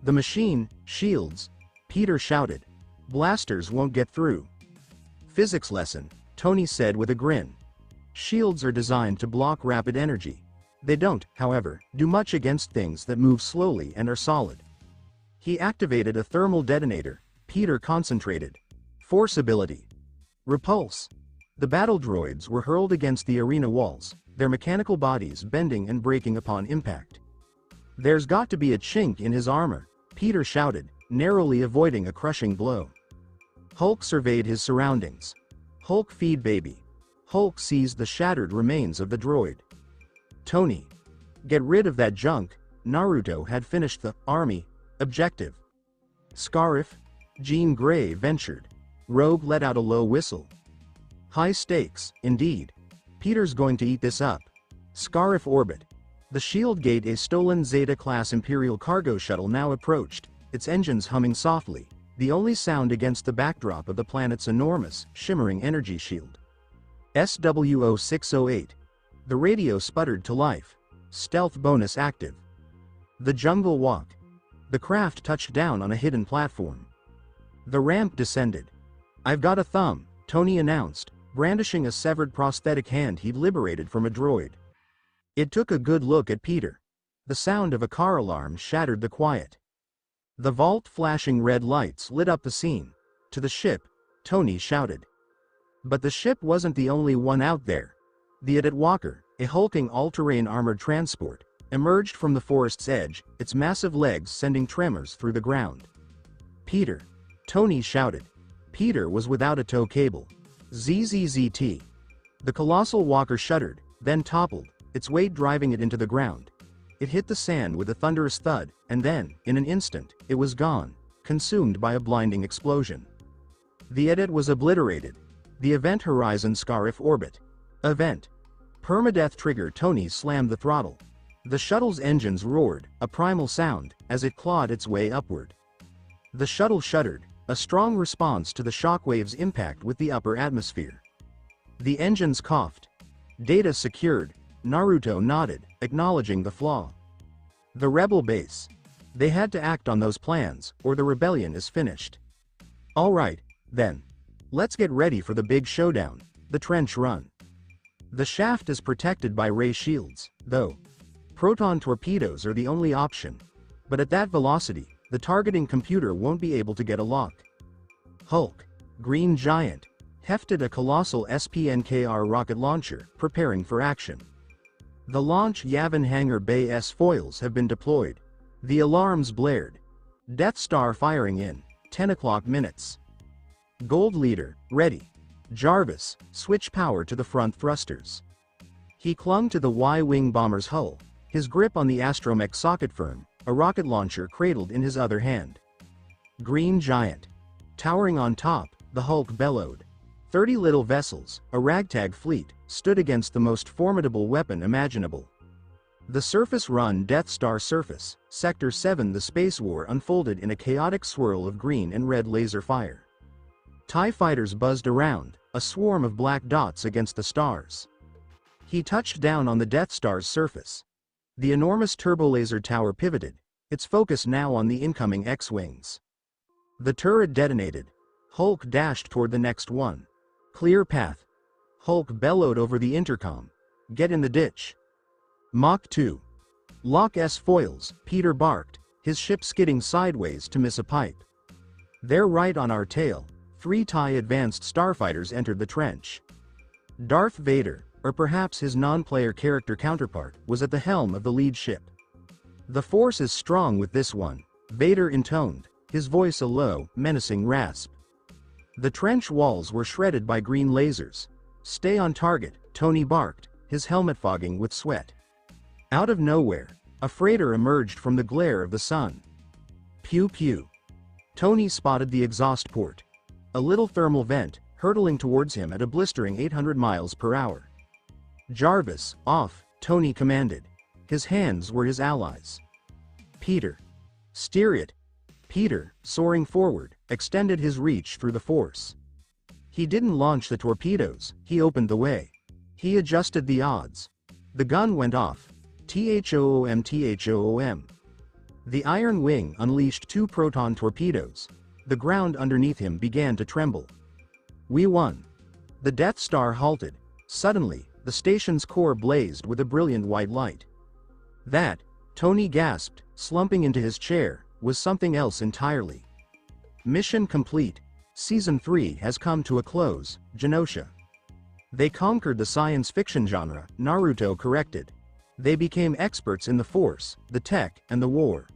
The machine, shields. Peter shouted. Blasters won't get through. Physics lesson, Tony said with a grin. Shields are designed to block rapid energy. They don't, however, do much against things that move slowly and are solid. He activated a thermal detonator. Peter concentrated. Force ability. Repulse. The battle droids were hurled against the arena walls, their mechanical bodies bending and breaking upon impact. There's got to be a chink in his armor, Peter shouted, narrowly avoiding a crushing blow. Hulk surveyed his surroundings. Hulk feed baby. Hulk seized the shattered remains of the droid. Tony. Get rid of that junk. Naruto had finished the army objective. Scarif. Jean Grey ventured. Rogue let out a low whistle. High stakes, indeed. Peter's going to eat this up. Scarif orbit. The shield gate, a stolen Zeta-class Imperial cargo shuttle now approached, its engines humming softly, the only sound against the backdrop of the planet's enormous, shimmering energy shield. SW0608. The radio sputtered to life. Stealth bonus active. The jungle walk. The craft touched down on a hidden platform. The ramp descended. I've got a thumb, Tony announced, brandishing a severed prosthetic hand he'd liberated from a droid. It took a good look at Peter. The sound of a car alarm shattered the quiet. The vault flashing red lights lit up the scene. To the ship, Tony shouted. But the ship wasn't the only one out there. The Adet Walker, a hulking all-terrain armored transport, emerged from the forest's edge, its massive legs sending tremors through the ground. Peter. Tony shouted. Peter was without a tow cable. ZZZT. The colossal walker shuddered, then toppled, its weight driving it into the ground. It hit the sand with a thunderous thud, and then, in an instant, it was gone, consumed by a blinding explosion. The Adet was obliterated. The event horizon Scarif orbit. Event. Permadeath trigger. Tony slammed the throttle. The shuttle's engines roared, a primal sound, as it clawed its way upward. The shuttle shuddered, a strong response to the shockwave's impact with the upper atmosphere. The engines coughed. Data secured. Naruto nodded, acknowledging the flaw. The rebel base. They had to act on those plans, or the rebellion is finished. All right, then. Let's get ready for the big showdown, the trench run. The shaft is protected by ray shields, though. Proton torpedoes are the only option. But at that velocity, the targeting computer won't be able to get a lock. Hulk, Green Giant, hefted a colossal SPNKR rocket launcher, preparing for action. The launch Yavin Hangar Bay S foils have been deployed. The alarms blared. Death Star firing in 10 o'clock minutes. Gold Leader, ready. Jarvis, switch power to the front thrusters. He clung to the Y-wing bomber's hull, his grip on the astromech socket firm, a rocket launcher cradled in his other hand. Green Giant. Towering on top, the Hulk bellowed. 30 little vessels, a ragtag fleet, stood against the most formidable weapon imaginable. The surface-run Death Star surface, Sector 7. The space war unfolded in a chaotic swirl of green and red laser fire. TIE fighters buzzed around, a swarm of black dots against the stars. He touched down on the Death Star's surface. The enormous turbolaser tower pivoted, its focus now on the incoming X-wings. The turret detonated. Hulk dashed toward the next one. Clear path. Hulk bellowed over the intercom. Get in the ditch. Mach 2. Lock S foils, Peter barked, his ship skidding sideways to miss a pipe. They're right on our tail. 3 TIE advanced starfighters entered the trench. Darth Vader, or perhaps his non-player character counterpart, was at the helm of the lead ship. The force is strong with this one, Vader intoned, his voice a low, menacing rasp. The trench walls were shredded by green lasers. Stay on target, Tony barked, his helmet fogging with sweat. Out of nowhere, a freighter emerged from the glare of the sun. Pew pew. Tony spotted the exhaust port. A little thermal vent, hurtling towards him at a blistering 800 miles per hour. "Jarvis, off," Tony commanded. His hands were his allies. "Peter. Steer it." Peter, soaring forward, extended his reach through the force. He didn't launch the torpedoes, he opened the way. He adjusted the odds. The gun went off. Thoom thoom. The iron wing unleashed 2 proton torpedoes. The ground underneath him began to tremble. "We won." The Death Star halted. Suddenly, the station's core blazed with a brilliant white light. That, Tony gasped, slumping into his chair, was something else entirely. Mission complete. Season 3 has come to a close, Genosha. They conquered the science fiction genre, Naruto corrected. They became experts in the Force, the tech, and the war.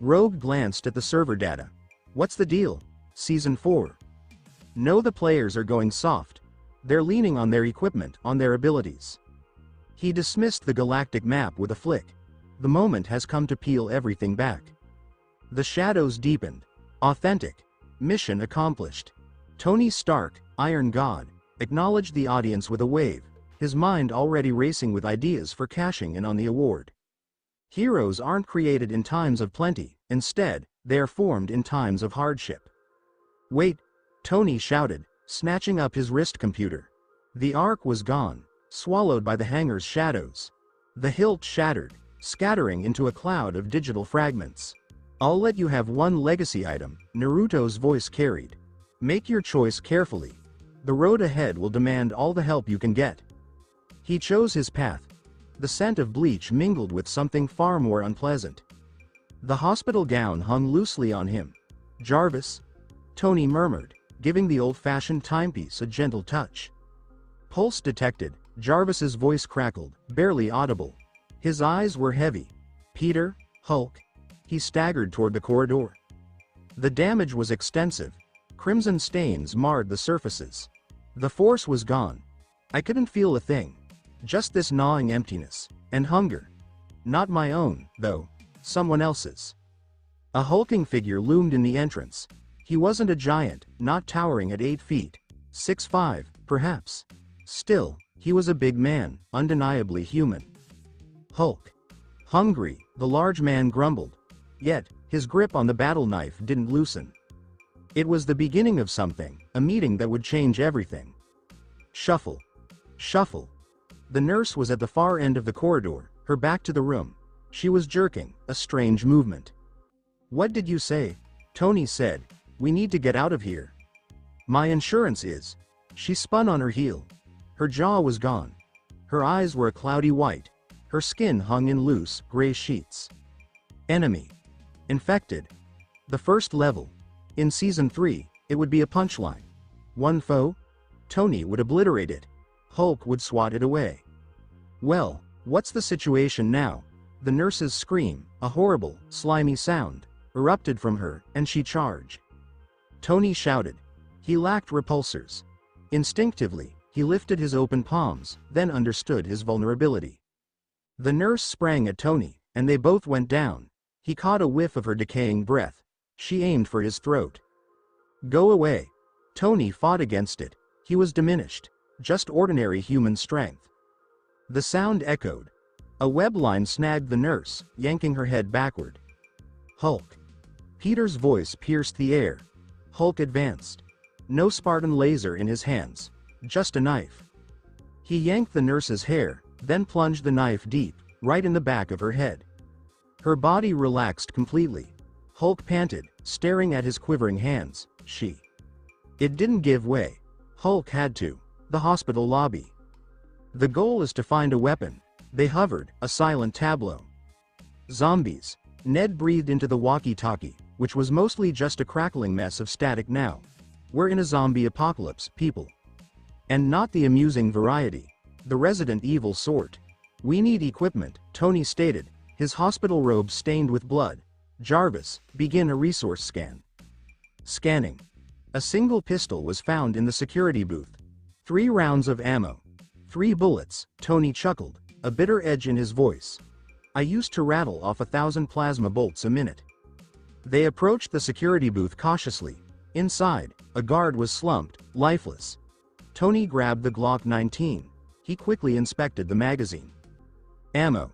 Rogue glanced at the server data. "What's the deal? Season 4. No, the players are going soft. They're leaning on their equipment, on their abilities." He dismissed the galactic map with a flick. The moment has come to peel everything back. The shadows deepened. Authentic. Mission accomplished. Tony Stark, Iron God, acknowledged the audience with a wave, his mind already racing with ideas for cashing in on the award. Heroes aren't created in times of plenty, instead, they are formed in times of hardship. "Wait," Tony shouted, snatching up his wrist computer. The Ark was gone, swallowed by the hangar's shadows. The hilt shattered, scattering into a cloud of digital fragments. "I'll let you have one legacy item," Naruto's voice carried. "Make your choice carefully. The road ahead will demand all the help you can get." He chose his path. The scent of bleach mingled with something far more unpleasant. The hospital gown hung loosely on him. "Jarvis?" Tony murmured, giving the old-fashioned timepiece a gentle touch. Pulse detected. Jarvis's voice crackled, barely audible. His eyes were heavy. "Peter? Hulk?" He staggered toward the corridor. The damage was extensive. Crimson stains marred the surfaces. The Force was gone. I couldn't feel a thing. Just this gnawing emptiness. And hunger. Not my own, though. Someone else's. A hulking figure loomed in the entrance. He wasn't a giant, not towering at 8 feet. 6'5", perhaps. Still, he was a big man, undeniably human. "Hulk." "Hungry," the large man grumbled. Yet, his grip on the battle knife didn't loosen. It was the beginning of something, a meeting that would change everything. Shuffle. Shuffle. The nurse was at the far end of the corridor, her back to the room. She was jerking, a strange movement. "What did you say?" Tony said. "We need to get out of here." "My insurance is." She spun on her heel. Her jaw was gone. Her eyes were a cloudy white. Her skin hung in loose, gray sheets. "Enemy. Infected. The first level. In Season 3, it would be a punchline. One foe? Tony would obliterate it. Hulk would swat it away. Well, what's the situation now?" The nurse's scream, a horrible, slimy sound, erupted from her, and she charged. Tony shouted. He lacked repulsors. Instinctively, he lifted his open palms, then understood his vulnerability. The nurse sprang at Tony, and they both went down. He caught a whiff of her decaying breath. She aimed for his throat. "Go away." Tony fought against it. He was diminished. Just ordinary human strength. The sound echoed. A web line snagged the nurse, yanking her head backward. "Hulk." Peter's voice pierced the air. Hulk advanced. No Spartan laser in his hands. Just a knife. He yanked the nurse's hair, then plunged the knife deep, right in the back of her head. Her body relaxed completely. Hulk panted, staring at his quivering hands. It didn't give way. Hulk had to. The hospital lobby. The goal is to find a weapon. They hovered, a silent tableau. Zombies. Ned breathed into the walkie-talkie, which was mostly just a crackling mess of static now. "We're in a zombie apocalypse, people. And not the amusing variety. The Resident Evil sort. We need equipment," Tony stated, his hospital robe stained with blood. "Jarvis, begin a resource scan." Scanning. A single pistol was found in the security booth. 3 rounds of ammo. 3 bullets, Tony chuckled, a bitter edge in his voice. "I used to rattle off 1,000 plasma bolts a minute." They approached the security booth cautiously. Inside, a guard was slumped, lifeless. Tony grabbed the Glock 19. He quickly inspected the magazine. Ammo.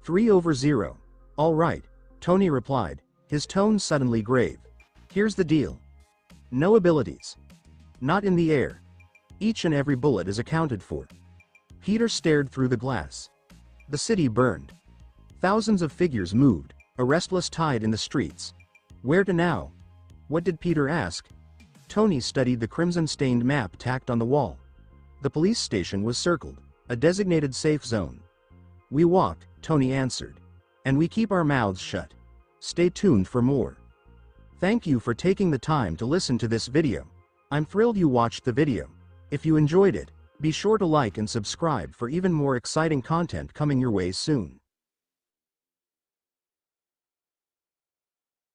3/0. All right, Tony replied, his tone suddenly grave. Here's the deal. No abilities. Not in the air. Each and every bullet is accounted for. Peter stared through the glass. The city burned. Thousands of figures moved, a restless tide in the streets. Where to now? What did Peter ask? Tony studied the crimson-stained map tacked on the wall. The police station was circled, a designated safe zone. We walked, Tony answered. And we keep our mouths shut. Stay tuned for more. Thank you for taking the time to listen to this video. I'm thrilled you watched the video. If you enjoyed it, be sure to like and subscribe for even more exciting content coming your way soon.